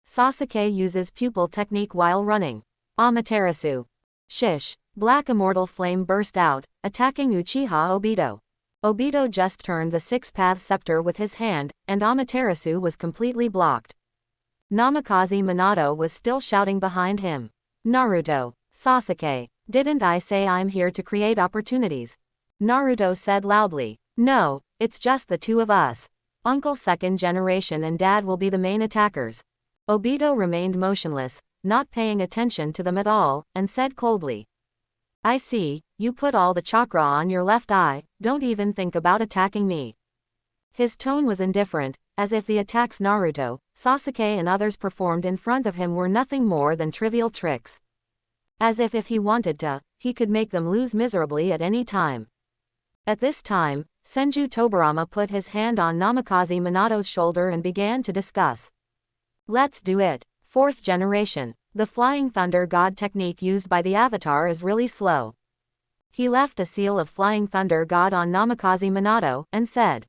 Sasuke uses pupil technique while running. Amaterasu. Shish. Black immortal flame burst out, attacking Uchiha Obito. Obito just turned the six-path scepter with his hand, and Amaterasu was completely blocked. Namikaze Minato was still shouting behind him. Naruto. Sasuke. Didn't I say I'm here to create opportunities? Naruto said loudly. No, it's just the two of us. Uncle second generation and dad will be the main attackers. Obito remained motionless, not paying attention to them at all, and said coldly. I see, you put all the chakra on your left eye, don't even think about attacking me. His tone was indifferent, as if the attacks Naruto, Sasuke and others performed in front of him were nothing more than trivial tricks. As if he wanted to, he could make them lose miserably at any time. At this time, Senju Tobirama put his hand on Namikaze Minato's shoulder and began to discuss. Let's do it. Fourth generation. The Flying Thunder God technique used by the Avatar is really slow. He left a seal of Flying Thunder God on Namikaze Minato, and said.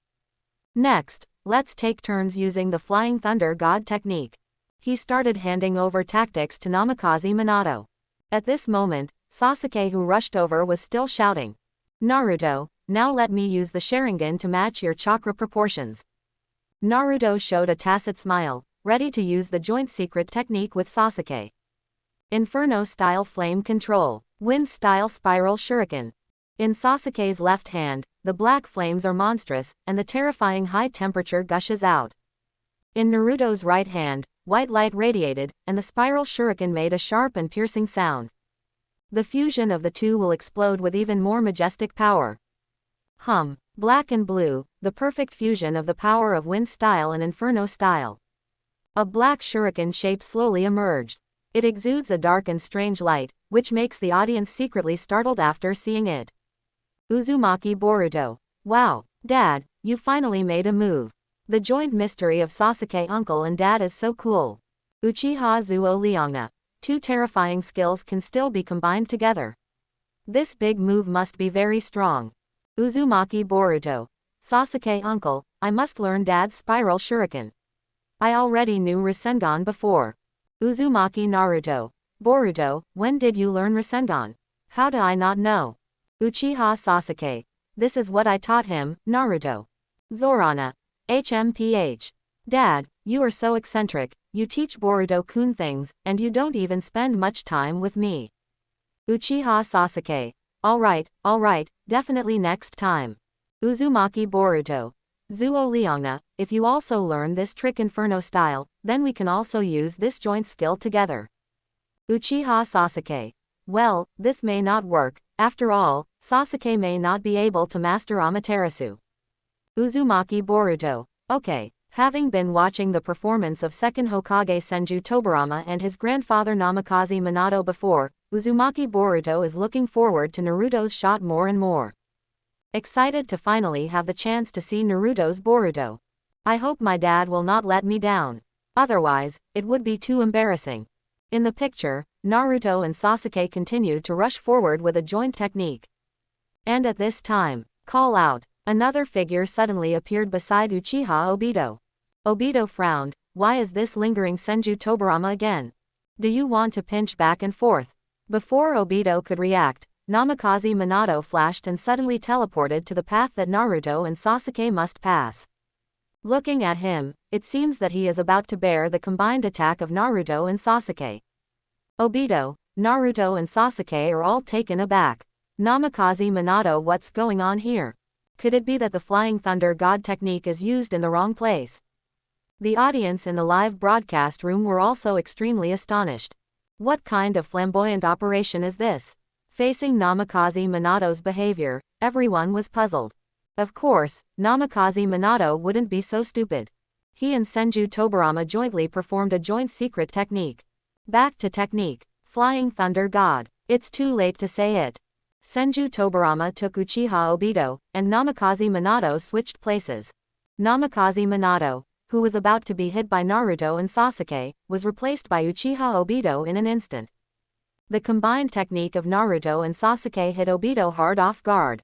Next, let's take turns using the Flying Thunder God technique. He started handing over tactics to Namikaze Minato. At this moment, Sasuke, who rushed over, was still shouting. Naruto, now let me use the Sharingan to match your chakra proportions. Naruto showed a tacit smile, ready to use the joint secret technique with Sasuke. Inferno-style flame control. Wind-style spiral shuriken. In Sasuke's left hand, the black flames are monstrous, and the terrifying high temperature gushes out. In Naruto's right hand, white light radiated, and the spiral shuriken made a sharp and piercing sound. The fusion of the two will explode with even more majestic power. Black and blue, the perfect fusion of the power of wind style and inferno style. A black shuriken shape slowly emerged. It exudes a dark and strange light, which makes the audience secretly startled after seeing it. Uzumaki Boruto. Wow, Dad, you finally made a move. The joint mystery of Sasuke uncle and dad is so cool. Uchiha Zuo Liangna. Two terrifying skills can still be combined together. This big move must be very strong. Uzumaki Boruto. Sasuke uncle, I must learn dad's spiral shuriken. I already knew Rasengan before. Uzumaki Naruto. Boruto, when did you learn Rasengan? How do I not know? Uchiha Sasuke. This is what I taught him, Naruto. Zorana. HMPH. Dad, you are so eccentric, you teach Boruto-kun things, and you don't even spend much time with me. Uchiha Sasuke. Alright, definitely next time. Uzumaki Boruto. Zuo Liangna, if you also learn this trick Inferno style, then we can also use this joint skill together. Uchiha Sasuke. Well, this may not work, after all, Sasuke may not be able to master Amaterasu. Uzumaki Boruto. Okay, having been watching the performance of second Hokage Senju Tobirama and his grandfather Namikaze Minato before, Uzumaki Boruto is looking forward to Naruto's shot more and more. Excited to finally have the chance to see Naruto's Boruto. I hope my dad will not let me down. Otherwise, it would be too embarrassing. In the picture, Naruto and Sasuke continued to rush forward with a joint technique. And at this time, call out, another figure suddenly appeared beside Uchiha Obito. Obito frowned. Why is this lingering Senju Tobirama again? Do you want to pinch back and forth? Before Obito could react, Namikaze Minato flashed and suddenly teleported to the path that Naruto and Sasuke must pass. Looking at him, it seems that he is about to bear the combined attack of Naruto and Sasuke. Obito, Naruto and Sasuke are all taken aback. Namikaze Minato, what's going on here? Could it be that the Flying Thunder God technique is used in the wrong place? The audience in the live broadcast room were also extremely astonished. What kind of flamboyant operation is this? Facing Namikaze Minato's behavior, Everyone was puzzled. Of course, Namikaze Minato wouldn't be so stupid. He and Senju Tobarama jointly performed a joint secret technique. Back to technique. Flying Thunder God. It's too late to say it. Senju Tobarama took Uchiha Obito, and Namikaze Minato switched places. Namikaze Minato, who was about to be hit by Naruto and Sasuke, was replaced by Uchiha Obito in an instant. The combined technique of Naruto and Sasuke hit Obito hard off guard.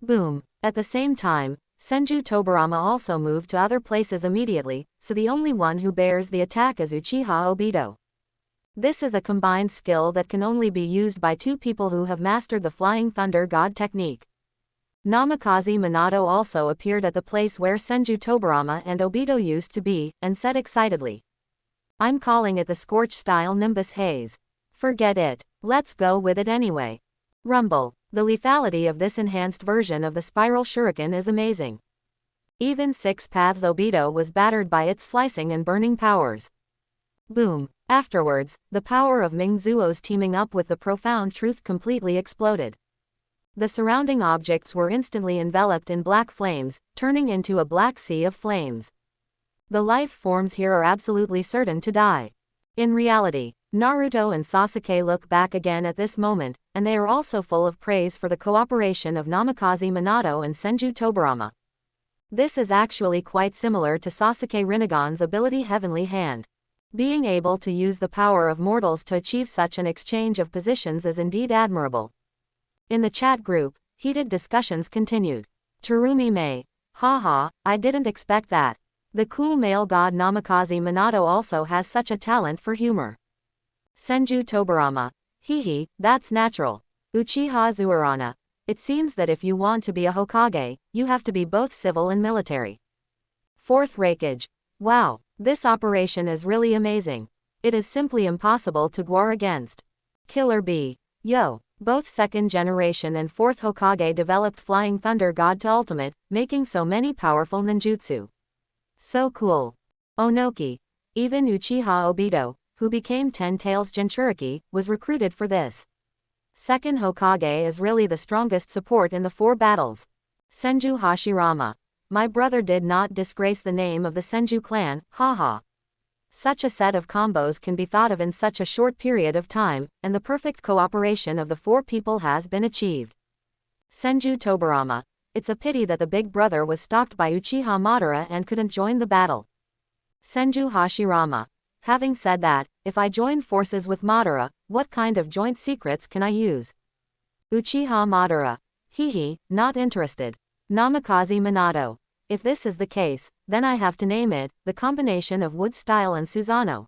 Boom. At the same time, Senju Tobarama also moved to other places immediately, so the only one who bears the attack is Uchiha Obito. This is a combined skill that can only be used by two people who have mastered the Flying Thunder God technique. Namikaze Minato also appeared at the place where Senju Tobarama and Obito used to be, and said excitedly, "I'm calling it the Scorch-style Nimbus Haze. Forget it. Let's go with it anyway." Rumble. The lethality of this enhanced version of the Spiral Shuriken is amazing. Even Six Paths Obito was battered by its slicing and burning powers. Boom. Afterwards, the power of Mingzuo's teaming up with the Profound Truth completely exploded. The surrounding objects were instantly enveloped in black flames, turning into a black sea of flames. The life forms here are absolutely certain to die. In reality, Naruto and Sasuke look back again at this moment, and they are also full of praise for the cooperation of Namikaze Minato and Senju Tobarama. This is actually quite similar to Sasuke Rinnegan's ability Heavenly Hand. Being able to use the power of mortals to achieve such an exchange of positions is indeed admirable. In the chat group, heated discussions continued. Terumi May. Haha, I didn't expect that. The cool male god Namikaze Minato also has such a talent for humor. Senju Tobarama. Hehe, that's natural. Uchiha Zuarana. It seems that if you want to be a Hokage, you have to be both civil and military. Fourth Raikage. Wow, this operation is really amazing. It is simply impossible to war against. Killer Bee. Yo. Both second generation and fourth Hokage developed Flying Thunder God to ultimate, making so many powerful ninjutsu. So cool. Onoki. Even Uchiha Obito, who became Ten Tails Jinchuriki, was recruited for this. Second Hokage is really the strongest support in the 4 battles. Senju Hashirama. My brother did not disgrace the name of the Senju clan, haha. Such a set of combos can be thought of in such a short period of time, and the perfect cooperation of the 4 people has been achieved. Senju Tobarama. It's a pity that the big brother was stopped by Uchiha Madara and couldn't join the battle. Senju Hashirama. Having said that, if I join forces with Madara, what kind of joint secrets can I use? Uchiha Madara. Hehe, not interested. Namikaze Minato. If this is the case, then I have to name it, the combination of Wood Style and Susanoo.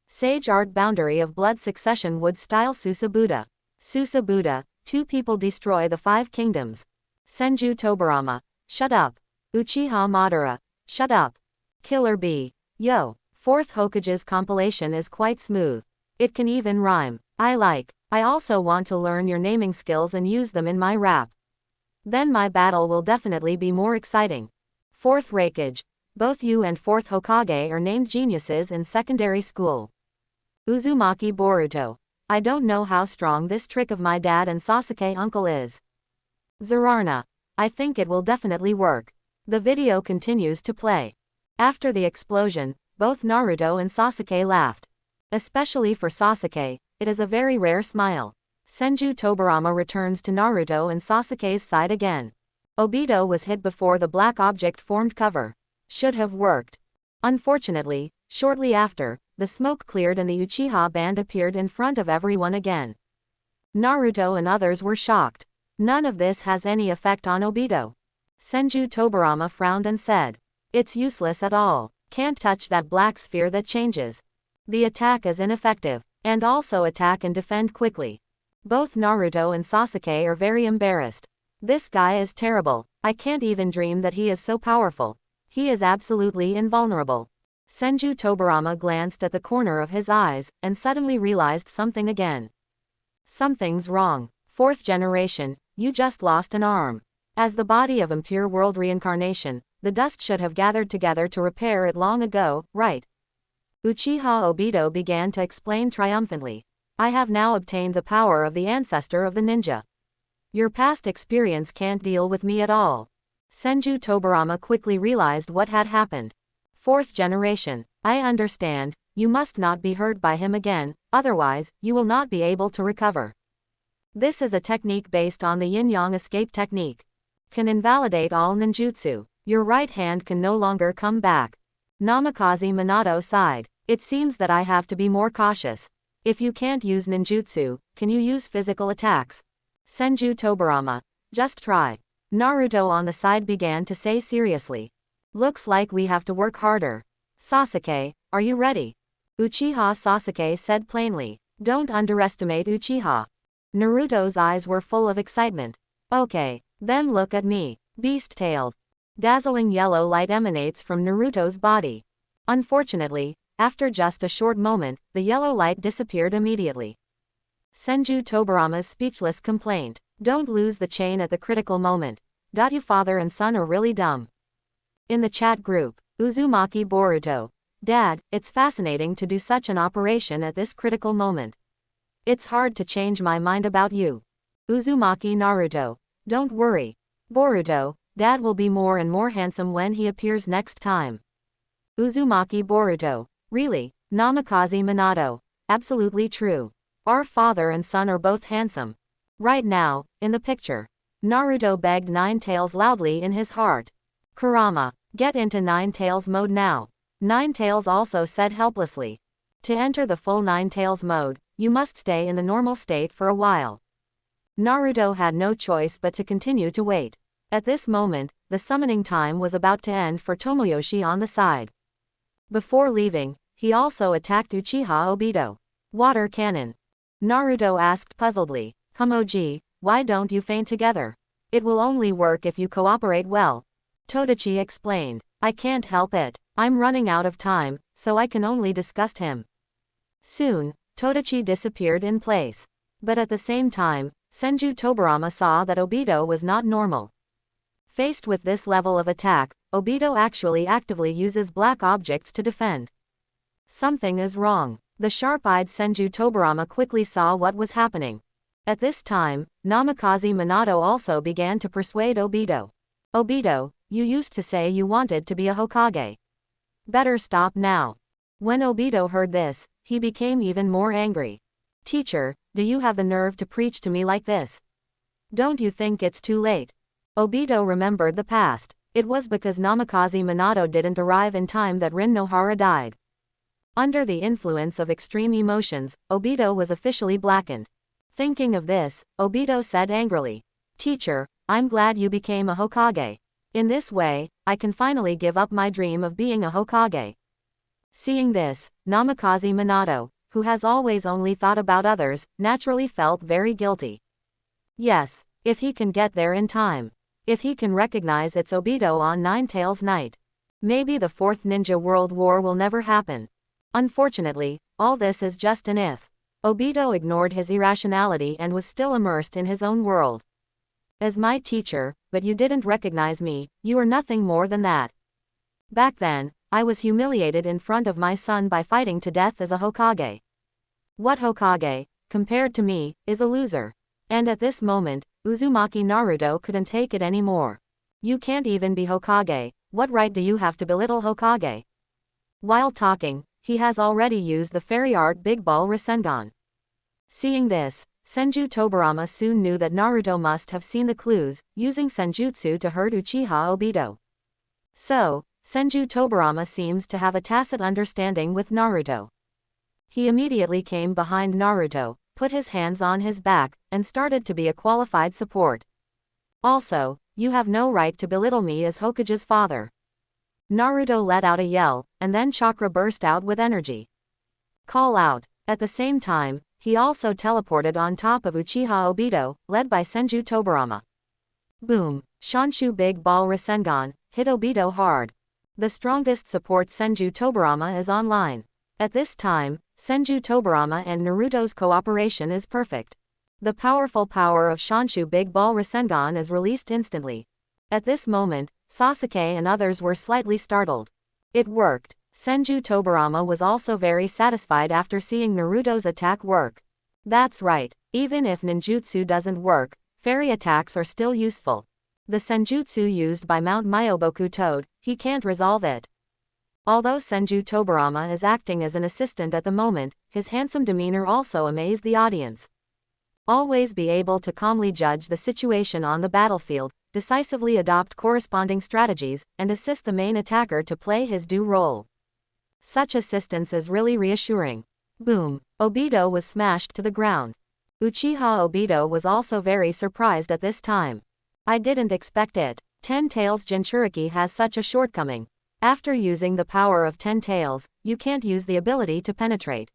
Sage Art Boundary of Blood Succession Wood Style Susabuda. Susabuda, 2 people destroy the 5 kingdoms. Senju Tobarama. Shut up. Uchiha Madara. Shut up. Killer Bee. Yo. 4th Hokage's compilation is quite smooth. It can even rhyme. I also want to learn your naming skills and use them in my rap. Then my battle will definitely be more exciting. 4th Raikage. Both you and 4th Hokage are named geniuses in secondary school. Uzumaki Boruto. I don't know how strong this trick of my dad and Sasuke uncle is. Zerarna. I think it will definitely work. The video continues to play. After the explosion, both Naruto and Sasuke laughed. Especially for Sasuke, it is a very rare smile. Senju Tobarama returns to Naruto and Sasuke's side again. Obito was hit before the black object formed cover. Should have worked. Unfortunately, shortly after, the smoke cleared and the Uchiha band appeared in front of everyone again. Naruto and others were shocked. None of this has any effect on Obito. Senju Tobarama frowned and said, "It's useless at all. Can't touch that black sphere that changes. The attack is ineffective, and also attack and defend quickly." Both Naruto and Sasuke are very embarrassed. This guy is terrible. I can't even dream that he is so powerful. He is absolutely invulnerable. Senju Tobarama glanced at the corner of his eyes, and suddenly realized something again. Something's wrong. 4th generation, you just lost an arm. As the body of impure world reincarnation, the dust should have gathered together to repair it long ago, right? Uchiha Obito began to explain triumphantly. I have now obtained the power of the ancestor of the ninja. Your past experience can't deal with me at all. Senju Tobarama quickly realized what had happened. Fourth generation. I understand, you must not be hurt by him again, otherwise, you will not be able to recover. This is a technique based on the yin-yang escape technique. Can invalidate all ninjutsu. Your right hand can no longer come back. Namikaze Minato sighed. It seems that I have to be more cautious. If you can't use ninjutsu, can you use physical attacks? Senju Tobarama. Just try. Naruto on the side began to say seriously. Looks like we have to work harder. Sasuke, are you ready? Uchiha Sasuke said plainly. Don't underestimate Uchiha. Naruto's eyes were full of excitement. Okay, then look at me. Beast-tailed. Dazzling yellow light emanates from Naruto's body. Unfortunately, after just a short moment, the yellow light disappeared immediately. Senju Tobarama's speechless complaint. Don't lose the chain at the critical moment. You father and son are really dumb. In the chat group, Uzumaki Boruto. Dad, it's fascinating to do such an operation at this critical moment. It's hard to change my mind about you. Uzumaki Naruto. Don't worry. Boruto, Dad will be more and more handsome when he appears next time. Uzumaki Boruto. Really, Namikaze Minato. Absolutely true. Our father and son are both handsome. Right now, in the picture. Naruto begged Nine Tails loudly in his heart. Kurama, get into Nine Tails mode now. Nine Tails also said helplessly. To enter the full Nine Tails mode, you must stay in the normal state for a while. Naruto had no choice but to continue to wait. At this moment, the summoning time was about to end for Tomoyoshi on the side. Before leaving, he also attacked Uchiha Obito. Water cannon. Naruto asked puzzledly. Homoji, why don't you faint together? It will only work if you cooperate well. Todachi explained. I can't help it. I'm running out of time, so I can only disgust him. Soon, Todachi disappeared in place. But at the same time, Senju Tobarama saw that Obito was not normal. Faced with this level of attack, Obito actually actively uses black objects to defend. Something is wrong. The sharp-eyed Senju Tobarama quickly saw what was happening. At this time, Namikaze Minato also began to persuade Obito. Obito, you used to say you wanted to be a Hokage. Better stop now. When Obito heard this, he became even more angry. Teacher, do you have the nerve to preach to me like this? Don't you think it's too late? Obito remembered the past. It was because Namikaze Minato didn't arrive in time that Rin Nohara died. Under the influence of extreme emotions, Obito was officially blackened. Thinking of this, Obito said angrily. Teacher, I'm glad you became a Hokage. In this way, I can finally give up my dream of being a Hokage. Seeing this, Namikaze Minato, who has always only thought about others, naturally felt very guilty. Yes, if he can get there in time. If he can recognize it's Obito on Nine Tails Night. Maybe the Fourth Ninja World War will never happen. Unfortunately, all this is just an if. Obito ignored his irrationality and was still immersed in his own world. As my teacher, but you didn't recognize me, you are nothing more than that. Back then, I was humiliated in front of my son by fighting to death as a Hokage. What Hokage, compared to me, is a loser. And at this moment, Uzumaki Naruto couldn't take it anymore. You can't even be Hokage, what right do you have to belittle Hokage? While talking, he has already used the fairy art Big Ball Rasengan. Seeing this, Senju Tobarama soon knew that Naruto must have seen the clues, using senjutsu to hurt Uchiha Obito. So, Senju Tobarama seems to have a tacit understanding with Naruto. He immediately came behind Naruto, put his hands on his back, and started to be a qualified support. Also, you have no right to belittle me as Hokage's father. Naruto let out a yell, and then chakra burst out with energy. Call out. At the same time, he also teleported on top of Uchiha Obito, led by Senju Tobarama. Boom! Shanshu Big Ball Rasengan hit Obito hard. The strongest support Senju Tobarama is online. At this time, Senju Tobarama and Naruto's cooperation is perfect. The powerful power of Shanshu Big Ball Rasengan is released instantly. At this moment, Sasuke and others were slightly startled. It worked. Senju Tobarama was also very satisfied after seeing Naruto's attack work. That's right, even if ninjutsu doesn't work, fairy attacks are still useful. The senjutsu used by Mount Myoboku Toad, he can't resolve it. Although Senju Tobarama is acting as an assistant at the moment, his handsome demeanor also amazed the audience. Always be able to calmly judge the situation on the battlefield, decisively adopt corresponding strategies, and assist the main attacker to play his due role. Such assistance is really reassuring. Boom! Obito was smashed to the ground. Uchiha Obito was also very surprised at this time. I didn't expect it. Ten Tails Jinchuriki has such a shortcoming. After using the power of 10 tails, you can't use the ability to penetrate.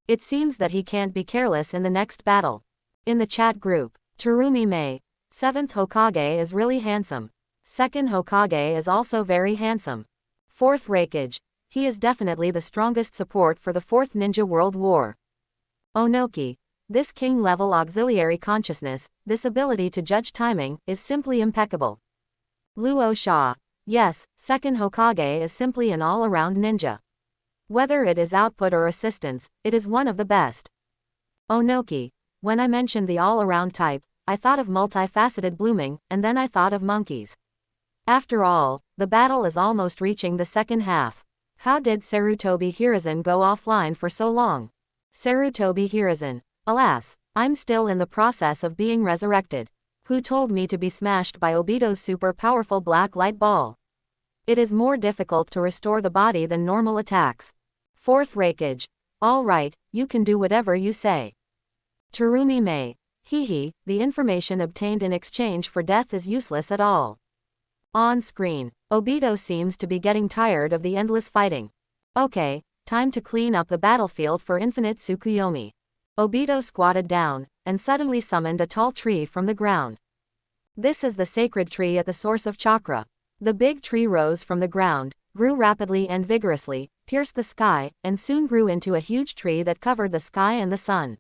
It seems that he can't be careless in the next battle. In the chat group, Terumi Mei, 7th Hokage is really handsome. 2nd Hokage is also very handsome. 4th Raikage, he is definitely the strongest support for the 4th Ninja World War. Onoki, this king-level auxiliary consciousness, this ability to judge timing, is simply impeccable. Luo Sha, yes, 2nd Hokage is simply an all-around ninja. Whether it is output or assistance, it is one of the best. Onoki, when I mentioned the all-around type, I thought of multifaceted blooming, and then I thought of monkeys. After all, the battle is almost reaching the second half. How did Sarutobi Hiruzen go offline for so long? Sarutobi Hiruzen, alas, I'm still in the process of being resurrected. Who told me to be smashed by Obito's super powerful black light ball? It is more difficult to restore the body than normal attacks. 4th Raikage, alright, you can do whatever you say. Terumi Mei, the information obtained in exchange for death is useless at all. On screen, Obito seems to be getting tired of the endless fighting. Okay, time to clean up the battlefield for infinite Tsukuyomi. Obito squatted down, and suddenly summoned a tall tree from the ground. This is the sacred tree at the source of chakra. The big tree rose from the ground, grew rapidly and vigorously, pierced the sky, and soon grew into a huge tree that covered the sky and the sun.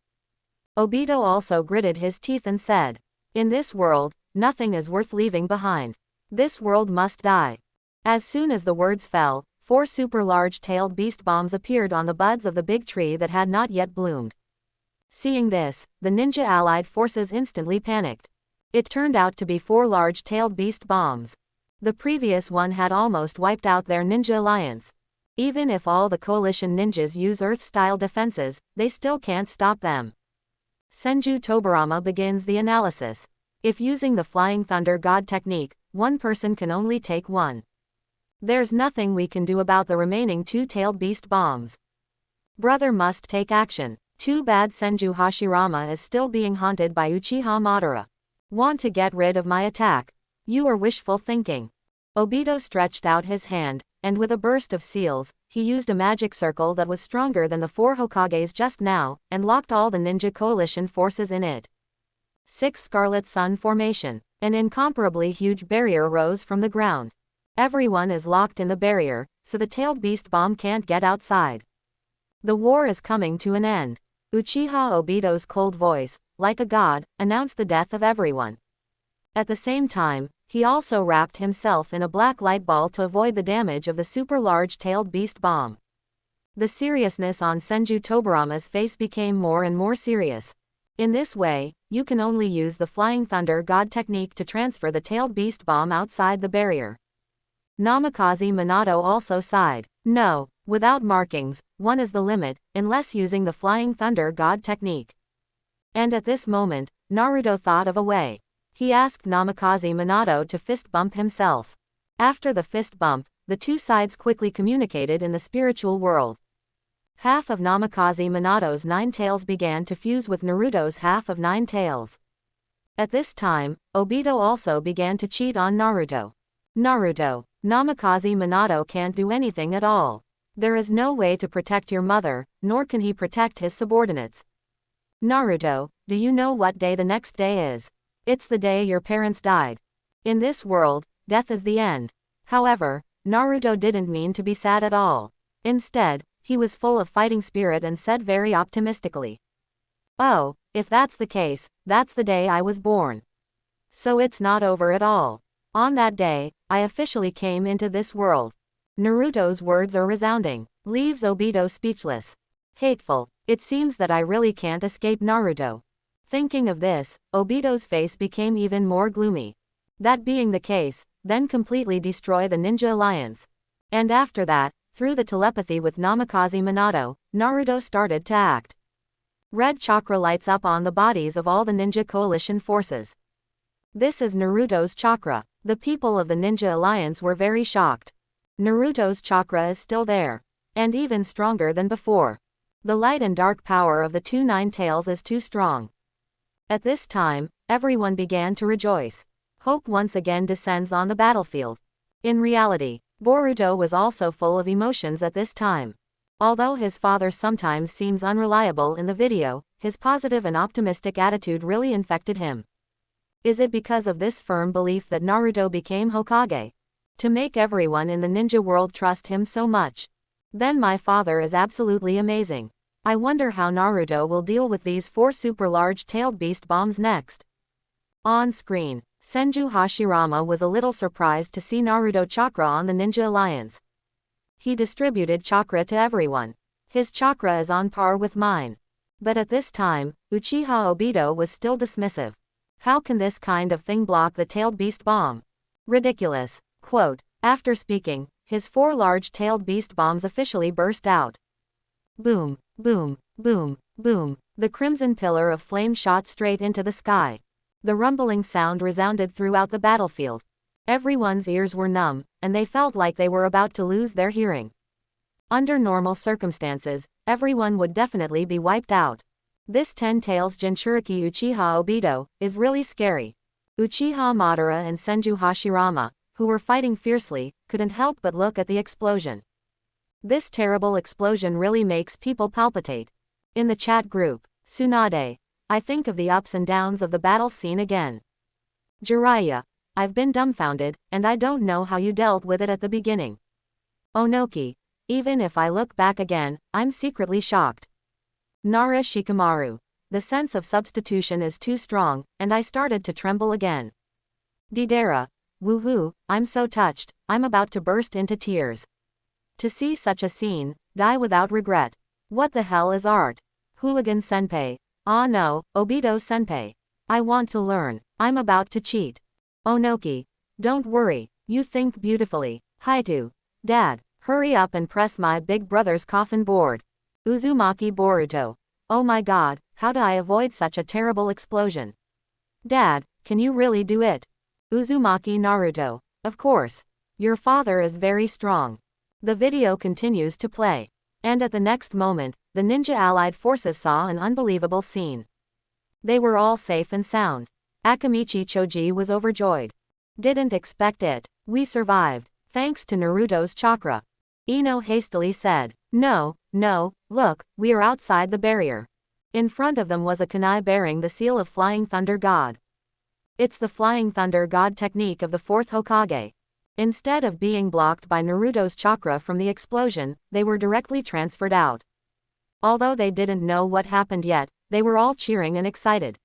Obito also gritted his teeth and said, "In this world, nothing is worth leaving behind. This world must die." As soon as the words fell, 4 super large-tailed beast bombs appeared on the buds of the big tree that had not yet bloomed. Seeing this, the ninja allied forces instantly panicked. It turned out to be 4 large-tailed beast bombs. The previous one had almost wiped out their ninja alliance. Even if all the coalition ninjas use Earth-style defenses, they still can't stop them. Senju Tobarama begins the analysis. If using the Flying Thunder God technique, one person can only take one. There's nothing we can do about the remaining 2-tailed beast bombs. Brother must take action. Too bad Senju Hashirama is still being haunted by Uchiha Madara. Want to get rid of my attack? You are wishful thinking. Obito stretched out his hand, and with a burst of seals, he used a magic circle that was stronger than the 4 Hokages just now, and locked all the ninja coalition forces in it. 6 Scarlet Sun Formation. An incomparably huge barrier rose from the ground. Everyone is locked in the barrier, so the tailed beast bomb can't get outside. The war is coming to an end. Uchiha Obito's cold voice, like a god, announced the death of everyone. At the same time, he also wrapped himself in a black light ball to avoid the damage of the super large-tailed beast bomb. The seriousness on Senju Tobarama's face became more and more serious. In this way, you can only use the Flying Thunder God technique to transfer the tailed beast bomb outside the barrier. Namikaze Minato also sighed. No, without markings, 1 is the limit, unless using the Flying Thunder God technique. And at this moment, Naruto thought of a way. He asked Namikaze Minato to fist bump himself. After the fist bump, the two sides quickly communicated in the spiritual world. Half of Namikaze Minato's 9 tails began to fuse with Naruto's half of 9 tails. At this time, Obito also began to cheat on Naruto. Naruto, Namikaze Minato can't do anything at all. There is no way to protect your mother, nor can he protect his subordinates. Naruto, do you know what day the next day is? It's the day your parents died. In this world, death is the end. However, Naruto didn't mean to be sad at all. Instead, he was full of fighting spirit and said very optimistically, "Oh, if that's the case, that's the day I was born. So it's not over at all. On that day, I officially came into this world." Naruto's words are resounding, leaves Obito speechless. Hateful. It seems that I really can't escape Naruto. Thinking of this, Obito's face became even more gloomy. That being the case, then completely destroy the Ninja Alliance. And after that, through the telepathy with Namikaze Minato, Naruto started to act. Red chakra lights up on the bodies of all the Ninja Coalition forces. This is Naruto's chakra. The people of the Ninja Alliance were very shocked. Naruto's chakra is still there. And even stronger than before. The light and dark power of the two Nine Tails is too strong. At this time, everyone began to rejoice. Hope once again descends on the battlefield. In reality, Boruto was also full of emotions at this time. Although his father sometimes seems unreliable in the video, his positive and optimistic attitude really infected him. Is it because of this firm belief that Naruto became Hokage? To make everyone in the ninja world trust him so much? Then my father is absolutely amazing. I wonder how Naruto will deal with these 4 super large-tailed beast bombs next. On screen, Senju Hashirama was a little surprised to see Naruto chakra on the Ninja Alliance. He distributed chakra to everyone. His chakra is on par with mine. But at this time, Uchiha Obito was still dismissive. How can this kind of thing block the tailed beast bomb? Ridiculous. Quote, after speaking, his 4 large-tailed beast bombs officially burst out. Boom, boom, boom, boom. The crimson pillar of flame shot straight into the sky. The rumbling sound resounded throughout the battlefield. Everyone's ears were numb, and they felt like they were about to lose their hearing. Under normal circumstances, everyone would definitely be wiped out. This 10 Tails Jinchuriki Uchiha Obito is really scary. Uchiha Madara and Senju Hashirama, who were fighting fiercely, couldn't help but look at the explosion. This terrible explosion really makes people palpitate. In the chat group, Tsunade, I think of the ups and downs of the battle scene again. Jiraiya, I've been dumbfounded, and I don't know how you dealt with it at the beginning. Onoki, even if I look back again, I'm secretly shocked. Nara Shikamaru, the sense of substitution is too strong, and I started to tremble again. Deidara, woohoo, I'm so touched, I'm about to burst into tears. To see such a scene, die without regret. What the hell is art? Hooligan Senpai. Ah no, Obito Senpai. I want to learn. I'm about to cheat. Onoki. Don't worry, you think beautifully. Haitu. Dad, hurry up and press my big brother's coffin board. Uzumaki Boruto. Oh my god, how do I avoid such a terrible explosion? Dad, can you really do it? Uzumaki Naruto. Of course. Your father is very strong. The video continues to play. And at the next moment, the ninja allied forces saw an unbelievable scene. They were all safe and sound. Akamichi Choji was overjoyed. Didn't expect it. We survived, thanks to Naruto's chakra. Ino hastily said, no, look, we are outside the barrier. In front of them was a kunai bearing the seal of Flying Thunder God. It's the Flying Thunder God technique of the 4th Hokage. Instead of being blocked by Naruto's chakra from the explosion, they were directly transferred out. Although they didn't know what happened yet, they were all cheering and excited.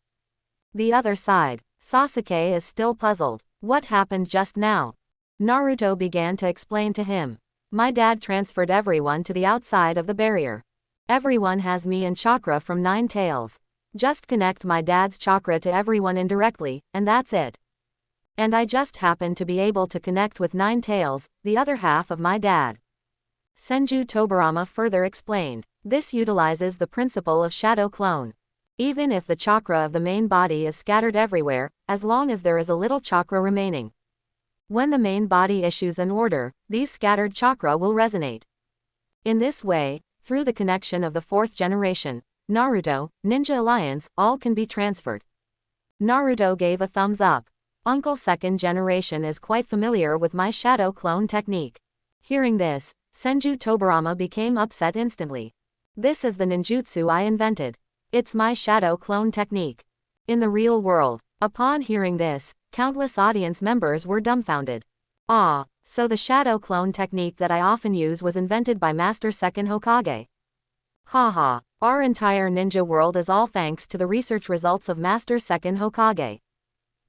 The other side, Sasuke is still puzzled. What happened just now? Naruto began to explain to him. My dad transferred everyone to the outside of the barrier. Everyone has me and chakra from 9 Tails. Just connect my dad's chakra to everyone indirectly, and that's it. And I just happened to be able to connect with 9 Tails, the other half of my dad. Senju Tobirama further explained. This utilizes the principle of shadow clone. Even if the chakra of the main body is scattered everywhere, as long as there is a little chakra remaining. When the main body issues an order, these scattered chakra will resonate. In this way, through the connection of the 4th generation, Naruto, Ninja Alliance, all can be transferred. Naruto gave a thumbs up. Uncle 2nd generation is quite familiar with my shadow clone technique. Hearing this, Senju Tobirama became upset instantly. This is the ninjutsu I invented. It's my shadow clone technique. In the real world, upon hearing this, countless audience members were dumbfounded. Ah, so the shadow clone technique that I often use was invented by Master 2nd Hokage. Haha, our entire ninja world is all thanks to the research results of Master 2nd Hokage.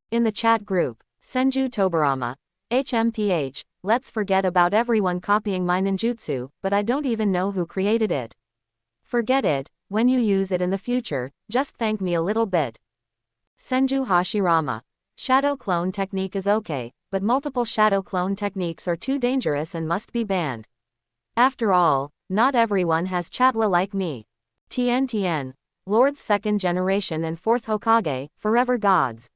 In the chat group, Senju Tobirama, HMPH, let's forget about everyone copying my ninjutsu, but I don't even know who created it. Forget it, When you use it in the future, just thank me a little bit. Senju Hashirama. Shadow clone technique is okay, but multiple shadow clone techniques are too dangerous and must be banned. After all, not everyone has chatla like me. Tien. Lord's second generation and fourth Hokage, forever gods.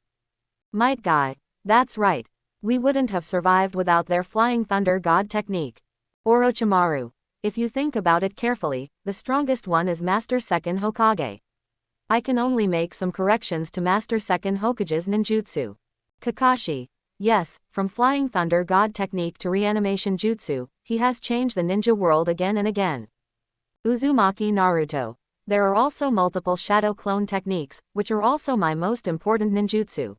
Might Guy. That's right. We wouldn't have survived without their flying thunder god technique. Orochimaru. If you think about it carefully, the strongest one is Master Second Hokage. I can only make some corrections to Master Second Hokage's ninjutsu. Kakashi. Yes, from flying thunder god technique to reanimation jutsu, he has changed the ninja world again and again. Uzumaki Naruto. There are also multiple shadow clone techniques, which are also my most important ninjutsu.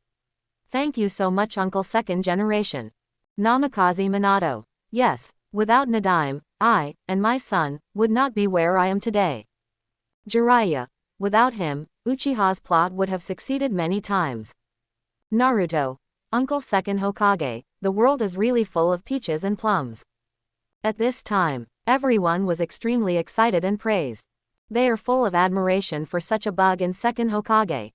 Thank you so much Uncle Second Generation. Namikaze Minato. Yes, without Nadaime, I, and my son, would not be where I am today. Jiraiya. Without him, Uchiha's plot would have succeeded many times. Naruto. Uncle Second Hokage, the world is really full of peaches and plums. At this time, everyone was extremely excited and praised. They are full of admiration for such a bug in Second Hokage.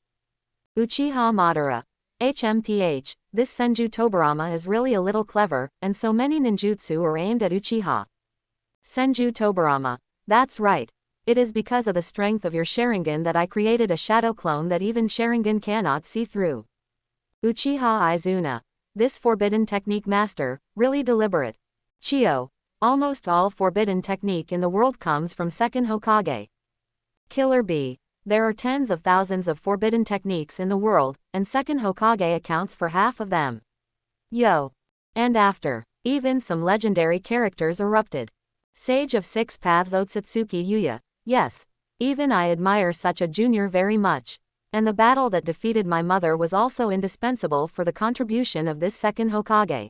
Uchiha Madara. HMPH, this Senju Tobarama is really a little clever, and so many ninjutsu are aimed at Uchiha. Senju Tobarama. That's right. It is because of the strength of your Sharingan that I created a shadow clone that even Sharingan cannot see through. Uchiha Izuna. This forbidden technique master, really deliberate. Chio. Almost all forbidden technique in the world comes from Second Hokage. Killer Bee. There are tens of thousands of forbidden techniques in the world, and Second Hokage accounts for half of them. Yo. And after, even some legendary characters erupted. Sage of Six Paths Otsutsuki Yuya. Yes. Even I admire such a junior very much. And the battle that defeated my mother was also indispensable for the contribution of this Second Hokage.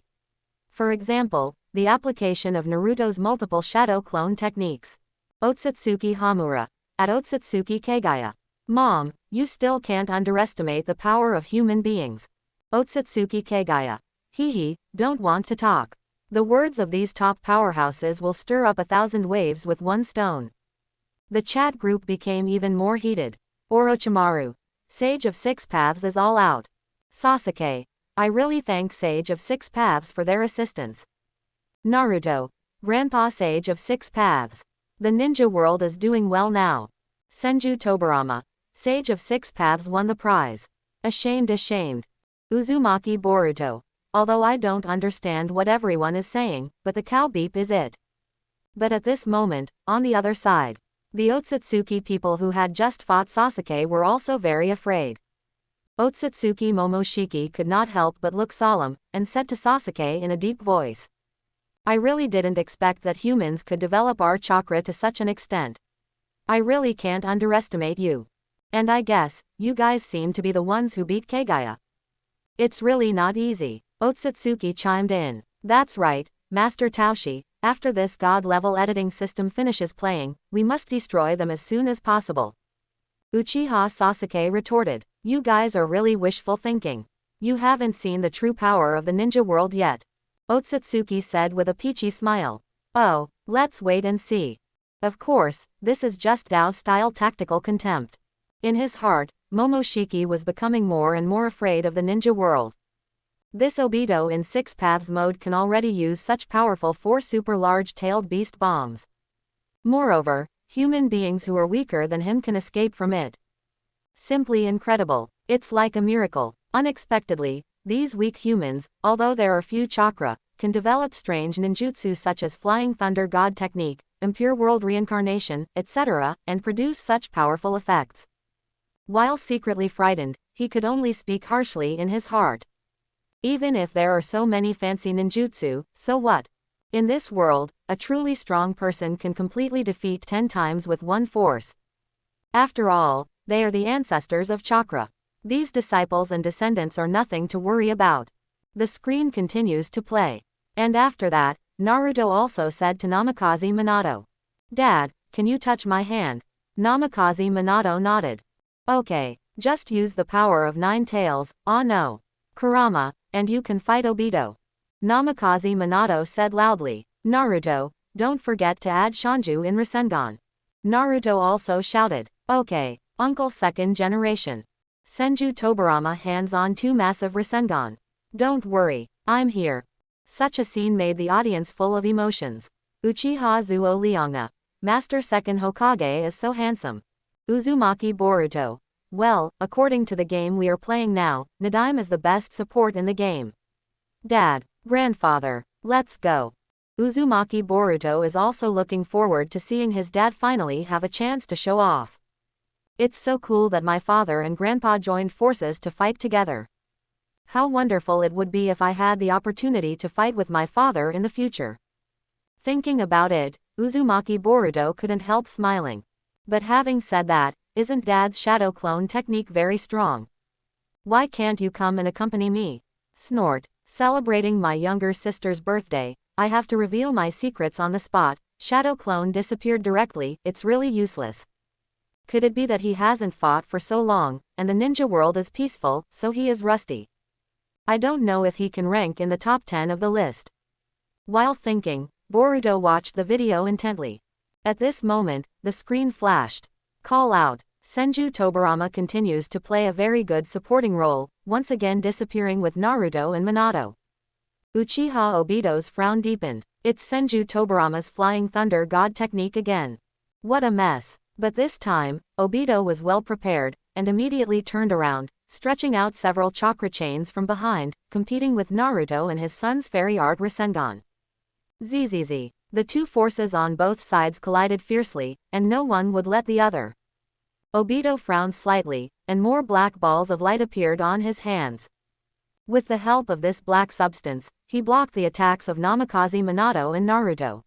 For example, the application of Naruto's multiple shadow clone techniques. Otsutsuki Hamura. At Otsutsuki Kagaya. Mom, you still can't underestimate the power of human beings. Otsutsuki Kagaya. Hee, don't want to talk. The words of these top powerhouses will stir up 1,000 waves with one stone. The chat group became even more heated. Orochimaru. Sage of Six Paths is all out. Sasuke. I really thank Sage of Six Paths for their assistance. Naruto. Grandpa Sage of Six Paths. The ninja world is doing well now. Senju Tobarama. Sage of Six Paths won the prize. Ashamed. Uzumaki Boruto. Although I don't understand what everyone is saying, but the cow beep is it. But at this moment, on the other side, the Otsutsuki people who had just fought Sasuke were also very afraid. Otsutsuki Momoshiki could not help but look solemn, and said to Sasuke in a deep voice. I really didn't expect that humans could develop our chakra to such an extent. I really can't underestimate you. And I guess, you guys seem to be the ones who beat Kagaya. It's really not easy. Otsutsuki chimed in. That's right, Master Taoshi, after this god-level editing system finishes playing, we must destroy them as soon as possible. Uchiha Sasuke retorted. You guys are really wishful thinking. You haven't seen the true power of the ninja world yet. Otsutsuki said with a peachy smile. Oh, let's wait and see. Of course, this is just Dao-style tactical contempt. In his heart, Momoshiki was becoming more and more afraid of the ninja world. This Obito in Six Paths mode can already use such powerful 4 super large-tailed beast bombs. Moreover, human beings who are weaker than him can escape from it. Simply incredible. It's like a miracle. Unexpectedly, these weak humans, although there are few chakra, can develop strange ninjutsu such as Flying Thunder God technique, Impure World Reincarnation, etc., and produce such powerful effects. While secretly frightened, he could only speak harshly in his heart. Even if there are so many fancy ninjutsu, so what? In this world, a truly strong person can completely defeat 10 times with one force. After all, they are the ancestors of chakra. These disciples and descendants are nothing to worry about. The screen continues to play. And after that, Naruto also said to Namikaze Minato. Dad, can you touch my hand? Namikaze Minato nodded. Okay, just use the power of 9 tails, ah no. Kurama, and you can fight Obito. Namikaze Minato said loudly. Naruto, don't forget to add Shanju in Rasengan. Naruto also shouted. Okay, Uncle second generation. Senju Tobarama hands on two massive Rasengan. Don't worry, I'm here. Such a scene made the audience full of emotions. Uchiha Zuo Lianga. Master second Hokage is so handsome. Uzumaki Boruto. Well, according to the game we are playing now, Nadime is the best support in the game. Dad. Grandfather. Let's go. Uzumaki Boruto is also looking forward to seeing his dad finally have a chance to show off. It's so cool that my father and grandpa joined forces to fight together. How wonderful it would be if I had the opportunity to fight with my father in the future. Thinking about it, Uzumaki Boruto couldn't help smiling. But having said that, isn't Dad's shadow clone technique very strong? Why can't you come and accompany me? Snort. Celebrating my younger sister's birthday, I have to reveal my secrets on the spot. Shadow clone disappeared directly, it's really useless. Could it be that he hasn't fought for so long, and the ninja world is peaceful, so he is rusty? I don't know if he can rank in the top 10 of the list. While thinking, Boruto watched the video intently. At this moment, the screen flashed. Call out. Senju Tobarama continues to play a very good supporting role, once again disappearing with Naruto and Minato. Uchiha Obito's frown deepened. It's Senju Tobarama's Flying Thunder God technique again. What a mess. But this time, Obito was well prepared, and immediately turned around, stretching out several chakra chains from behind, competing with Naruto and his son's fairy art Rasengan. Zzz. The two forces on both sides collided fiercely, and no one would let the other. Obito frowned slightly, and more black balls of light appeared on his hands. With the help of this black substance, he blocked the attacks of Namikaze Minato and Naruto.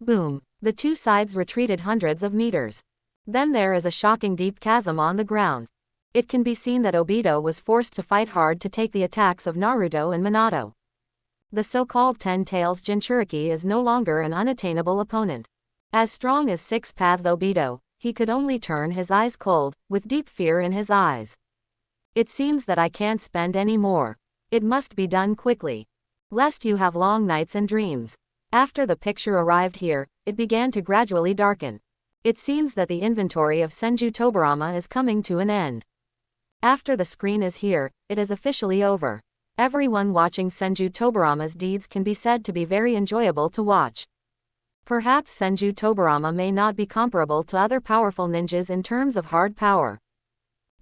Boom! The two sides retreated hundreds of meters. Then there is a shocking deep chasm on the ground. It can be seen that Obito was forced to fight hard to take the attacks of Naruto and Minato. The so-called Ten Tails Jinchuriki is no longer an unattainable opponent. As strong as Six Paths Obito, he could only turn his eyes cold, with deep fear in his eyes. It seems that I can't spend any more. It must be done quickly. Lest you have long nights and dreams. After the picture arrived here, it began to gradually darken. It seems that the inventory of Senju Tobarama is coming to an end. After the screen is here, it is officially over. Everyone watching Senju Tobarama's deeds can be said to be very enjoyable to watch. Perhaps Senju Tobarama may not be comparable to other powerful ninjas in terms of hard power.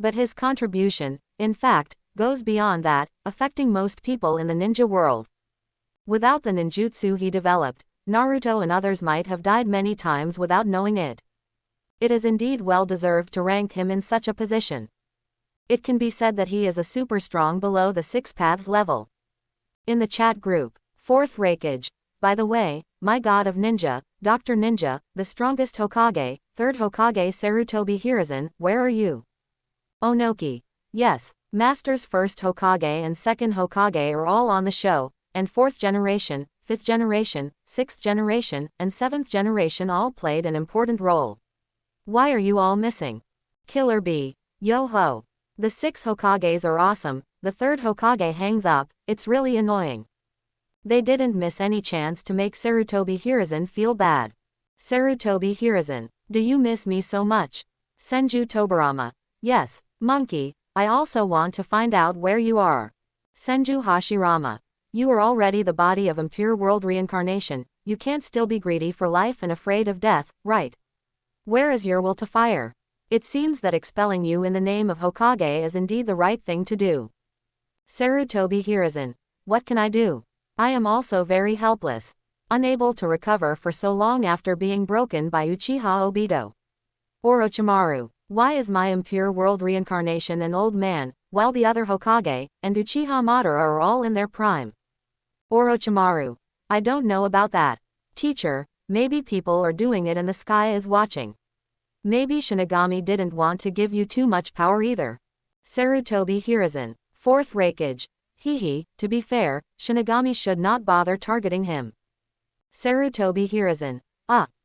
But his contribution, in fact, goes beyond that, affecting most people in the ninja world. Without the ninjutsu he developed, Naruto and others might have died many times without knowing it. It is indeed well deserved to rank him in such a position. It can be said that he is a super strong below the Six Paths level. In the chat group, fourth Raikage. By the way, my god of ninja, Dr. Ninja, the strongest Hokage, third Hokage Sarutobi Hiruzen, where are you? Onoki. Yes, Master's first Hokage and second Hokage are all on the show, and fourth generation, fifth generation, sixth generation, and seventh generation all played an important role. Why are you all missing? Killer Bee. Yo ho. The 6 Hokages are awesome, the third Hokage hangs up, it's really annoying. They didn't miss any chance to make Sarutobi Hiruzen feel bad. Sarutobi Hiruzen, do you miss me so much? Senju Tobarama. Yes, monkey, I also want to find out where you are. Senju Hashirama. You are already the body of impure world reincarnation, you can't still be greedy for life and afraid of death, right? Where is your will to fire? It seems that expelling you in the name of Hokage is indeed the right thing to do. Sarutobi Hiruzen. What can I do? I am also very helpless. Unable to recover for so long after being broken by Uchiha Obito. Orochimaru. Why is my impure world reincarnation an old man, while the other Hokage, and Uchiha Madara are all in their prime? Orochimaru. I don't know about that. Teacher, maybe people are doing it and the sky is watching. Maybe Shinigami didn't want to give you too much power either. Sarutobi Hiruzen. Fourth Raikage. To be fair, Shinigami should not bother targeting him. Sarutobi Hiruzen.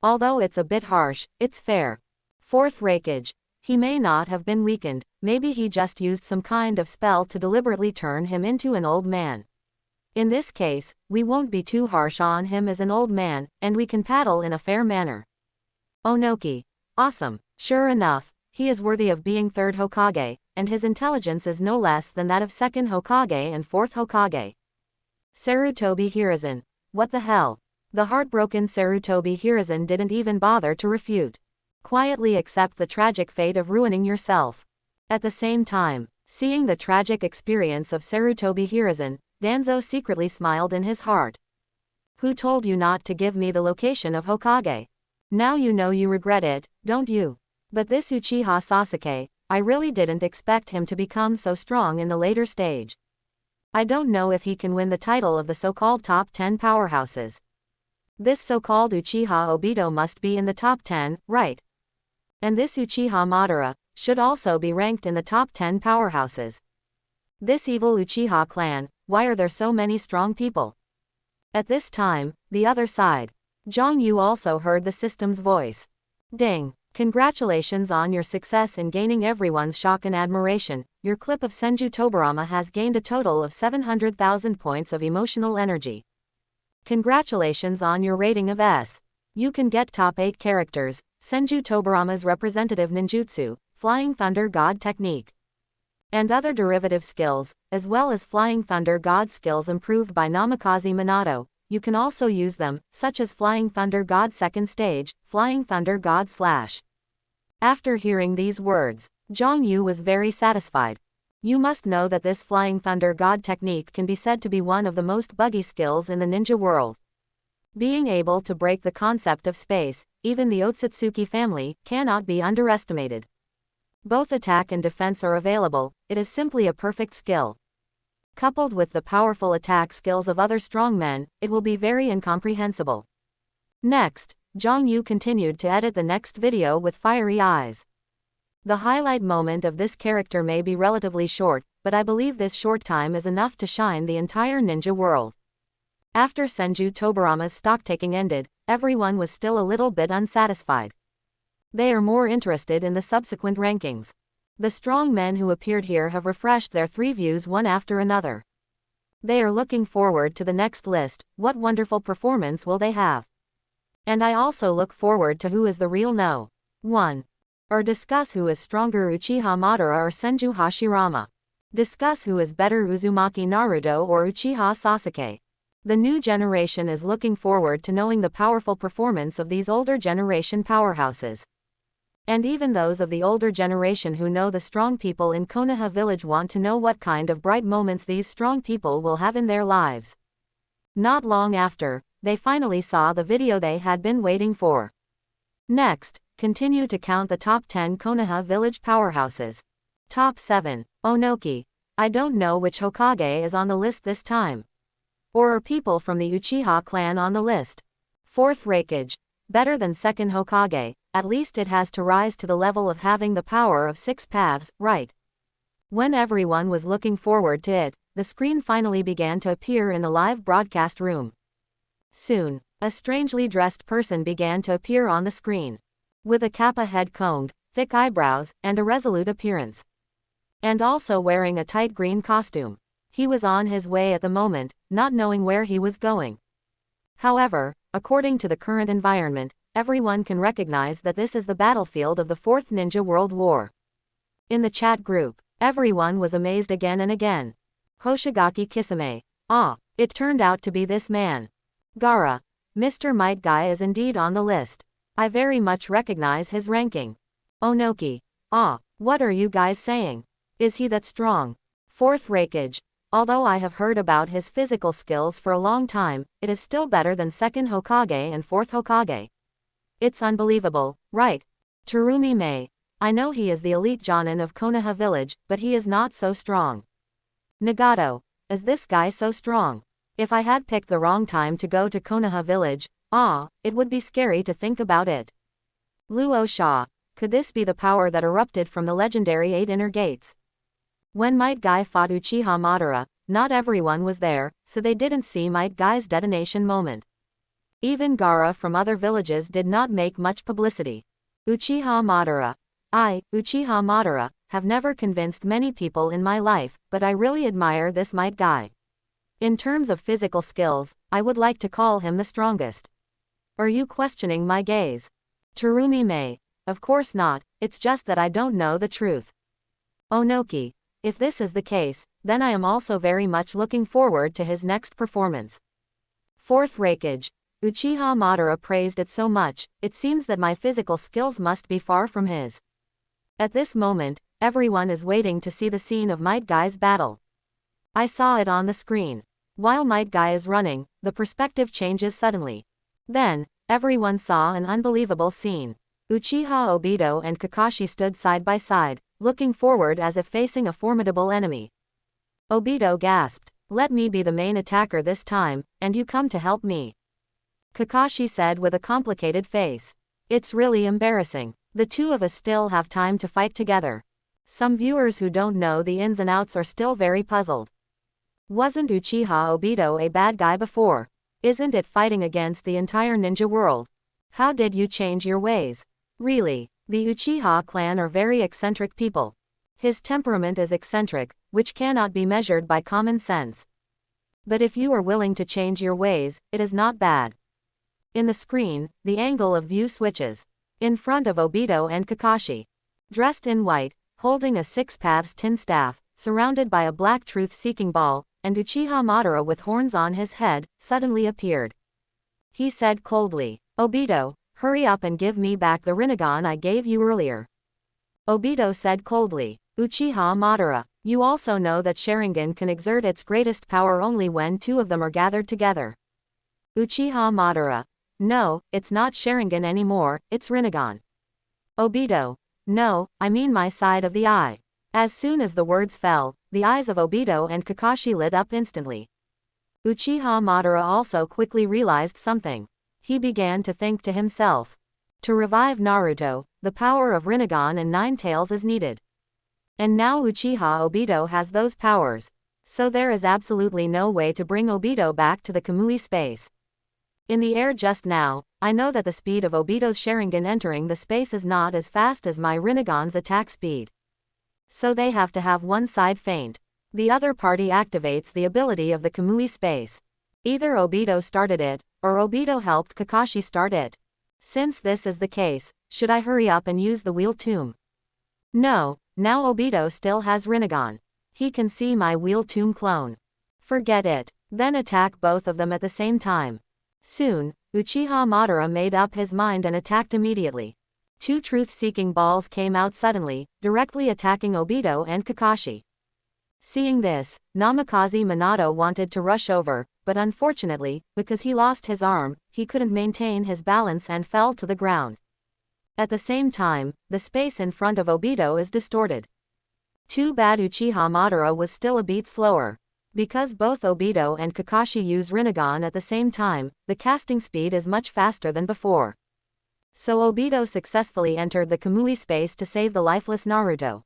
Although it's a bit harsh, it's fair. Fourth Raikage. He may not have been weakened, maybe he just used some kind of spell to deliberately turn him into an old man. In this case, we won't be too harsh on him as an old man, and we can paddle in a fair manner. Onoki. Awesome. Sure enough, He is worthy of being third Hokage, and his intelligence is no less than that of second Hokage and fourth Hokage. Sarutobi Hiruzen. What the hell? The heartbroken Sarutobi Hiruzen didn't even bother to refute. Quietly accept the tragic fate of ruining yourself. At the same time, seeing the tragic experience of Sarutobi Hiruzen, Danzo secretly smiled in his heart. Who told you not to give me the location of Hokage? Now you know you regret it, don't you? But this Uchiha Sasuke, I really didn't expect him to become so strong in the later stage. I don't know if he can win the title of the so-called top 10 powerhouses. This so-called Uchiha Obito must be in the top 10, right? And this Uchiha Madara should also be ranked in the top 10 powerhouses. This evil Uchiha clan, why are there so many strong people? At this time, the other side. Zhang Yu also heard the system's voice. Ding! Congratulations on your success in gaining everyone's shock and admiration. Your clip of Senju Tobarama has gained a total of 700,000 points of emotional energy. Congratulations on your rating of S. You can get top 8 characters, Senju Tobarama's representative ninjutsu, Flying Thunder God technique, and other derivative skills, as well as Flying Thunder God skills improved by Namikaze Minato. You can also use them, such as Flying Thunder God second stage, Flying Thunder God slash. After hearing these words, Zhang Yu was very satisfied. You must know that this Flying Thunder God technique can be said to be one of the most buggy skills in the ninja world. Being able to break the concept of space, even the Otsutsuki family, cannot be underestimated. Both attack and defense are available, it is simply a perfect skill. Coupled with the powerful attack skills of other strong men, it will be very incomprehensible. Next, Zhang Yu continued to edit the next video with fiery eyes. The highlight moment of this character may be relatively short, but I believe this short time is enough to shine the entire ninja world. After Senju Tobarama's stocktaking ended, everyone was still a little bit unsatisfied. They are more interested in the subsequent rankings. The strong men who appeared here have refreshed their 3 views one after another. They are looking forward to the next list. What wonderful performance will they have? And I also look forward to who is the real no. 1. Or discuss who is stronger, Uchiha Madara or Senju Hashirama. Discuss who is better, Uzumaki Naruto or Uchiha Sasuke. The new generation is looking forward to knowing the powerful performance of these older generation powerhouses. And even those of the older generation who know the strong people in Konoha village want to know what kind of bright moments these strong people will have in their lives. Not long after, they finally saw the video they had been waiting for. Next, continue to count the top 10 Konoha village powerhouses. Top 7. Onoki. I don't know which Hokage is on the list this time. Or are people from the Uchiha clan on the list? 4th Raikage. Better than 2nd Hokage, at least it has to rise to the level of having the power of 6 paths, right? When everyone was looking forward to it, the screen finally began to appear in the live broadcast room. Soon, a strangely dressed person began to appear on the screen. With a kappa head combed, thick eyebrows, and a resolute appearance. And also wearing a tight green costume. He was on his way at the moment, not knowing where he was going. However, according to the current environment, everyone can recognize that this is the battlefield of the 4th Ninja World War. In the chat group, everyone was amazed again and again. Hoshigaki Kisame. Ah, it turned out to be this man. Gaara. Mr. Might Guy is indeed on the list. I very much recognize his ranking. Onoki. Ah, what are you guys saying? Is he that strong? 4th Raikage. Although I have heard about his physical skills for a long time, it is still better than 2nd Hokage and 4th Hokage. It's unbelievable, right? Terumi Mei. I know he is the elite Jonin of Konoha village, but he is not so strong. Nagato. Is this guy so strong? If I had picked the wrong time to go to Konoha village, it would be scary to think about it. Luo Sha. Could this be the power that erupted from the legendary 8 inner gates? When Might Guy fought Uchiha Madara, not everyone was there, so they didn't see Might Guy's detonation moment. Even Gaara from other villages did not make much publicity. Uchiha Madara. Uchiha Madara, have never convinced many people in my life, but I really admire this Might Guy. In terms of physical skills, I would like to call him the strongest. Are you questioning my gaze? Terumi Mei. Of course not, it's just that I don't know the truth. Onoki. If this is the case, then I am also very much looking forward to his next performance. Fourth Raikage. Uchiha Madara praised it so much, it seems that my physical skills must be far from his. At this moment, everyone is waiting to see the scene of Might Guy's battle. I saw it on the screen. While Might Guy is running, the perspective changes suddenly. Then, everyone saw an unbelievable scene. Uchiha Obito and Kakashi stood side by side, looking forward as if facing a formidable enemy. Obito gasped, "Let me be the main attacker this time, and you come to help me." Kakashi said with a complicated face. "It's really embarrassing. The two of us still have time to fight together." Some viewers who don't know the ins and outs are still very puzzled. Wasn't Uchiha Obito a bad guy before? Isn't it fighting against the entire ninja world? How did you change your ways? Really, the Uchiha clan are very eccentric people. His temperament is eccentric, which cannot be measured by common sense. But if you are willing to change your ways, it is not bad. In the screen, the angle of view switches. In front of Obito and Kakashi. Dressed in white, holding a six-paths tin staff, surrounded by a black truth-seeking ball, and Uchiha Madara with horns on his head, suddenly appeared. He said coldly, "Obito, hurry up and give me back the Rinnegan I gave you earlier." Obito said coldly, "Uchiha Madara, you also know that Sharingan can exert its greatest power only when two of them are gathered together." Uchiha Madara, "No, it's not Sharingan anymore, it's Rinnegan." Obito, "No, I mean my side of the eye." As soon as the words fell, the eyes of Obito and Kakashi lit up instantly. Uchiha Madara also quickly realized something. He began to think to himself. To revive Naruto, the power of Rinnegan and Nine Tails is needed. And now Uchiha Obito has those powers. So there is absolutely no way to bring Obito back to the Kamui space. In the air just now, I know that the speed of Obito's Sharingan entering the space is not as fast as my Rinnegan's attack speed. So they have to have one side faint. The other party activates the ability of the Kamui space. Either Obito started it, or Obito helped Kakashi start it. Since this is the case, should I hurry up and use the Wheel Tomb? No, now Obito still has Rinnegan. He can see my Wheel Tomb clone. Forget it, then attack both of them at the same time. Soon, Uchiha Madara made up his mind and attacked immediately. Two truth-seeking balls came out suddenly, directly attacking Obito and Kakashi. Seeing this, Namikaze Minato wanted to rush over, but unfortunately, because he lost his arm, he couldn't maintain his balance and fell to the ground. At the same time, the space in front of Obito is distorted. Too bad Uchiha Madara was still a beat slower. Because both Obito and Kakashi use Rinnegan at the same time, the casting speed is much faster than before. So Obito successfully entered the Kamui space to save the lifeless Naruto.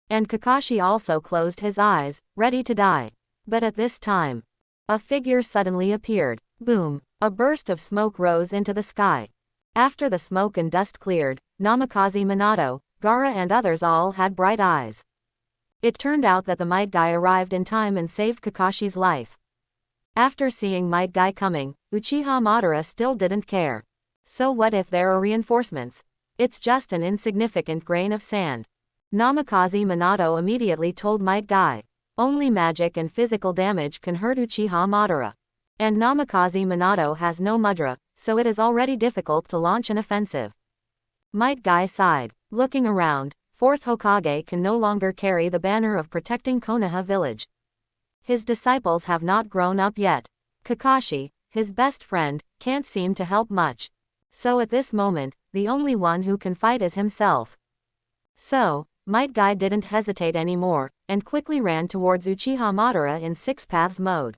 And Kakashi also closed his eyes, ready to die. But at this time, a figure suddenly appeared. Boom! A burst of smoke rose into the sky. After the smoke and dust cleared, Namikaze Minato, Gaara and others all had bright eyes. It turned out that the Might Guy arrived in time and saved Kakashi's life. After seeing Might Guy coming, Uchiha Madara still didn't care. So what if there are reinforcements? It's just an insignificant grain of sand. Namikaze Minato immediately told Might Guy, "Only magic and physical damage can hurt Uchiha Madara. And Namikaze Minato has no mudra, so it is already difficult to launch an offensive." Might Guy sighed. Looking around, Fourth Hokage can no longer carry the banner of protecting Konoha village. His disciples have not grown up yet. Kakashi, his best friend, can't seem to help much. So at this moment, the only one who can fight is himself. So, Might Guy didn't hesitate anymore, and quickly ran towards Uchiha Madara in Six Paths mode.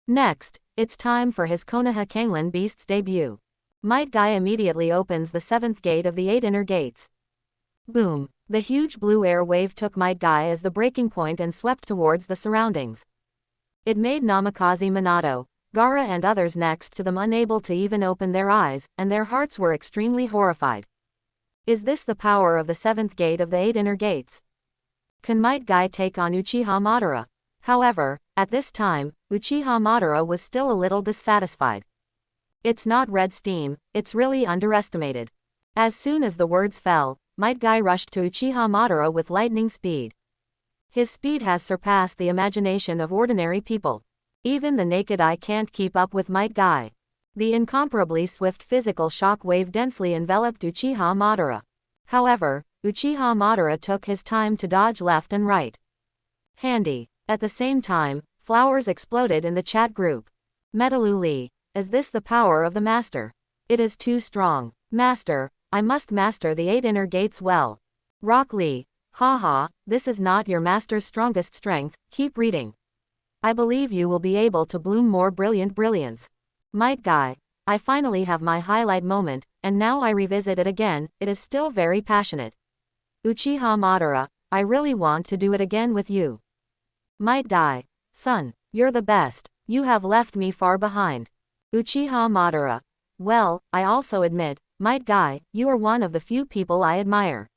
Next, it's time for his Konoha Kanglen Beast's debut. Might Guy immediately opens the seventh gate of the 8 inner gates. Boom! The huge blue air wave took Might Guy as the breaking point and swept towards the surroundings. It made Namikaze Minato, Gaara and others next to them unable to even open their eyes, and their hearts were extremely horrified. Is this the power of the seventh gate of the 8 inner gates? Can Might Guy take on Uchiha Madara? However, at this time, Uchiha Madara was still a little dissatisfied. It's not red steam, it's really underestimated. As soon as the words fell, Might Guy rushed to Uchiha Madara with lightning speed. His speed has surpassed the imagination of ordinary people. Even the naked eye can't keep up with Might Guy. The incomparably swift physical shock wave densely enveloped Uchiha Madara. However, Uchiha Madara took his time to dodge left and right. Handy. At the same time, flowers exploded in the chat group. Metalu Lee. Is this the power of the master? It is too strong. Master, I must master the 8 inner gates well. Rock Lee. Haha, this is not your master's strongest strength, keep reading. I believe you will be able to bloom more brilliant brilliance. Might Guy. I finally have my highlight moment, and now I revisit it again, it is still very passionate. Uchiha Madara, I really want to do it again with you. Might Guy. Son, you're the best, you have left me far behind. Uchiha Madara. Well, I also admit, Might Guy, you are one of the few people I admire.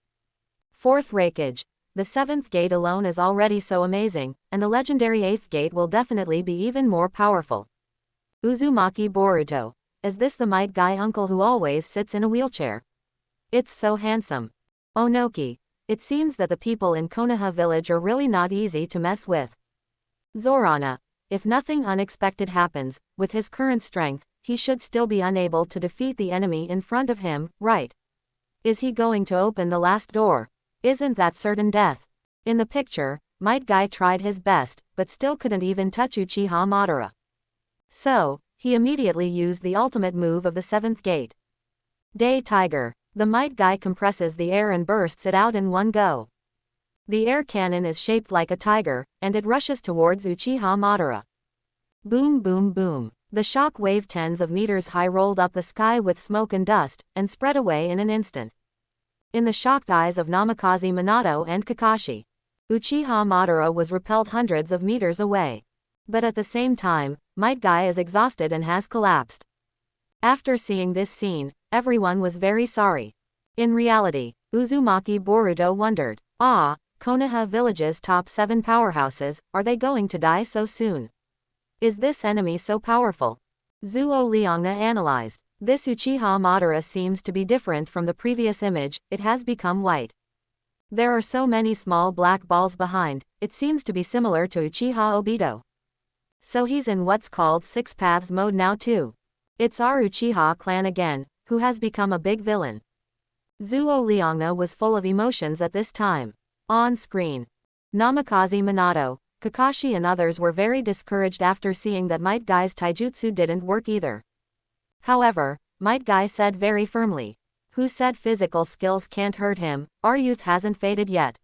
Fourth Raikage. The 7th gate alone is already so amazing, and the legendary 8th gate will definitely be even more powerful. Uzumaki Boruto. Is this the Might Guy uncle who always sits in a wheelchair? It's so handsome. Onoki. It seems that the people in Konoha village are really not easy to mess with. Zorana. If nothing unexpected happens, with his current strength, he should still be unable to defeat the enemy in front of him, right? Is he going to open the last door? Isn't that certain death? In the picture, Might Guy tried his best, but still couldn't even touch Uchiha Madara. So, he immediately used the ultimate move of the 7th gate. Day Tiger. The Might Guy compresses the air and bursts it out in one go. The air cannon is shaped like a tiger, and it rushes towards Uchiha Madara. Boom boom boom. The shock wave tens of meters high rolled up the sky with smoke and dust, and spread away in an instant. In the shocked eyes of Namikaze Minato and Kakashi, Uchiha Madara was repelled hundreds of meters away. But at the same time, Might Guy is exhausted and has collapsed. After seeing this scene, everyone was very sorry. In reality, Uzumaki Boruto wondered, Konoha village's top 7 powerhouses, are they going to die so soon? Is this enemy so powerful? Zuo Liangna analyzed. This Uchiha Madara seems to be different from the previous image, it has become white. There are so many small black balls behind, it seems to be similar to Uchiha Obito. So he's in what's called 6 paths mode now too. It's our Uchiha clan again, who has become a big villain. Zuo Liangna was full of emotions at this time. On screen, Namikaze Minato, Kakashi and others were very discouraged after seeing that Might Guy's taijutsu didn't work either. However, Might Guy said very firmly, who said physical skills can't hurt him, our youth hasn't faded yet.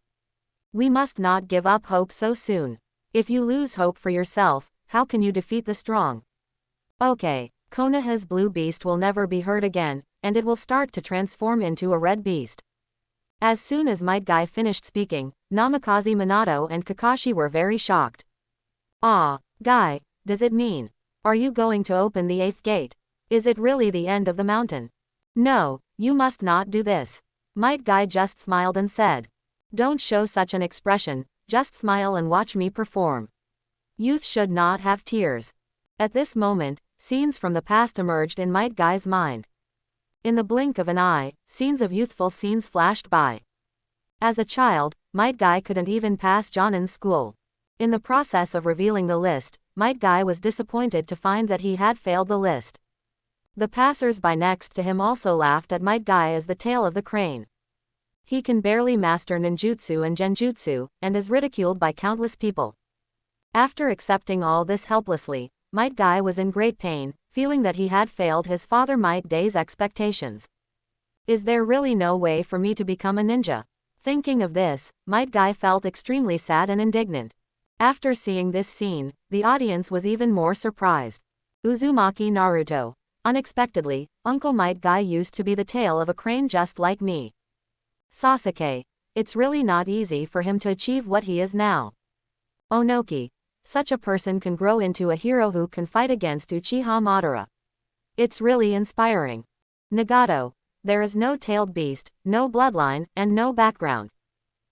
We must not give up hope so soon. If you lose hope for yourself, how can you defeat the strong? Okay, Konoha's blue beast will never be hurt again, and it will start to transform into a red beast. As soon as Might Guy finished speaking, Namikaze Minato and Kakashi were very shocked. Guy, does it mean? Are you going to open the 8th gate? Is it really the end of the mountain? No, you must not do this. Might Guy just smiled and said. Don't show such an expression, just smile and watch me perform. Youth should not have tears. At this moment, scenes from the past emerged in Might Guy's mind. In the blink of an eye, scenes of youthful scenes flashed by. As a child, Might Guy couldn't even pass Jonin's school. In the process of revealing the list, Might Guy was disappointed to find that he had failed the list. The passers-by next to him also laughed at Might Guy as the tail of the crane. He can barely master ninjutsu and genjutsu, and is ridiculed by countless people. After accepting all this helplessly, Might Guy was in great pain, feeling that he had failed his father Might Day's expectations. Is there really no way for me to become a ninja? Thinking of this, Might Guy felt extremely sad and indignant. After seeing this scene, the audience was even more surprised. Uzumaki Naruto. Unexpectedly, Uncle Might Guy used to be the tail of a crane just like me. Sasuke. It's really not easy for him to achieve what he is now. Onoki. Such a person can grow into a hero who can fight against Uchiha Madara. It's really inspiring. Nagato. There is no tailed beast, no bloodline, and no background.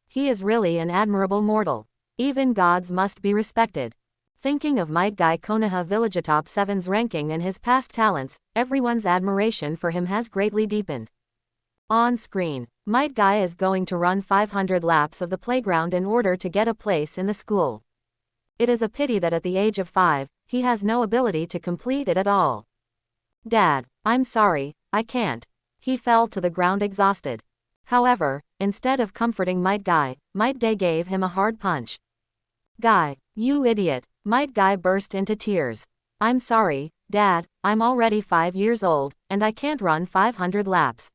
He is really an admirable mortal. Even gods must be respected. Thinking of Might Guy Konoha village atop 7's ranking and his past talents, everyone's admiration for him has greatly deepened. On screen, Might Guy is going to run 500 laps of the playground in order to get a place in the school. It is a pity that at the age of 5, he has no ability to complete it at all. Dad, I'm sorry, I can't. He fell to the ground exhausted. However, instead of comforting Might Day gave him a hard punch. Guy, you idiot, Might Guy burst into tears. I'm sorry, Dad, I'm already 5 years old, and I can't run 500 laps.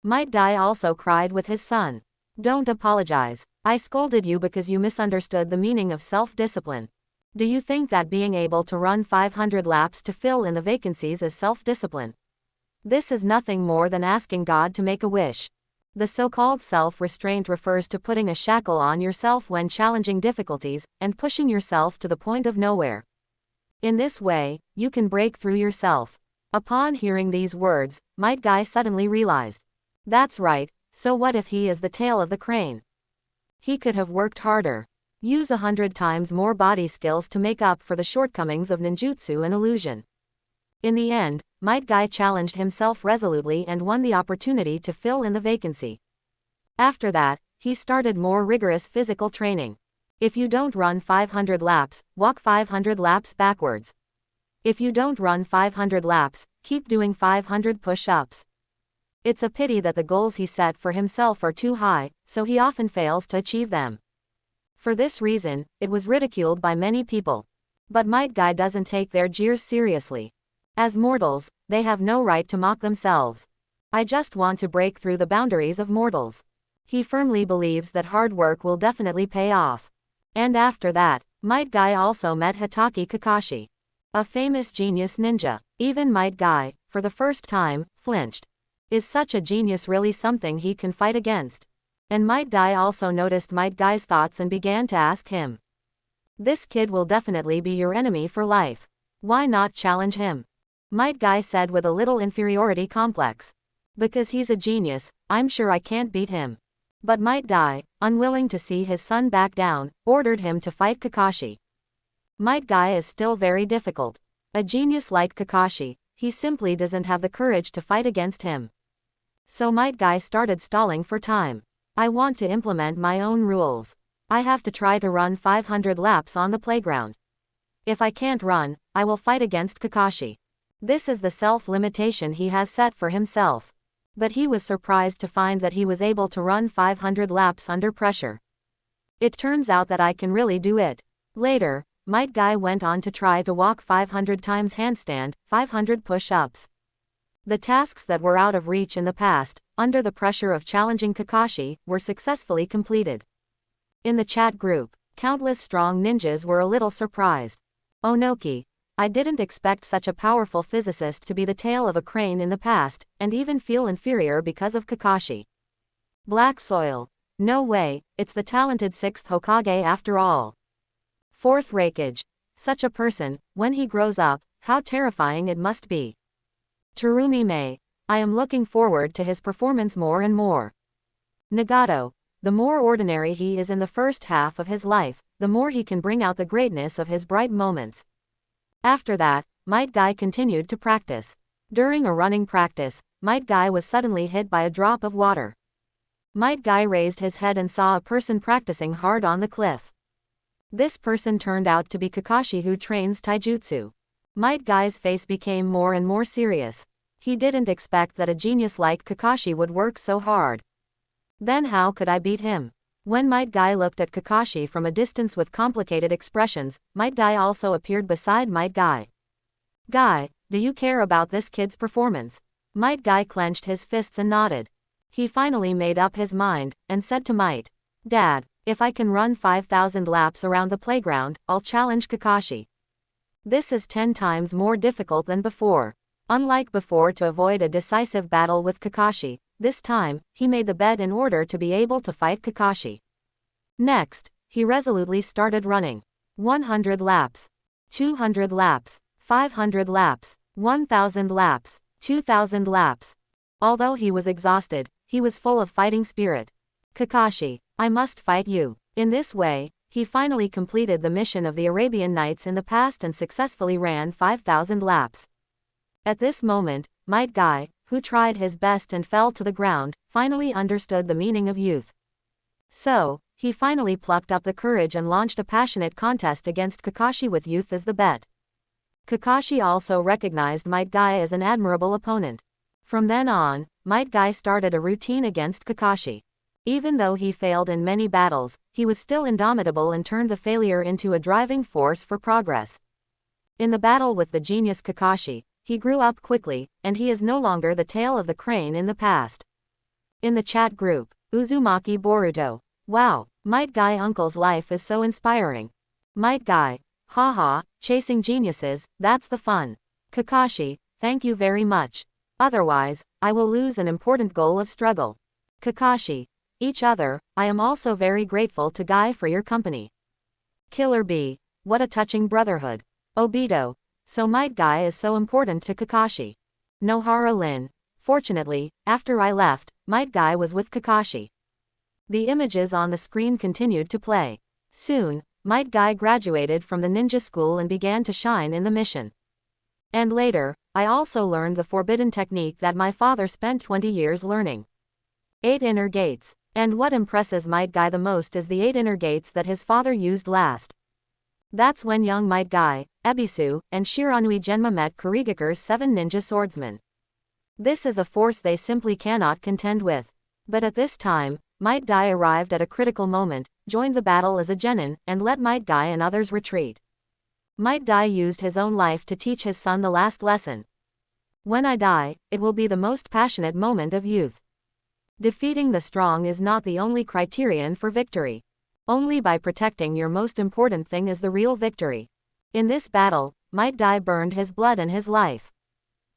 Might Guy also cried with his son. Don't apologize. I scolded you because you misunderstood the meaning of self-discipline. Do you think that being able to run 500 laps to fill in the vacancies is self-discipline? This is nothing more than asking God to make a wish. The so-called self-restraint refers to putting a shackle on yourself when challenging difficulties, and pushing yourself to the point of nowhere. In this way, you can break through yourself. Upon hearing these words, Might Guy suddenly realized. That's right, so what if he is the tail of the crane? He could have worked harder. Use 100 times more body skills to make up for the shortcomings of ninjutsu and illusion. In the end, Might Guy challenged himself resolutely and won the opportunity to fill in the vacancy. After that, he started more rigorous physical training. If you don't run 500 laps, walk 500 laps backwards. If you don't run 500 laps, keep doing 500 push-ups. It's a pity that the goals he set for himself are too high, so he often fails to achieve them. For this reason, it was ridiculed by many people. But Might Guy doesn't take their jeers seriously. As mortals, they have no right to mock themselves. I just want to break through the boundaries of mortals. He firmly believes that hard work will definitely pay off. And after that, Might Guy also met Hitaki Kakashi, a famous genius ninja. Even Might Guy, for the first time, flinched. Is such a genius really something he can fight against? And Might Guy also noticed Might Guy's thoughts and began to ask him. This kid will definitely be your enemy for life. Why not challenge him? Might Guy said with a little inferiority complex. Because he's a genius, I'm sure I can't beat him. But Might Guy, unwilling to see his son back down, ordered him to fight Kakashi. Might Guy is still very difficult. A genius like Kakashi, he simply doesn't have the courage to fight against him. So Might Guy started stalling for time. I want to implement my own rules. I have to try to run 500 laps on the playground. If I can't run, I will fight against Kakashi. This is the self-limitation he has set for himself. But he was surprised to find that he was able to run 500 laps under pressure. It turns out that I can really do it. Later, Might Guy went on to try to walk 500 times handstand, 500 push-ups. The tasks that were out of reach in the past, under the pressure of challenging Kakashi, were successfully completed. In the chat group, countless strong ninjas were a little surprised. Onoki, I didn't expect such a powerful physicist to be the tail of a crane in the past, and even feel inferior because of Kakashi. Black Soil, no way, it's the talented 6th Hokage after all. 4th Raikage, such a person, when he grows up, how terrifying it must be. Terumi Mei, I am looking forward to his performance more and more. Nagato, the more ordinary he is in the first half of his life, the more he can bring out the greatness of his bright moments. After that, Might Guy continued to practice. During a running practice, Might Guy was suddenly hit by a drop of water. Might Guy raised his head and saw a person practicing hard on the cliff. This person turned out to be Kakashi, who trains taijutsu. Might Guy's face became more and more serious. He didn't expect that a genius like Kakashi would work so hard. Then how could I beat him? When Might Guy looked at Kakashi from a distance with complicated expressions, Might Guy also appeared beside Might Guy. Guy, do you care about this kid's performance? Might Guy clenched his fists and nodded. He finally made up his mind, and said to Might, Dad, if I can run 5,000 laps around the playground, I'll challenge Kakashi. This is 10 times more difficult than before. Unlike before, to avoid a decisive battle with Kakashi, this time, he made the bet in order to be able to fight Kakashi. Next, he resolutely started running. 100 laps. 200 laps. 500 laps. 1,000 laps. 2,000 laps. Although he was exhausted, he was full of fighting spirit. Kakashi, I must fight you. In this way, he finally completed the mission of the Arabian Nights in the past and successfully ran 5,000 laps. At this moment, Might Guy, who tried his best and fell to the ground, finally understood the meaning of youth. So, he finally plucked up the courage and launched a passionate contest against Kakashi with youth as the bet. Kakashi also recognized Might Guy as an admirable opponent. From then on, Might Guy started a routine against Kakashi. Even though he failed in many battles, he was still indomitable and turned the failure into a driving force for progress. In the battle with the genius Kakashi, he grew up quickly, and he is no longer the tail of the crane in the past. In the chat group, Uzumaki Boruto. Wow, Might Guy uncle's life is so inspiring. Might Guy. Haha, chasing geniuses, that's the fun. Kakashi, thank you very much. Otherwise, I will lose an important goal of struggle. Kakashi. Each other, I am also very grateful to Guy for your company. Killer Bee. What a touching brotherhood. Obito. So Might Guy is so important to Kakashi. Nohara Lin. Fortunately, after I left, Might Guy was with Kakashi. The images on the screen continued to play. Soon, Might Guy graduated from the ninja school and began to shine in the mission. And later, I also learned the forbidden technique that my father spent 20 years learning. 8 inner gates. And what impresses Might Guy the most is the 8 inner gates that his father used last. That's when young Might Guy, Ebisu, and Shiranui Genma met Kurigakure's 7 ninja swordsmen. This is a force they simply cannot contend with. But at this time, Might Guy arrived at a critical moment, joined the battle as a genin, and let Might Guy and others retreat. Might Guy used his own life to teach his son the last lesson. When I die, it will be the most passionate moment of youth. Defeating the strong is not the only criterion for victory. Only by protecting your most important thing is the real victory. In this battle, Might Guy burned his blood and his life.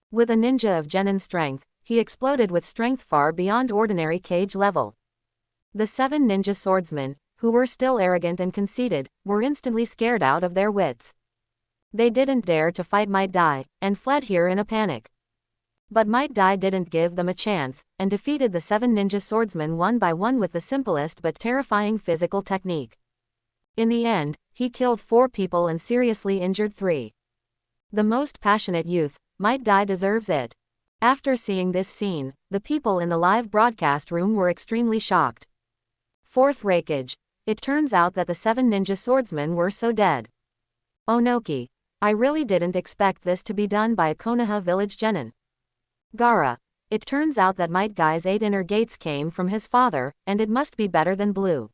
With a ninja of genin strength, he exploded with strength far beyond ordinary cage level. The 7 ninja swordsmen, who were still arrogant and conceited, were instantly scared out of their wits. They didn't dare to fight Might Guy, and fled here in a panic. But Might Guy didn't give them a chance, and defeated the 7 ninja swordsmen one by one with the simplest but terrifying physical technique. In the end, he killed 4 people and seriously injured 3. The most passionate youth, Might Guy deserves it. After seeing this scene, the people in the live broadcast room were extremely shocked. 4th Raikage. It turns out that the 7 ninja swordsmen were so dead. Onoki. I really didn't expect this to be done by a Konoha village genin. Gaara. It turns out that Might Guy's 8 inner gates came from his father, and it must be better than blue.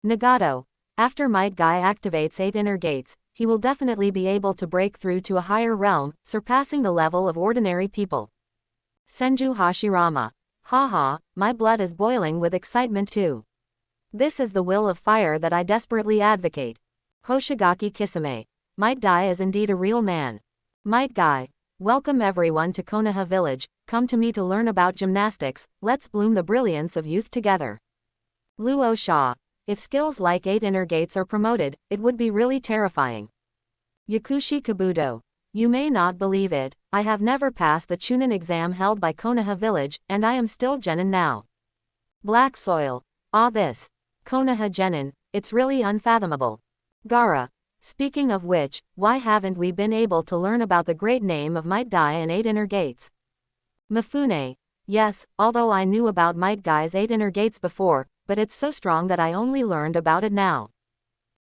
Nagato. After Might Guy activates 8 inner gates, he will definitely be able to break through to a higher realm, surpassing the level of ordinary people. Senju Hashirama. Haha, my blood is boiling with excitement too. This is the will of fire that I desperately advocate. Hoshigaki Kisame. Might Guy is indeed a real man. Might Guy. Welcome everyone to Konoha village, come to me to learn about gymnastics, let's bloom the brilliance of youth together. Luo Sha. If skills like 8 inner gates are promoted, it would be really terrifying. Yakushi Kabuto. You may not believe it, I have never passed the Chunin exam held by Konoha village, and I am still genin now. Black Soil. Ah this. Konoha genin, it's really unfathomable. Gaara. Speaking of which, why haven't we been able to learn about the great name of Might Guy and 8 inner gates? Mifune. Yes, although I knew about Might Guy's 8 inner gates before, but it's so strong that I only learned about it now.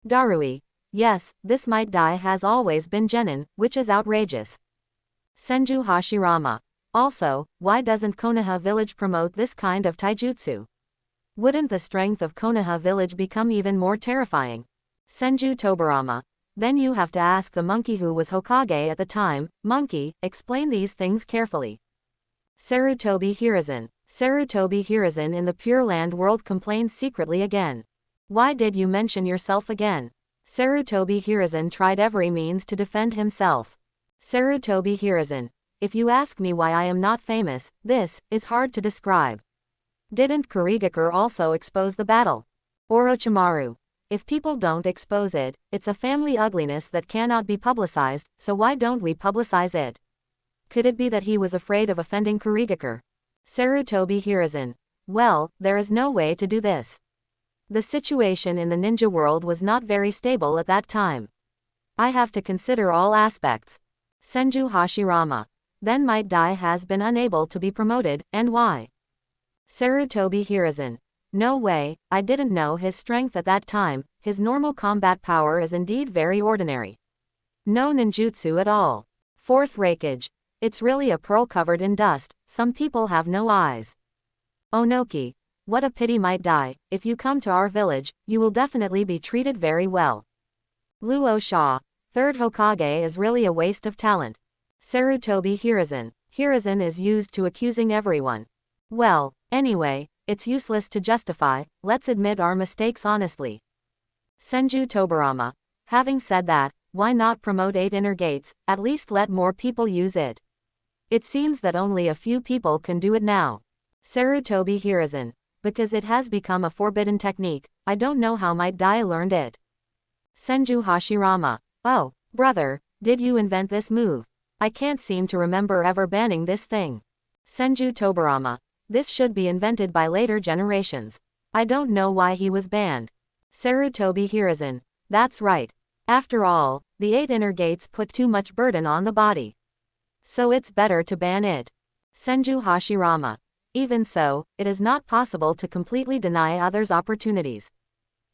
Darui. Yes, this Might Guy has always been genin, which is outrageous. Senju Hashirama. Also, why doesn't Konoha village promote this kind of taijutsu? Wouldn't the strength of Konoha village become even more terrifying? Senju Tobarama. Then you have to ask the monkey who was Hokage at the time. Monkey, explain these things carefully. Sarutobi Hiruzen. Sarutobi Hiruzen in the Pure Land world complains secretly again. Why did you mention yourself again? Sarutobi Hiruzen tried every means to defend himself. Sarutobi Hiruzen. If you ask me why I am not famous, this is hard to describe. Didn't Kurigakure also expose the battle? Orochimaru. If people don't expose it, it's a family ugliness that cannot be publicized, so why don't we publicize it? Could it be that he was afraid of offending Kurigakure? Sarutobi Hiruzen. Well, there is no way to do this. The situation in the ninja world was not very stable at that time. I have to consider all aspects. Senju Hashirama. then Might Guy has been unable to be promoted, and why? Sarutobi Hiruzen. No way, I didn't know his strength at that time, his normal combat power is indeed very ordinary. No ninjutsu at all. Fourth Reikage. It's really a pearl covered in dust, some people have no eyes. Onoki. What a pity Might Guy, if you come to our village, you will definitely be treated very well. Luo Sha. Third Hokage is really a waste of talent. Sarutobi Hiruzen. Hiruzen is used to accusing everyone. Well, anyway, it's useless to justify, let's admit our mistakes honestly. Senju Tobarama. Having said that, why not promote 8 inner gates, at least let more people use it. It seems that only a few people can do it now. Sarutobi Hiruzen. Because it has become a forbidden technique, I don't know how Might Guy learned it. Senju Hashirama. Oh, brother, did you invent this move? I can't seem to remember ever banning this thing. Senju Tobarama. This should be invented by later generations. I don't know why he was banned. Sarutobi Hiruzen. That's right. After all, the 8 inner gates put too much burden on the body. So it's better to ban it. Senju Hashirama. Even so, it is not possible to completely deny others opportunities.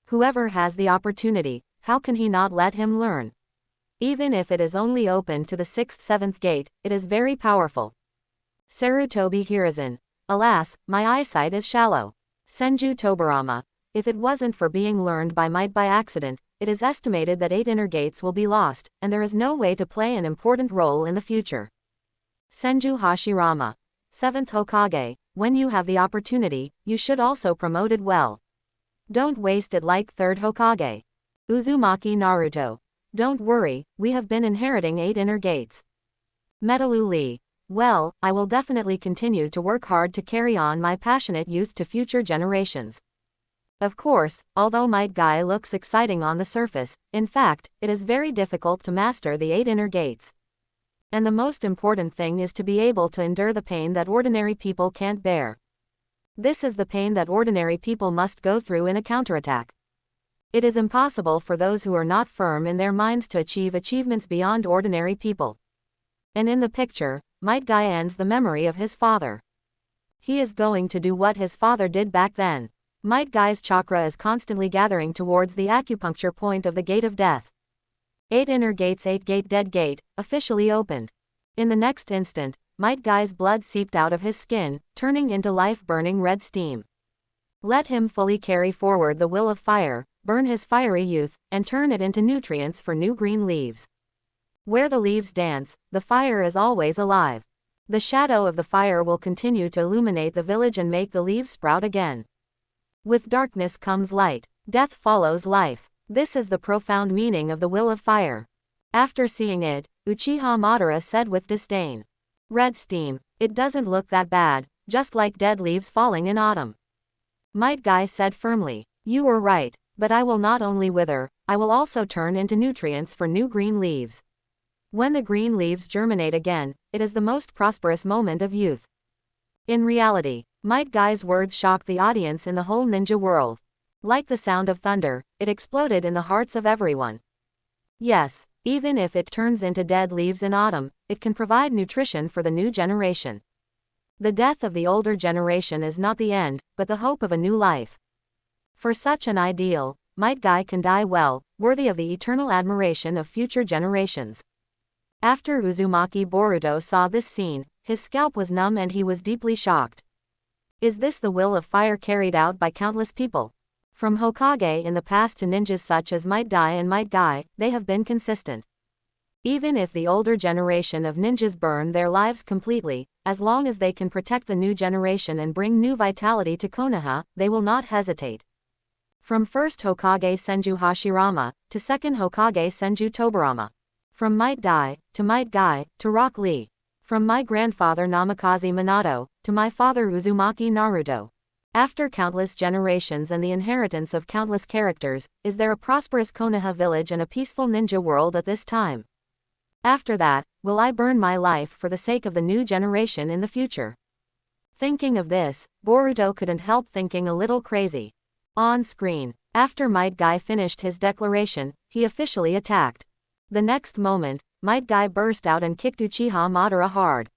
Whoever has the opportunity, how can he not let him learn? Even if it is only open to the 6th 7th gate, it is very powerful. Sarutobi Hiruzen. Alas, my eyesight is shallow. Senju Tobarama. If it wasn't for being learned by Might by accident, it is estimated that 8 inner gates will be lost, and there is no way to play an important role in the future. Senju Hashirama. 7th Hokage, when you have the opportunity, you should also promote it well. Don't waste it like 3rd Hokage. Uzumaki Naruto. Don't worry, we have been inheriting 8 inner gates. Metalu Lee. Well, I will definitely continue to work hard to carry on my passionate youth to future generations. Of course, although Might Guy looks exciting on the surface, in fact, it is very difficult to master the 8 inner gates. And the most important thing is to be able to endure the pain that ordinary people can't bear. This is the pain that ordinary people must go through in a counterattack. It is impossible for those who are not firm in their minds to achieve achievements beyond ordinary people. And in the picture, Might Guy ends the memory of his father. He is going to do what his father did back then. Might Guy's chakra is constantly gathering towards the acupuncture point of the gate of death. 8 inner gates 8 gate dead gate, officially opened. In the next instant, Might Guy's blood seeped out of his skin, turning into life-burning red steam. Let him fully carry forward the will of fire, burn his fiery youth, and turn it into nutrients for new green leaves. Where the leaves dance, the fire is always alive. The shadow of the fire will continue to illuminate the village and make the leaves sprout again. With darkness comes light. Death follows life. This is the profound meaning of the will of fire. After seeing it, Uchiha Madara said with disdain. Red steam, it doesn't look that bad, just like dead leaves falling in autumn. Might Guy said firmly, you were right, but I will not only wither, I will also turn into nutrients for new green leaves. When the green leaves germinate again, it is the most prosperous moment of youth. In reality, Might Guy's words shocked the audience in the whole ninja world. Like the sound of thunder, it exploded in the hearts of everyone. Yes, even if it turns into dead leaves in autumn, it can provide nutrition for the new generation. The death of the older generation is not the end, but the hope of a new life. For such an ideal, Might Guy can die well, worthy of the eternal admiration of future generations. After Uzumaki Boruto saw this scene, his scalp was numb and he was deeply shocked. Is this the will of fire carried out by countless people? From Hokage in the past to ninjas such as Might Guy and Might Guy, they have been consistent. Even if the older generation of ninjas burn their lives completely, as long as they can protect the new generation and bring new vitality to Konoha, they will not hesitate. From first Hokage Senju Hashirama, to second Hokage Senju Tobarama. From Might Guy, to Rock Lee. From my grandfather Namikaze Minato, to my father Uzumaki Naruto. After countless generations and the inheritance of countless characters, is there a prosperous Konoha village and a peaceful ninja world at this time? After that, will I burn my life for the sake of the new generation in the future? Thinking of this, Boruto couldn't help thinking a little crazy. On screen, after Might Guy finished his declaration, he officially attacked. The next moment, Might Guy burst out and kicked Uchiha Madara hard.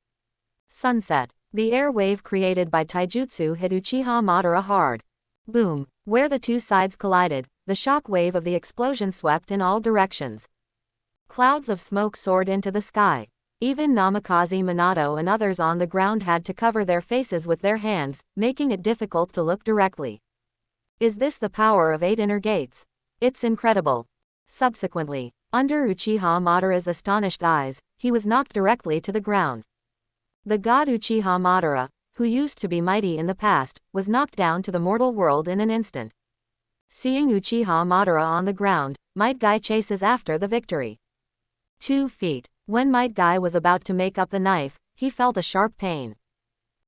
Sunset. The air wave created by taijutsu hit Uchiha Madara hard. Boom. Where the two sides collided, the shock wave of the explosion swept in all directions. Clouds of smoke soared into the sky. Even Namikaze Minato and others on the ground had to cover their faces with their hands, making it difficult to look directly. Is this the power of 8 inner gates? It's incredible. Subsequently, under Uchiha Madara's astonished eyes, he was knocked directly to the ground. The god Uchiha Madara, who used to be mighty in the past, was knocked down to the mortal world in an instant. Seeing Uchiha Madara on the ground, Might Guy chases after the victory. 2 feet. When Might Guy was about to make up the knife, he felt a sharp pain.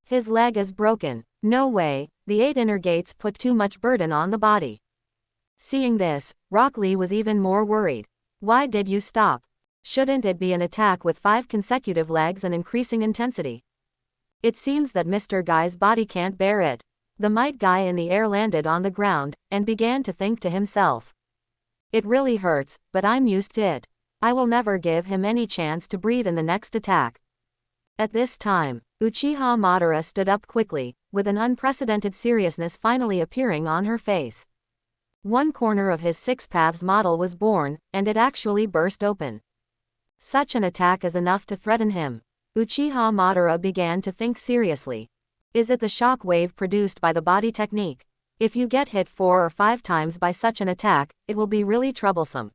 His leg is broken. No way, the 8 inner gates put too much burden on the body. Seeing this, Rock Lee was even more worried. Why did you stop? Shouldn't it be an attack with 5 consecutive legs and increasing intensity? It seems that Mr. Guy's body can't bear it. The Might Guy in the air landed on the ground, and began to think to himself. It really hurts, but I'm used to it. I will never give him any chance to breathe in the next attack. At this time, Uchiha Madara stood up quickly, with an unprecedented seriousness finally appearing on her face. One corner of his 6 paths model was born, and it actually burst open. Such an attack is enough to threaten him. Uchiha Madara began to think seriously. Is it the shock wave produced by the body technique? If you get hit 4 or 5 times by such an attack, it will be really troublesome.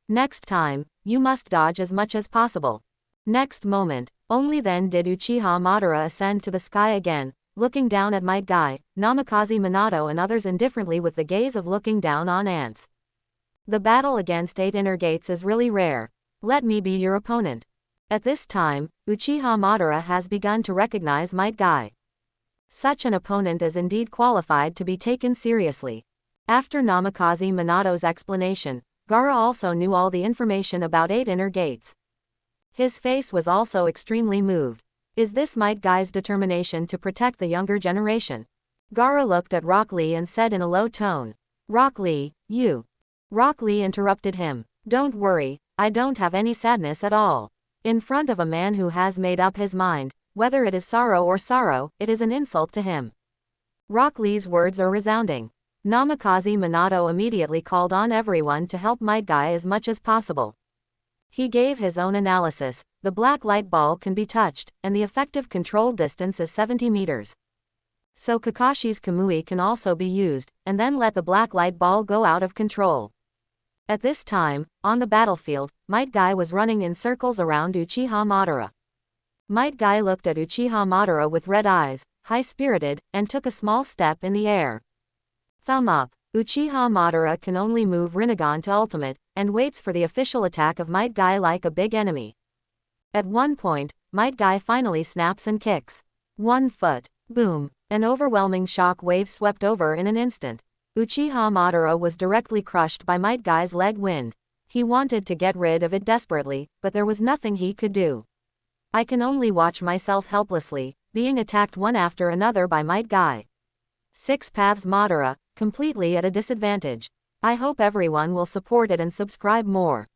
Next time, you must dodge as much as possible. Next moment, only then did Uchiha Madara ascend to the sky again, looking down at Might Guy, Namikaze Minato and others indifferently with the gaze of looking down on ants. The battle against 8 inner gates is really rare. Let me be your opponent. At this time, Uchiha Madara has begun to recognize Might Guy. Such an opponent is indeed qualified to be taken seriously. After Namikaze Minato's explanation, Gaara also knew all the information about 8 inner gates. His face was also extremely moved. Is this Might Guy's determination to protect the younger generation? Gaara looked at Rock Lee and said in a low tone, "Rock Lee, you." Rock Lee interrupted him. "Don't worry, I don't have any sadness at all. In front of a man who has made up his mind, whether it is sorrow or sorrow, it is an insult to him." Rock Lee's words are resounding. Namikaze Minato immediately called on everyone to help Might Guy as much as possible. He gave his own analysis. The black light ball can be touched, and the effective control distance is 70 meters. So Kakashi's Kamui can also be used, and then let the black light ball go out of control. At this time, on the battlefield, Might Guy was running in circles around Uchiha Madara. Might Guy looked at Uchiha Madara with red eyes, high-spirited, and took a small step in the air. Thumb up. Uchiha Madara can only move Rinnegan to ultimate, and waits for the official attack of Might Guy like a big enemy. At one point, Might Guy finally snaps and kicks. 1 foot. Boom. An overwhelming shock wave swept over in an instant. Uchiha Madara was directly crushed by Might Guy's leg wind. He wanted to get rid of it desperately, but there was nothing he could do. I can only watch myself helplessly, being attacked one after another by Might Guy. 6 paths Madara, completely at a disadvantage. I hope everyone will support it and subscribe more.